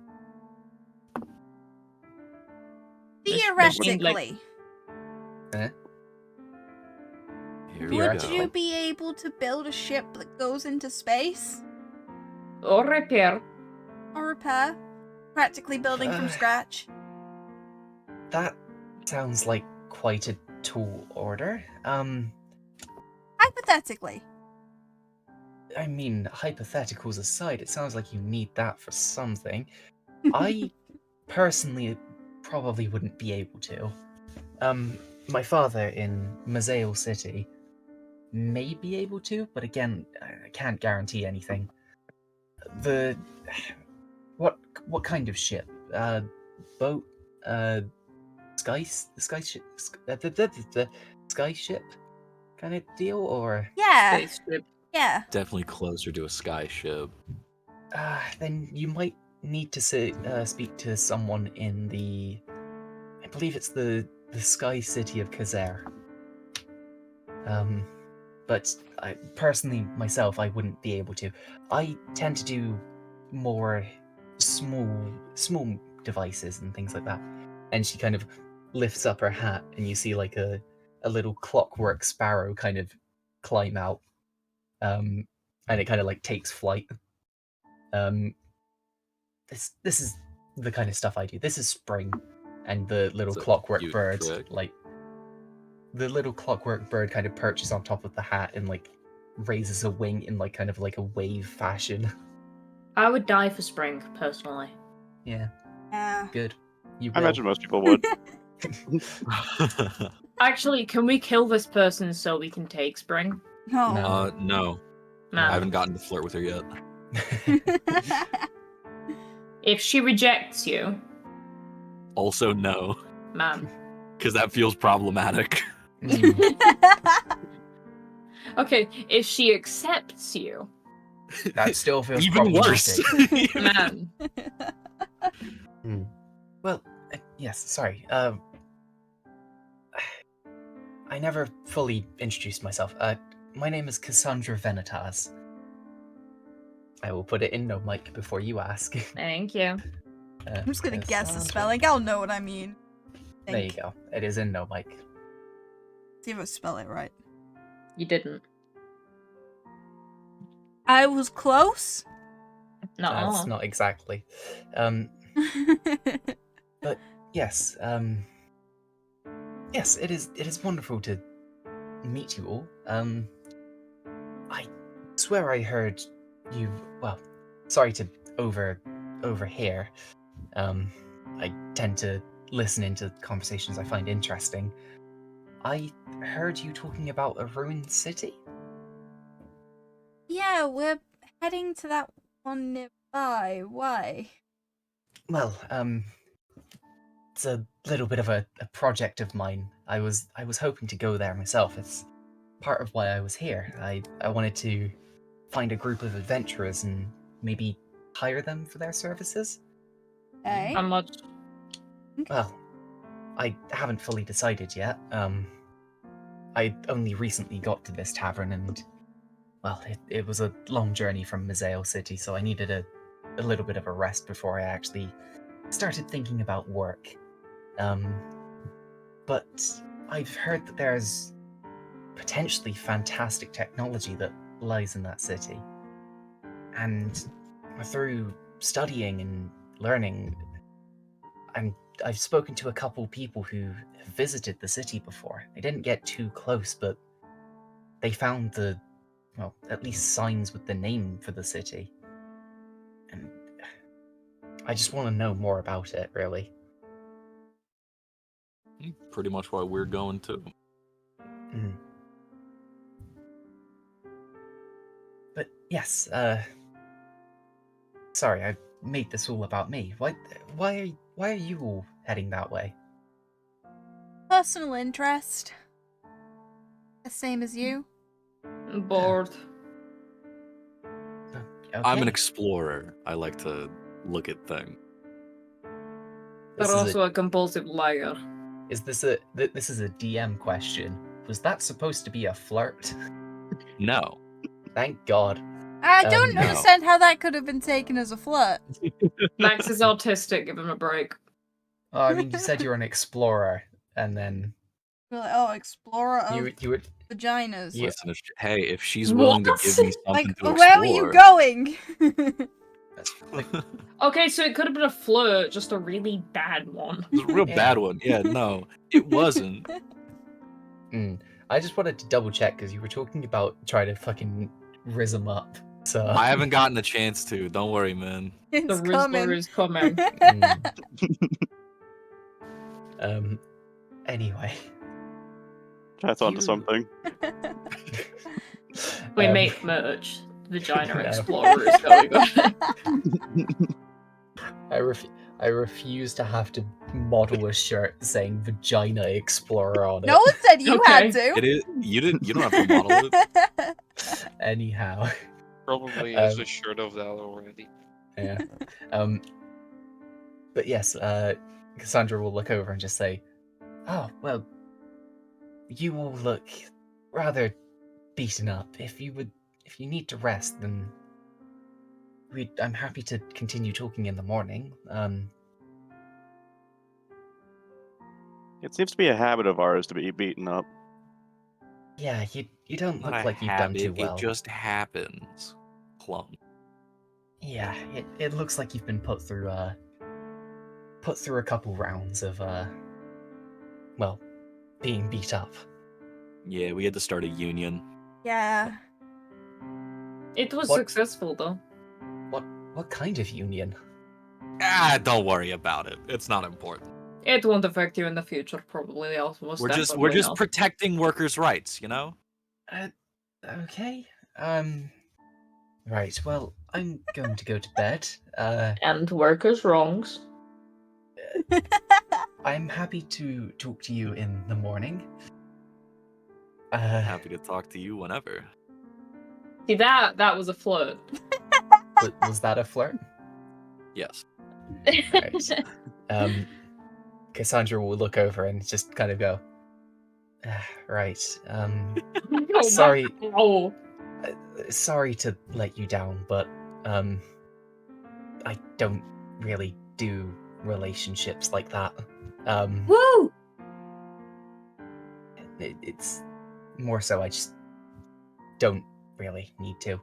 Theoretically, Here we would go. you be able to build a ship that goes into space? Or repair. Or repair? Practically building from scratch? That sounds like quite a tall order. Hypothetically. I mean, hypotheticals aside, it sounds like you need that for something. I personally probably wouldn't be able to. My father in Mazale City may be able to, but again, I can't guarantee anything. What kind of ship? Boat? Sky ship kind of deal, or? Yeah. Spaceship. Yeah. Definitely closer to a sky ship. Then you might need to speak to someone in the, I believe it's the Sky City of Kazair. But I personally myself, I wouldn't be able to. I tend to do more small devices and things like that. And she kind of lifts up her hat, and you see like a little clockwork sparrow kind of climb out. And it kind of like takes flight. This is the kind of stuff I do. This is Spring, and the little It's a clockwork cute bird, trick. like the little clockwork bird, kind of perches on top of the hat and like raises a wing in like kind of like a wave fashion. I would die for Spring, personally. Yeah, Yeah. good. You I will. imagine most people would. Actually, can we kill this person so we can take Spring? No. No. No. Man. I haven't gotten to flirt with her yet. If she rejects you, Also, no, man. because that feels problematic. Okay, if she accepts you, That still feels Even worse. problematic. man. Well, yes, sorry. I never fully introduced myself. My name is Cassandra Venitas. I will put it in no mic before you ask. Thank you. I'm just gonna guess the Cassandra. spelling. I'll know what I mean. There you go. It is in no mic. See if I spell it right. You didn't. I was close. That's No. not exactly. But yes, yes, it is wonderful to meet you all. I swear I heard you. Well, sorry to overhear. I tend to listen into conversations I find interesting. I heard you talking about a ruined city. Yeah, we're heading to that one nearby. Why? Well, it's a little bit of a project of mine. I was hoping to go there myself. It's part of why I was here. I wanted to find a group of adventurers and maybe hire them for their services. Eh? How much? Well, I haven't fully decided yet. I only recently got to this tavern and, well, it was a long journey from Mizeo City, so I needed a little bit of a rest before I actually started thinking about work. But I've heard that there's potentially fantastic technology that lies in that city. And through studying and learning, I've spoken to a couple people who have visited the city before. They didn't get too close, but they found at least signs with the name for the city. And I just want to know more about it, really. Pretty much why we're going too. Mm. But yes, sorry, I made this all about me. Why are you all heading that way? Personal interest. The same as you. Bored. Okay. I'm an explorer. I like to look at things. But This is also a compulsive liar. this is a DM question. Was that supposed to be a flirt? No. Thank God. I don't no. understand how that could have been taken as a flirt. Max is autistic, give him a break. Oh, I mean, you said you're an explorer, and then You're like, oh, explorer of you were vaginas. Yeah. Listen, if she's willing to give me something Like, to explore, where were you going? that's like, Okay, so it could have been a flirt, just a really bad one. It's a real Yeah. bad one. Yeah, no, it wasn't. I just wanted to double check because you were talking about trying to fucking rizz him up. So I haven't gotten a chance to. Don't worry, man. The It's Rizzler coming. is coming. Anyway. Chat's onto You- something. We Um, make merch. Vagina No. Explorer is going on. I refuse to have to model a shirt saying "Vagina Explorer" on it. No one said you had Okay. to. It is. You don't have to model it. Anyhow, Probably has Um, a shirt of that already. yeah. But yes, Cassandra will look over and just say, "Oh, well, you all look rather beaten up. If you need to rest, then I'm happy to continue talking in the morning." It seems to be a habit of ours to be beaten up. Yeah, you don't Not look a like you've done habit. too well. It just happens. Clunk. Yeah, it looks like you've been put through a couple rounds of well, being beat up. Yeah, we had to start a union. Yeah. It was What? successful, though. What kind of union? Don't worry about it. It's not important. It won't affect you in the future, probably. Almost We're just definitely not. protecting workers' rights, you know? Okay. Right. Well, I'm going to go to bed. And workers' wrongs. I'm happy to talk to you in the morning. Happy to talk to you whenever. See, that was a flirt. Was that a flirt? Yes. Right. Cassandra will look over and just kind of go, right. Sorry. Oh, Sorry to let you down, but I don't really do relationships like that. woo! it's more so I just don't really need to.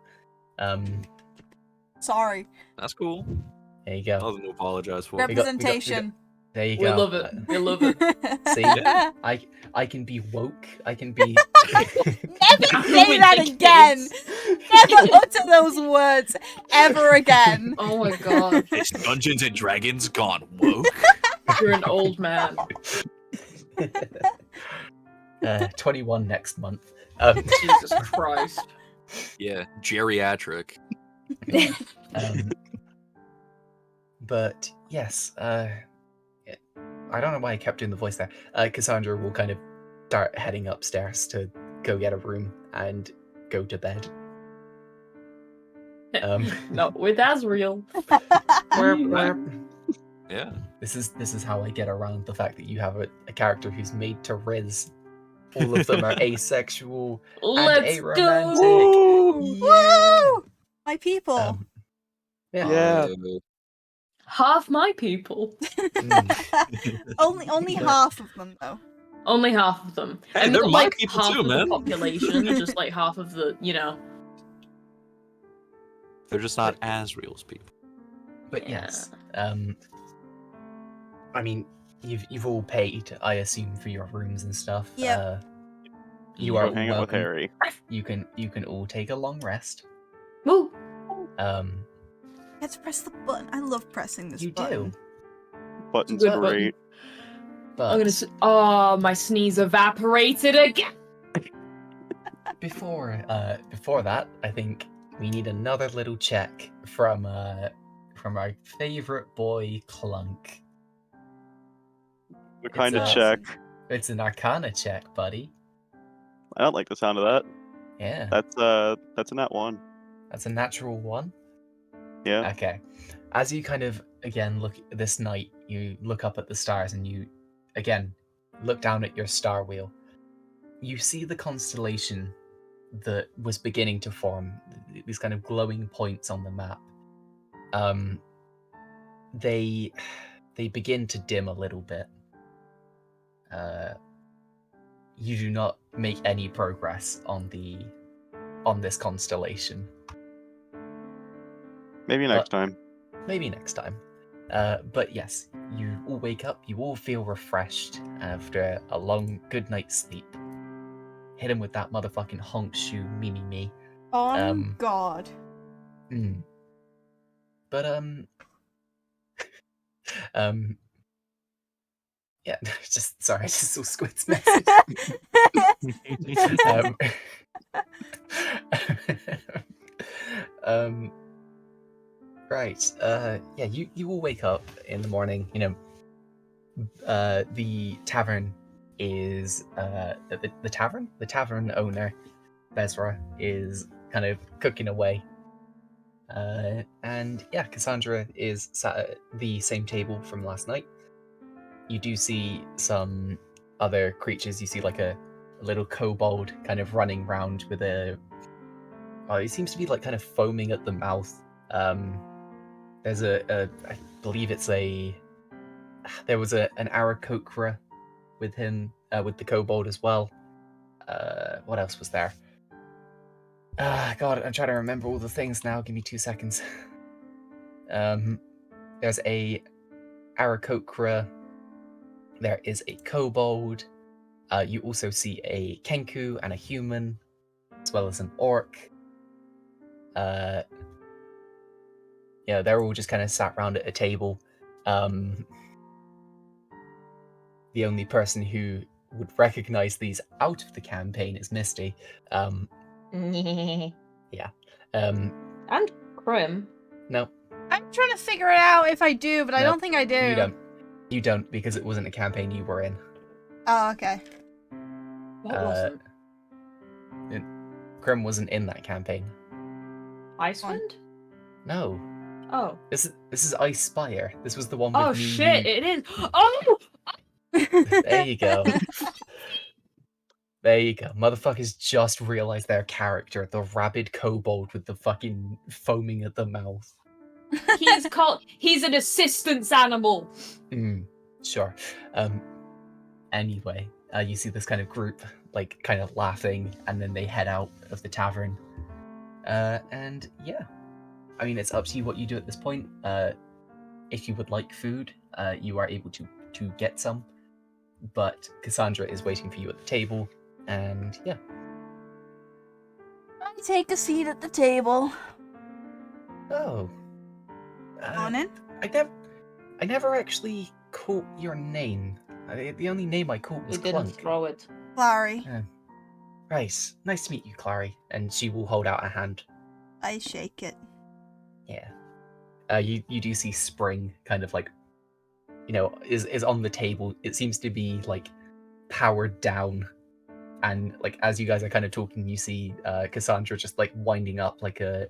Sorry. That's cool. There you go. Nothing to apologize for. Representation. There you We go. love it. We love it. See, Yeah. I can be woke. I can be. Never Now say with that the again. kids. Never utter those words ever again. Oh my god. It's Dungeons and Dragons gone woke. You're an old man. 21 next month. Jesus Christ. Yeah, geriatric. But yes, I don't know why I kept doing the voice there. Cassandra will kind of start heading upstairs to go get a room and go to bed. Not with Asriel. Yeah. This is how I get around the fact that you have a character who's made to Riz. All of them are asexual and Let's aromantic. go. Woo! My people. Yeah. Half my people. only half of them though. Only half of them. Hey, And they're not my like people half too, of man. the population, just like half of the, They're just not Asriel's people. But yes, I mean, you've all paid, I assume, for your rooms and stuff. Yep. You Go are hang out with welcome. Harry. You can all take a long rest. Woo. Let's press the button. I love pressing this You button. do, Buttons Good are button. great. but I'm gonna. Oh, my sneeze evaporated again. before that, I think we need another little check from our favorite boy Clunk. What kind of a- check? It's an Arcana check, buddy. I don't like the sound of that. Yeah, That's a nat 1. that's a natural one. Yeah. Okay. As you kind of again look this night, you look up at the stars and you again look down at your star wheel. You see the constellation that was beginning to form, these kind of glowing points on the map. They begin to dim a little bit. You do not make any progress on this constellation. Maybe next time. Maybe next time. But yes, you all wake up, you all feel refreshed after a long, good night's sleep. Hit him with that motherfucking honk shoe, me. On God. But, yeah, sorry, I just saw Squid's message. Right, yeah, you will wake up in the morning, the tavern is, the tavern owner, Bezra, is kind of cooking away. And yeah, Cassandra is sat at the same table from last night. You do see some other creatures. You see like a little kobold kind of running around with it seems to be like kind of foaming at the mouth. There's I believe there was an Aarakocra with him, with the kobold as well. What else was there? God, I'm trying to remember all the things now. Give me 2 seconds. There's a Aarakocra. There is a kobold. You also see a Kenku and a human, as well as an orc. They're all just kind of sat around at a table. The only person who would recognize these out of the campaign is Misty. Yeah. And Krim. No, I'm trying to figure it out if I do, but I Nope, don't think I do. you don't, because it wasn't a campaign you were in. Oh, okay. What wasn't? Grim wasn't in that campaign. Icewind? No, Oh. this is Ice Spire. This was the one with Oh me, shit! you- It is. Oh. There you go. There you go. Motherfuckers just realized their character, the rabid kobold with the fucking foaming at the mouth. He's an assistance animal. Sure. Anyway, You see this kind of group, like, kind of laughing, and then they head out of the tavern. And yeah, I mean, it's up to you what you do at this point. If you would like food, you are able to get some, but Cassandra is waiting for you at the table, and yeah. I take a seat at the table. Oh. On in. I never actually caught your name. The only name I caught was We didn't Clunk. throw it. Clary. Right. Nice to meet you, Clary. And she will hold out a hand. I shake it. Yeah. You do see Spring kind of like, is on the table. It seems to be like powered down. And like as you guys are kind of talking, you see Cassandra just like winding up like a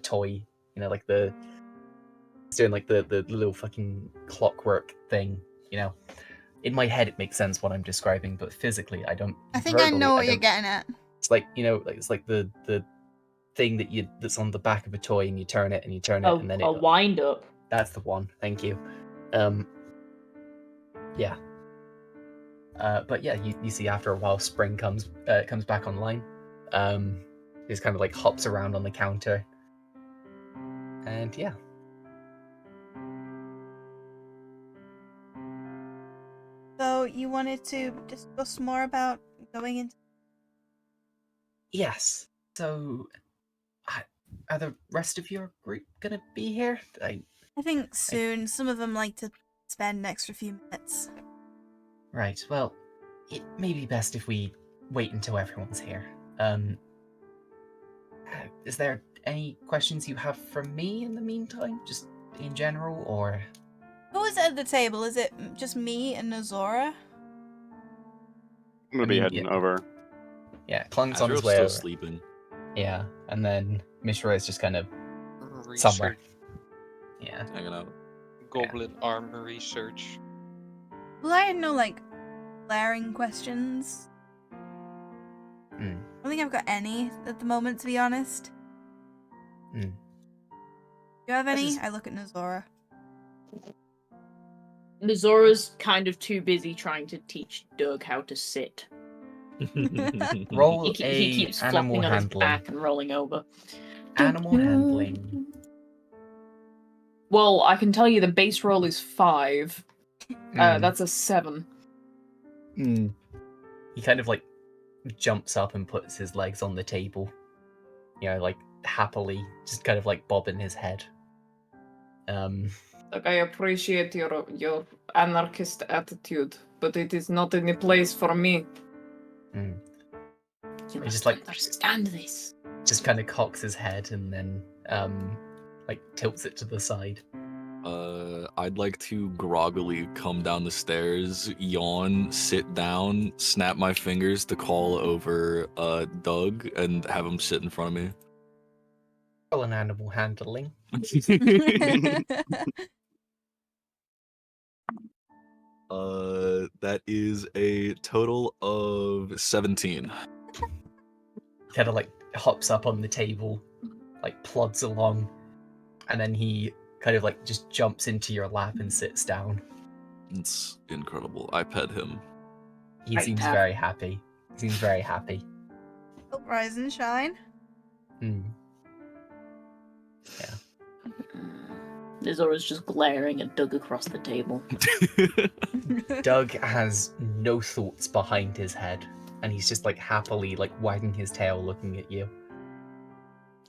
toy, like it's doing like the little fucking clockwork thing, In my head, it makes sense what I'm describing, but physically, I don't. I think I verbally, know what you're don't- getting at. It's like it's like the thing that's on the back of a toy, and you turn it, and you turn it, and then A it. wind up. That's the one. Thank you. Yeah. But yeah, you see after a while, Spring comes back online. Just kind of like hops around on the counter, and yeah. So you wanted to discuss more about going into... Yes. So, are the rest of your group gonna be here? I think soon. Some of them like to spend an extra few minutes. Right. Well, it may be best if we wait until everyone's here. Is there any questions you have for me in the meantime, just in general, or? Who is at the table? Is it just me and Azora? I'm gonna be heading over. Yeah, Clunk's on his Azrael's way still over. sleeping. Yeah, and then Mishra is just kind of somewhere. Research. Yeah. Hanging out. Goblin armor research. Well, I had no, glaring questions. I don't think I've got any at the moment, to be honest. Hmm. Do you have any? Just- I look at Nazora. Nazora's kind of too busy trying to teach Doug how to sit. Roll He keeps animal flopping on his handling. back and rolling over. Animal handling. Well, I can tell you the base roll is 5. Mm. That's a 7. He kind of like jumps up and puts his legs on the table. Happily, just kind of like bobbing his head. Look, I appreciate your anarchist attitude, but it is not any place for me. Mm. You He must just, like- understand this. Just kind of cocks his head and then tilts it to the side. I'd like to groggily come down the stairs, yawn, sit down, snap my fingers to call over Doug, and have him sit in front of me. Roll an animal handling. That is a total of 17. Kind of like hops up on the table, like plods along, and then he kind of like just jumps into your lap and sits down. It's incredible. I pet him. He Right, seems Taff. very happy. He seems very happy. Oh, rise and shine. Hmm. Nazora's just glaring at Doug across the table. Doug has no thoughts behind his head, and he's just like happily like wagging his tail looking at you.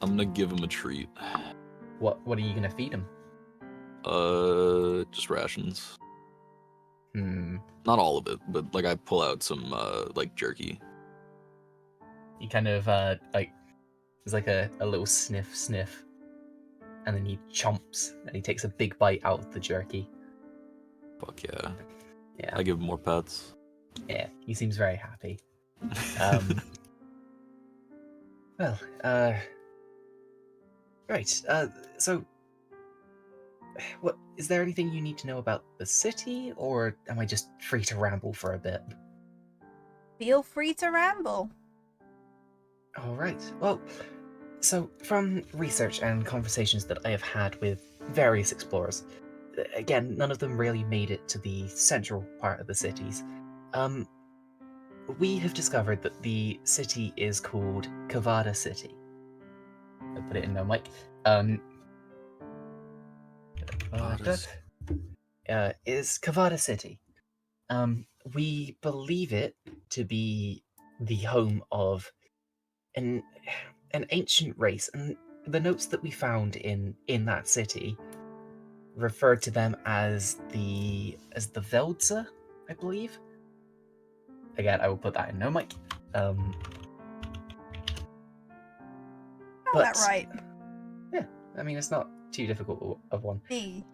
I'm gonna give him a treat. What are you gonna feed him? Just rations. Hmm. Not all of it, but like I pull out some like jerky. He kind of there's like a little sniff, and then he chomps and he takes a big bite out of the jerky. Fuck yeah. Yeah. I give him more pets. Yeah, he seems very happy. Well, right. So, what is there anything you need to know about the city, or am I just free to ramble for a bit? Feel free to ramble. All right. Well, so from research and conversations that I have had with various explorers, again, none of them really made it to the central part of the cities. we have discovered that the city is called Cadaya City. I put it in no mic. Is Cadaya City. We believe it to be the home of an ancient race, and the notes that we found in that city referred to them as the Veldza, I believe. Again, I will put that in no mic. Got But that right. yeah, I mean it's not too difficult of one. Me.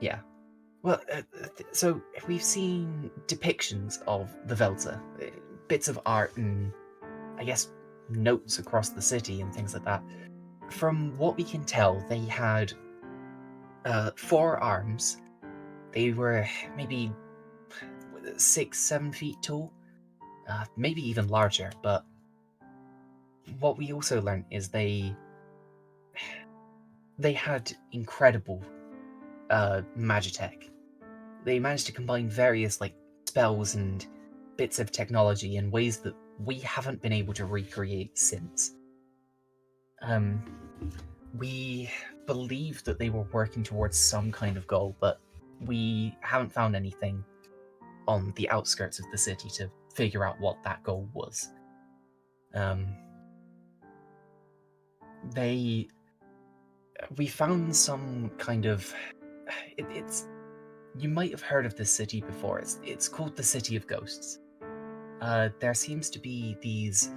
Yeah. Well, so we've seen depictions of the Veldza, bits of art and I guess notes across the city and things like that. From what we can tell, they had 4 arms. They were maybe 6-7 feet tall, maybe even larger. But what we also learned is they had incredible magitech. They managed to combine various spells and bits of technology in ways that we haven't been able to recreate since. We believe that they were working towards some kind of goal, but we haven't found anything on the outskirts of the city to figure out what that goal was. We found some kind of it's you might have heard of this city before. It's called the City of Ghosts. There seems to be these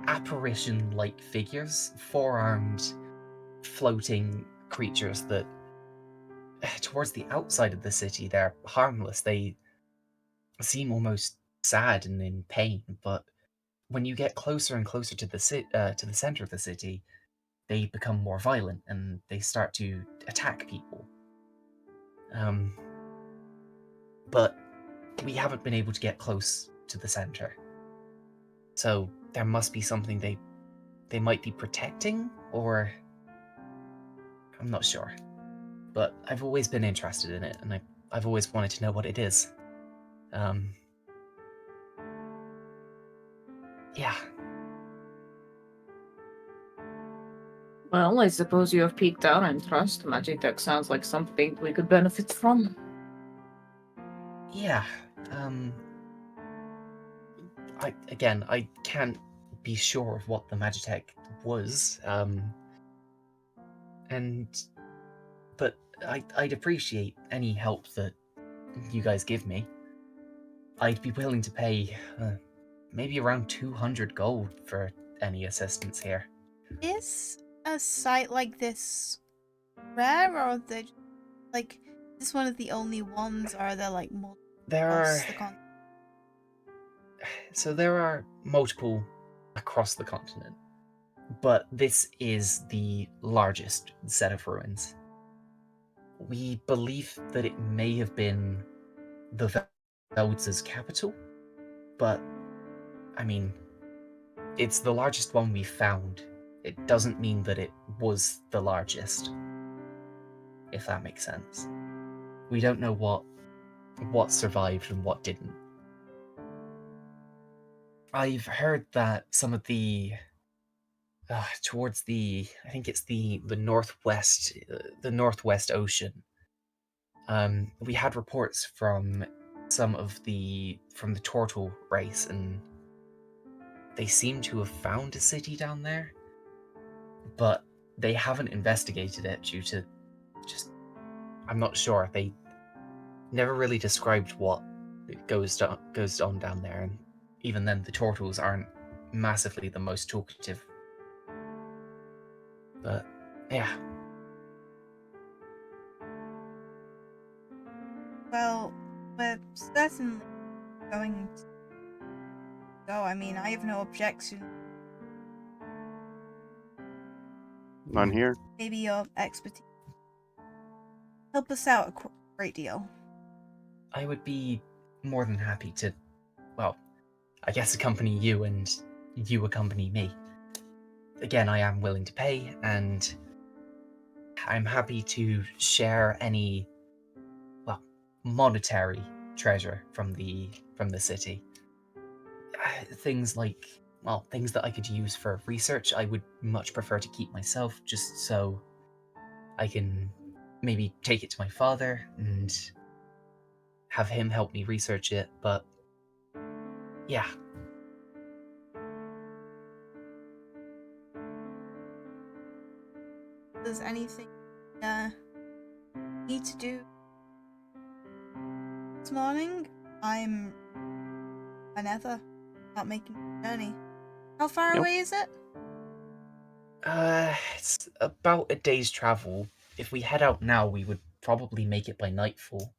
apparition-like figures, 4-armed, floating creatures that, towards the outside of the city, they're harmless. They seem almost sad and in pain, but when you get closer and closer to the center of the city, they become more violent and they start to attack people. But we haven't been able to get close to the center. So there must be something they might be protecting, or I'm not sure. But I've always been interested in it, and I've always wanted to know what it is. Yeah. Well, I suppose you have peaked our interest. Magic Tech sounds like something we could benefit from. Yeah. I can't be sure of what the Magitech was. But I'd appreciate any help that you guys give me. I'd be willing to pay maybe around 200 gold for any assistance here. Is a site like this rare, or they like is this one of the only ones, or are there like more across the continent? So there are multiple across the continent, but this is the largest set of ruins. We believe that it may have been the Veldza's capital, but I mean, it's the largest one we found. It doesn't mean that it was the largest, if that makes sense. We don't know what survived and what didn't. I've heard that some of the towards the, I think it's the northwest, the Northwest Ocean. We had reports from some of from the turtle race, and they seem to have found a city down there, but they haven't investigated it due to I'm not sure. They never really described what goes on down there, and even then, the turtles aren't massively the most talkative. But yeah. Well, we're certainly going to go. I mean, I have no objection. None here. Maybe your expertise help us out a great deal. I would be more than happy to, well, I guess accompany you and you accompany me. Again, I am willing to pay, and I'm happy to share any, well, monetary treasure from the city. Things like, well, things that I could use for research, I would much prefer to keep myself, just so I can maybe take it to my father and have him help me research it. But yeah, If there's anything need to do this morning, I'm whenever about making the journey. How far Yep. away is it? it's about a day's travel. If we head out now, we would probably make it by nightfall.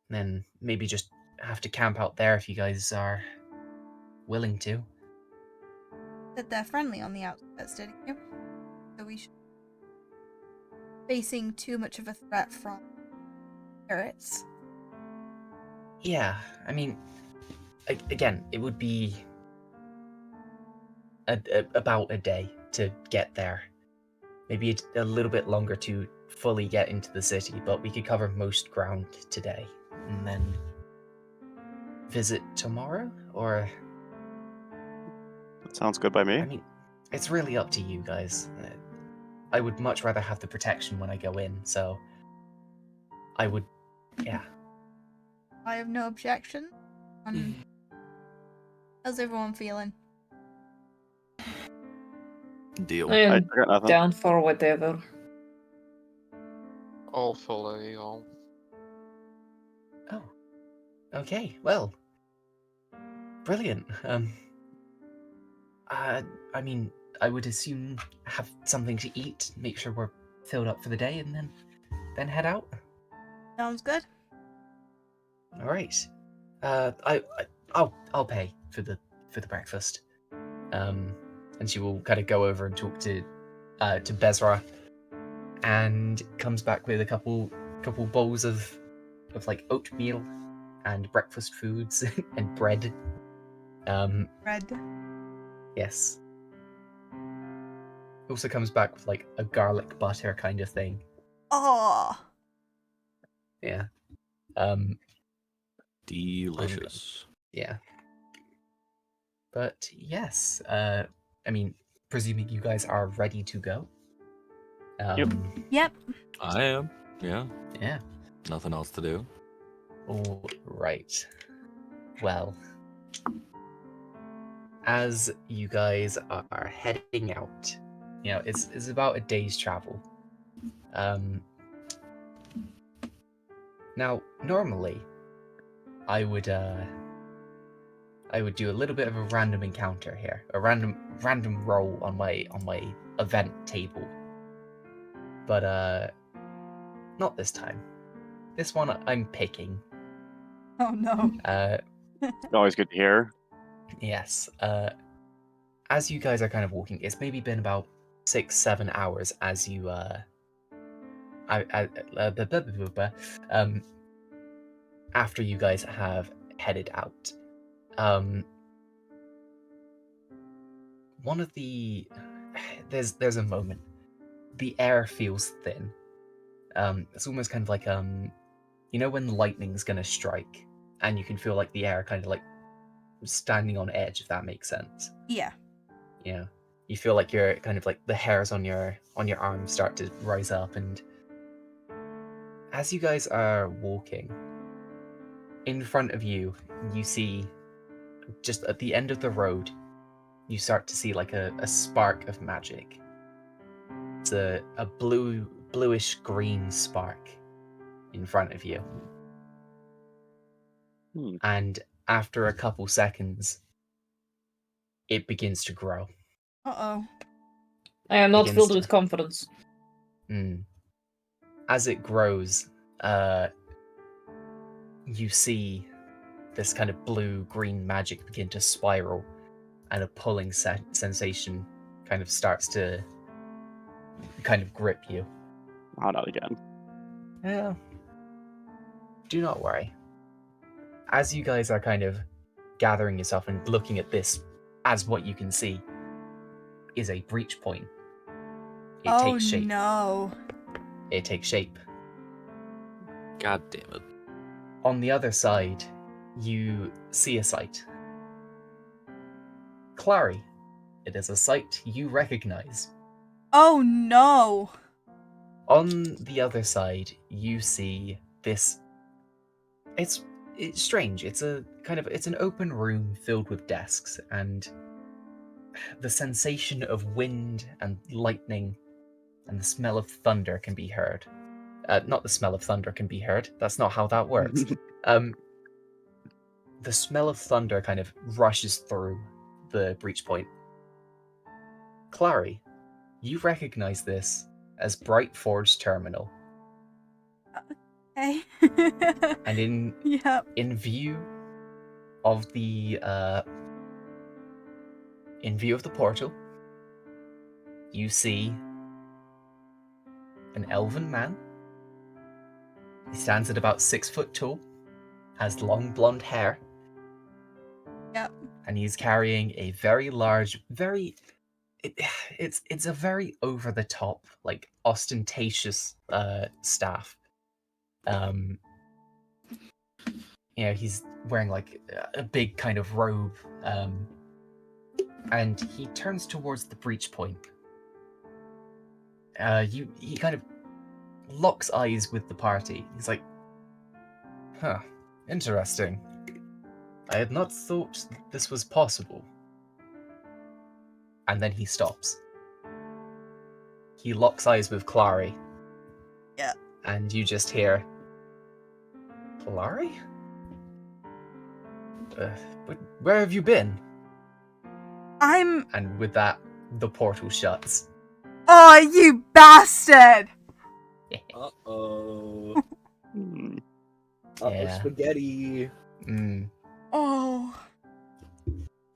Then maybe just have to camp out there if you guys are willing to. Said they're friendly on the outskirts, didn't you? So we should facing too much of a threat from spirits. Yeah, I mean, again, it would be about a day to get there. Maybe a little bit longer to fully get into the city, but we could cover most ground today. And then visit tomorrow? Or, Sounds good by me. I mean, it's really up to you guys. I would much rather have the protection when I go in, so I would, yeah. I have no objection. How's everyone feeling? Deal. I I am got nothing. down for whatever. I'll follow you all. Oh, okay, well, brilliant. I mean, I would assume have something to eat, make sure we're filled up for the day, and then head out. Sounds good. All right. I'll pay for the breakfast. And she will kind of go over and talk to Bezra, and comes back with a couple bowls of like oatmeal and breakfast foods and bread. Red. Yes. Also comes back with like a garlic butter kind of thing. Oh, Yeah. Delicious. Yeah. But yes, I mean, presuming you guys are ready to go. yep. I am. Yeah. Yeah. Nothing else to do. All right. Well, as you guys are heading out, you know, it's about a day's travel. Now, normally, I would do a little bit of a random encounter here, a random roll on my event table, but not this time. This one I'm picking. Oh no. Always good to hear. Yes. As you guys are kind of walking, it's maybe been about 6-7 hours as you after you guys have headed out. One of the there's a moment. The air feels thin. It's almost kind of like you know when lightning's gonna strike, and you can feel like the air kind of like standing on edge, if that makes sense. Yeah. Yeah. You feel like you're kind of like the hairs on your arms start to rise up, and as you guys are walking, in front of you, you see just at the end of the road, you start to see like a spark of magic. It's a bluish green spark in front of you. And after a couple seconds, it begins to grow. Uh-oh. I am not Begins filled to- with confidence. As it grows, you see this kind of blue-green magic begin to spiral, and a pulling sensation kind of starts to kind of grip you. Oh, not again. Yeah. Do not worry. As you guys are kind of gathering yourself and looking at this as what you can see is a breach point. It takes shape. No. It takes shape. God damn it. On the other side, you see a sight. Clary, it is a sight you recognize. Oh no! On the other side, you see this. It's strange. It's an open room filled with desks, and the sensation of wind and lightning and the smell of thunder can be heard. Not the smell of thunder can be heard. That's not how that works. The smell of thunder kind of rushes through the breach point. Clary, you recognize this as Bright Forge Terminal. Okay. And Yep. in view of the portal, you see an elven man. He stands at about 6 foot tall, has long blonde hair. Yep. And he's carrying a very large, it's a very over the top, like ostentatious staff. He's wearing like a big kind of robe, and he turns towards the breach point. He kind of locks eyes with the party. He's like, "Huh, interesting. I had not thought this was possible." And then he stops. He locks eyes with Clary. Yeah. And you just hear, "Clary? But where have you been?" And with that, the portal shuts. Oh, you bastard! Uh-oh. Uh-oh, Yeah. spaghetti. Oh.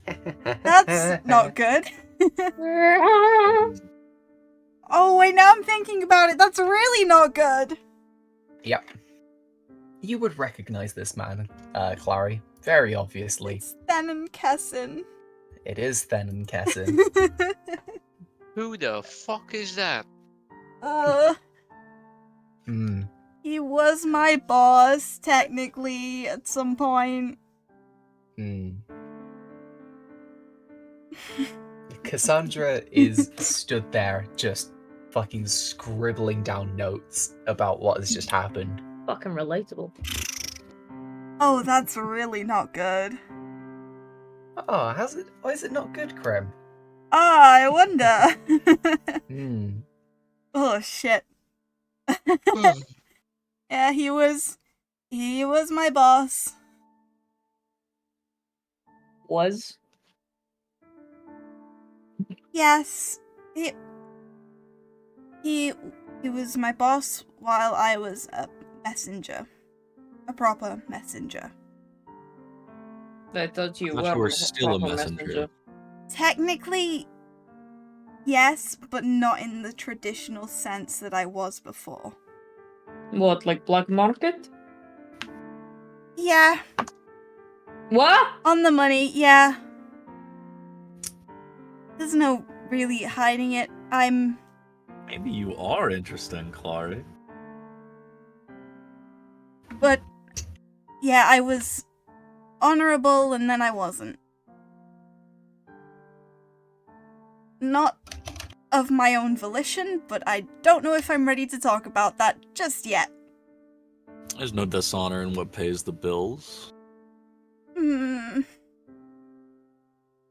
That's not good. Oh, wait, now I'm thinking about it. That's really not good. Yep. You would recognize this man, Clary, very obviously. It's Thenon Kessin. It is Thenon Kessin. Who the fuck is that? He was my boss, technically, at some point. Cassandra is stood there just fucking scribbling down notes about what has just happened. Fucking relatable. Oh, that's really not good. Oh, why is it not good, Krem? I wonder. Oh, shit. Yeah, he was my boss. Was? Yes. He was my boss while I was a messenger. A proper messenger. I thought you I thought you were were still a proper messenger. Technically, yes, but not in the traditional sense that I was before. What, like black market? Yeah. What? On the money, yeah. There's no really hiding it. Maybe you are interesting, Clary. But, yeah, I was honorable and then I wasn't. Not of my own volition, but I don't know if I'm ready to talk about that just yet. There's no dishonor in what pays the bills.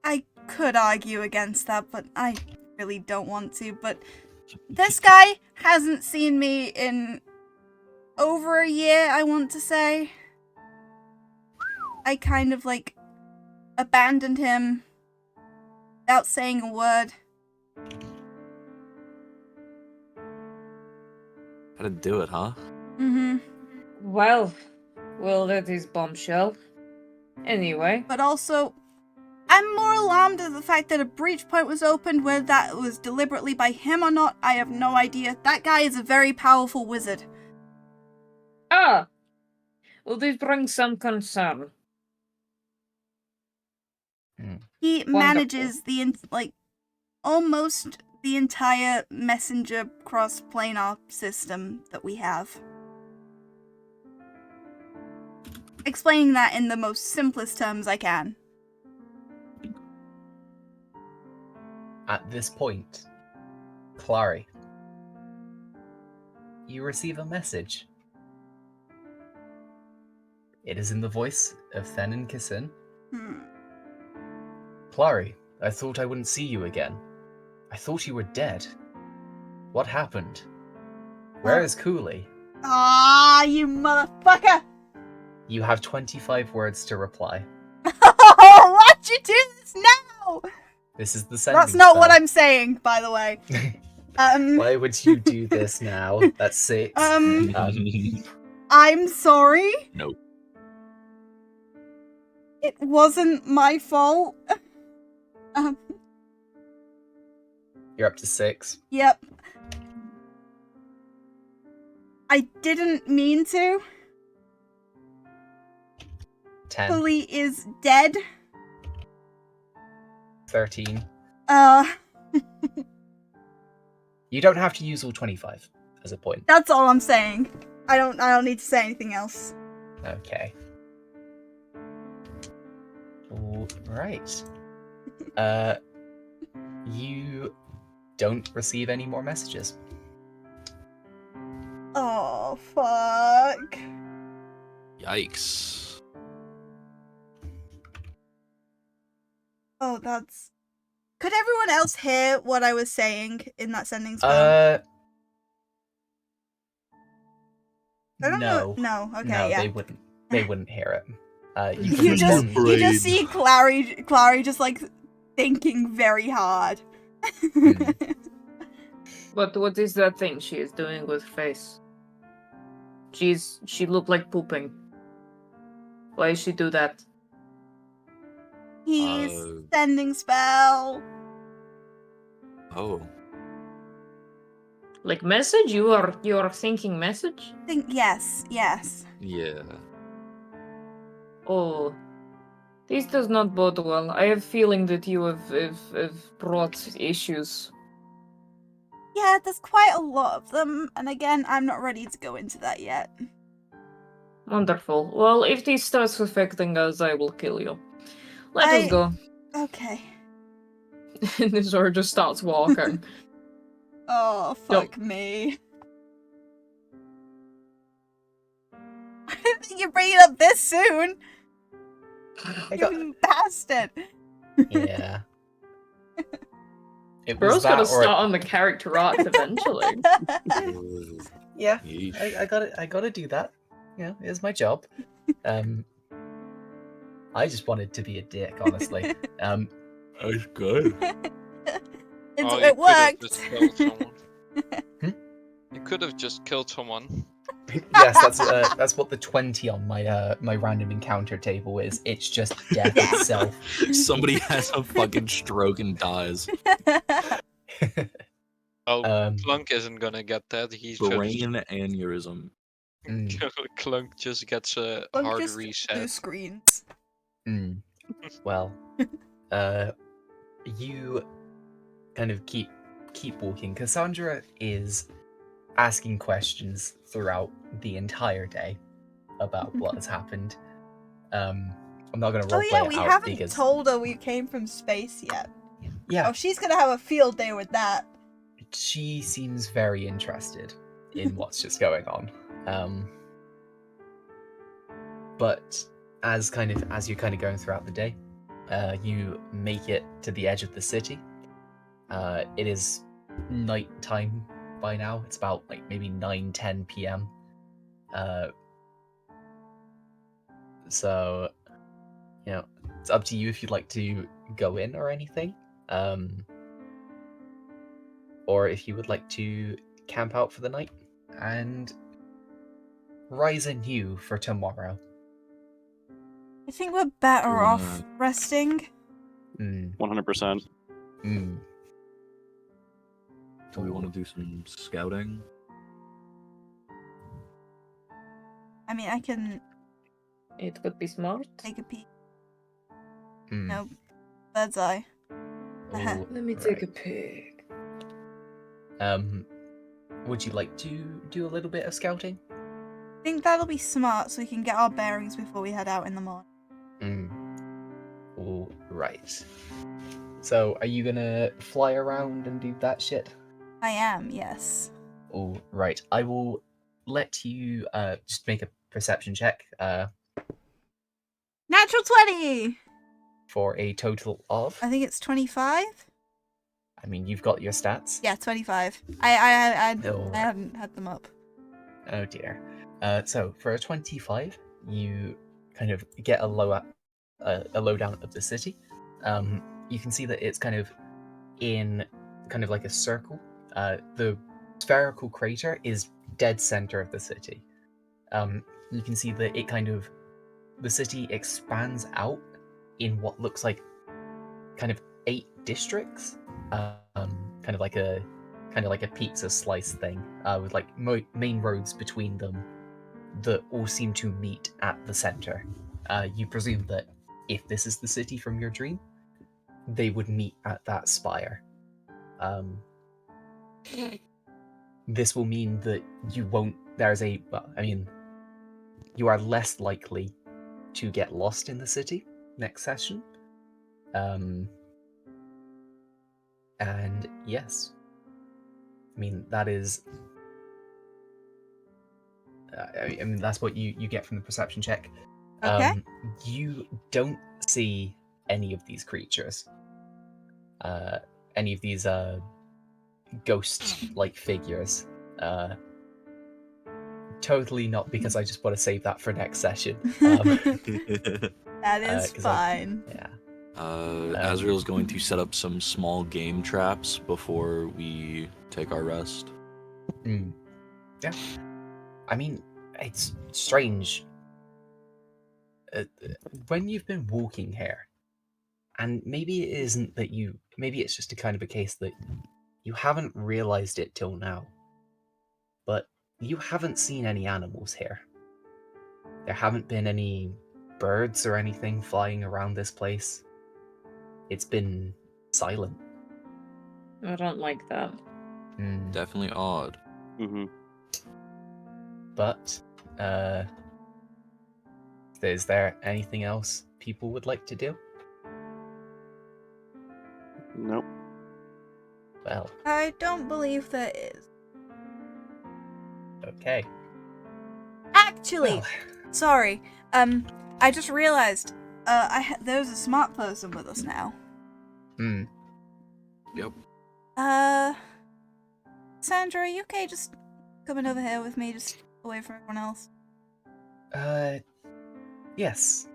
I could argue against that, but I really don't want to. But this guy hasn't seen me in over a year, I want to say. I kind of, like, abandoned him without saying a word. How to do it, huh? Well, that is bombshell. Anyway. But also, I'm more alarmed at the fact that a breach point was opened. Whether that was deliberately by him or not, I have no idea. That guy is a very powerful wizard. Ah! Well, this brings some concern. He Wonderful. manages almost the entire messenger cross-planar system that we have. explaining that in the most simplest terms I can. At this point, Clary, you receive a message. It is in the voice of Thenin Kissin. Clary, I thought I wouldn't see you again. I thought you were dead. What happened? Where is Cooley? Ah, you motherfucker! You have 25 words to reply. Oh, why'd you do this now? This is the sending That's not what spell. I'm saying, by the way. Why would you do this now? That's 6. I'm sorry. Nope. It wasn't my fault. You're up to 6. Yep. I didn't mean to. 10. Cooley is dead. 13. You don't have to use all 25 as a point. That's all I'm saying. I don't need to say anything else. Okay. All right. You don't receive any more messages. Oh, fuck. Yikes. Oh, that's... Could everyone else hear what I was saying in that sending spell? I don't know. No, okay, no, yeah. they wouldn't hear it. You can You just respond. you just see Clary just like thinking very hard. What is that thing she is doing with her face? She looked like pooping. Why does she do that? He's sending spell. Oh. Like message? You are thinking message? Yes. Yeah. Oh. This does not bode well. I have a feeling that you have brought issues. Yeah, there's quite a lot of them, and again, I'm not ready to go into that yet. Wonderful. Well, if this starts affecting us, I will kill you. Let us go. Okay. And Nizor just starts walking. Oh, fuck me. I didn't think you'd bring it up this soon. You bastard. Yeah. It was Bro's that gotta or start on the character arc eventually. yeah. Yeesh. I gotta do that. Yeah, it's my job. I just wanted to be a dick, honestly. That's good. It worked. Just killed someone. Hmm? You could have just killed someone. Yes, that's what the 20 on my random encounter table is. It's just death Yeah. itself. Somebody has a fucking stroke and dies. Clunk isn't gonna get that. He's Brain aneurysm. Clunk just gets a Clunk hard just reset. blue screens. Well, you kind of keep walking. Cassandra is asking questions throughout the entire day about what has happened. I'm not gonna roleplay Oh yeah, it we out haven't because told her we came from space yet. yeah, Oh, she's gonna have a field day with that. she seems very interested in what's just going on. But as you're kind of going throughout the day, you make it to the edge of the city. It is night time by now. It's about like maybe 9-10 p.m. So it's up to you if you'd like to go in or anything, or if you would like to camp out for the night and rise anew for tomorrow. I think we're better off Yeah. resting. 100%. Do we want to do some scouting? I mean, I can It would be smart. take a peek. Nope. Bird's eye. Oh, Let me take a peek. Would you like to do a little bit of scouting? think that'll be smart so we can get our bearings before we head out in the morning. All right. So, are you gonna fly around and do that shit? I am, yes. All right. I will let you just make a perception check Natural 20! for a total of. I think it's 25? I mean, you've got your stats. Yeah, 25. I Oh. hadn't had them up. Oh dear. So for a 25, you kind of get a lowdown of the city. You can see that it's kind of in kind of like a circle. The spherical crater is dead center of the city. You can see that the city expands out in what looks like kind of 8 districts. Kind of like a pizza slice thing, with like main roads between them that all seem to meet at the center. You presume that if this is the city from your dream, they would meet at that spire. This will mean that you won't. You are less likely to get lost in the city next session. And yes, I mean that is. I mean that's what you get from the perception check. Okay. You don't see any of these creatures. Any of these ghost-like figures. Totally not, because I just want to save that for next session. That is 'cause fine. Yeah. Azrael's going to set up some small game traps before we take our rest. Yeah. I mean, it's strange. When you've been walking here, and maybe it isn't that maybe it's just a kind of a case that you haven't realized it till now, but you haven't seen any animals here. There haven't been any birds or anything flying around this place. It's been silent. I don't like that. Definitely odd. Mm-hmm. But, is there anything else people would like to do? Nope. Well, I don't believe there is. okay. Actually, Well, sorry. I just realized. There's a smart person with us now. Yep. Sandra, are you okay? Just coming over here with me, just away from everyone else. Yes.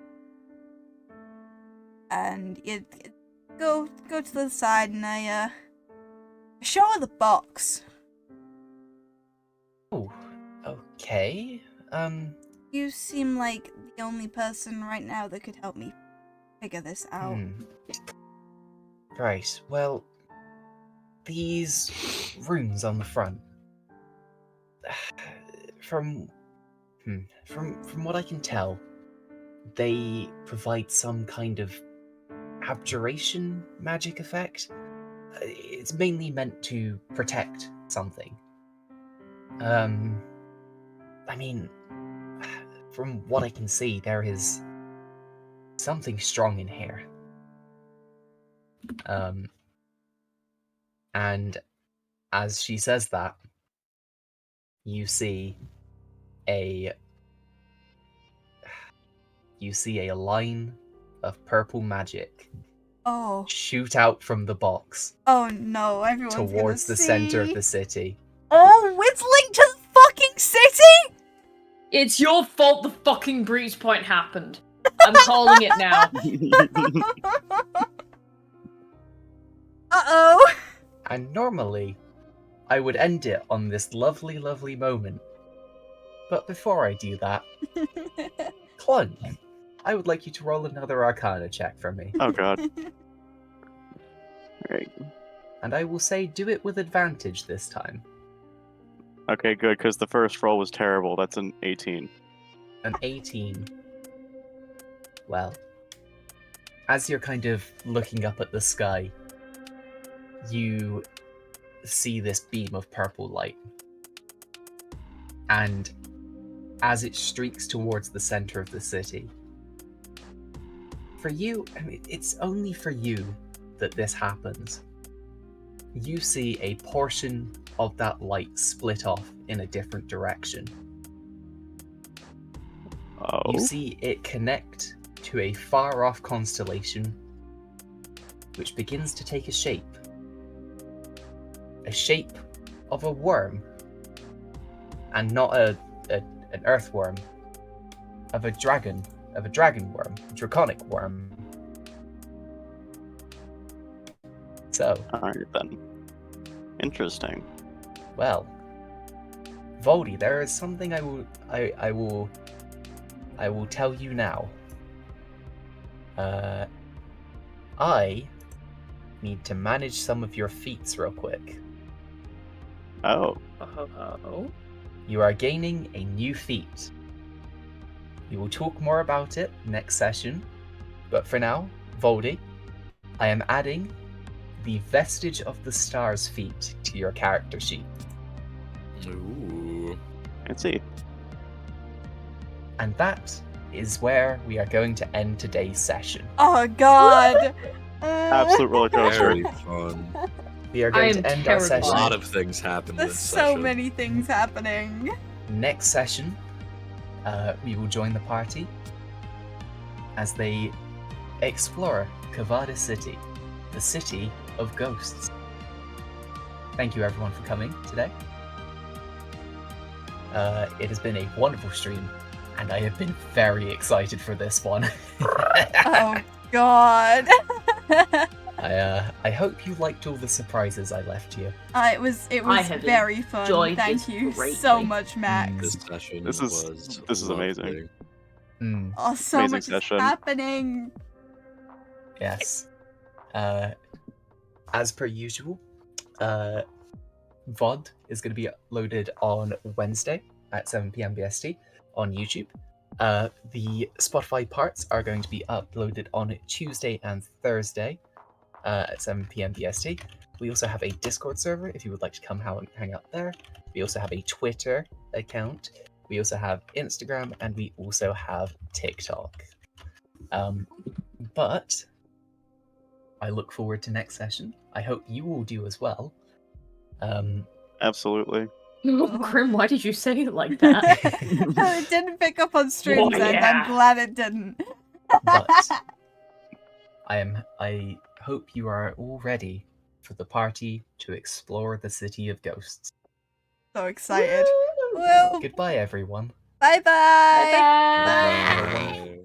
And you go to the side, and I show her the box. Oh, okay. You seem like the only person right now that could help me figure this out. Right, well, these runes on the front, from what I can tell, they provide some kind of abjuration magic effect. It's mainly meant to protect something. I mean, from what I can see, there is something strong in here. And as she says that, you see a line of purple magic Oh. shoot out from the box Oh no, everyone's towards gonna the center of see. the city. Oh, it's linked to the fucking city! It's your fault the fucking breach point happened. I'm calling it now. Uh-oh. And normally, I would end it on this lovely, lovely moment. But before I do that, Clunk, I would like you to roll another Arcana check for me. Oh god. Right. And I will say do it with advantage this time. Okay, good, because the first roll was terrible. That's an 18. An 18. Well, as you're kind of looking up at the sky, you see this beam of purple light. And as it streaks towards the center of the city. For you, I mean, it's only for you that this happens. You see a portion of that light split off in a different direction. Oh. You see it connect to a far-off constellation, which begins to take a shape. A shape of a worm, and not an earthworm, of a dragon worm, a draconic worm. So, Alright then. Interesting. well, Voldy, there is something I will tell you now. I need to manage some of your feats real quick. Oh. Oh. You are gaining a new feat. We will talk more about it next session, but for now, Voldy, I am adding the Vestige of the Stars feat to your character sheet. Ooh. Let's see. And that is where we are going to end today's session. Oh god. Absolute roller coaster. Very fun. We are I going am to end our A terrified. session. lot of things happened There's this so session. many things happening. Next session, we will join the party as they explore Kavada City, the city of ghosts. Thank you everyone for coming today. It has been a wonderful stream, and I have been very excited for this one. Oh god. I hope you liked all the surprises I left you. It was have very fun. enjoyed Thank this you greatly. so much, Max. This session This is- was this is amazing. lovely. Mm, Oh, so Amazing much session. is happening. yes. As per usual, VOD is going to be uploaded on Wednesday at 7 p.m. BST on YouTube. The Spotify parts are going to be uploaded on Tuesday and Thursday at 7 p.m. BST. We also have a Discord server if you would like to come hang out there. We also have a Twitter account. We also have Instagram, and we also have TikTok. But I look forward to next session. I hope you all do as well. Absolutely. Grim, why did you say it like that? It didn't pick up on streams, Oh, and yeah. I'm glad it didn't. But I hope you are all ready for the party to explore the city of ghosts. So excited. Well, Goodbye, everyone. bye-bye. Bye-bye. Have a wonderful Bye.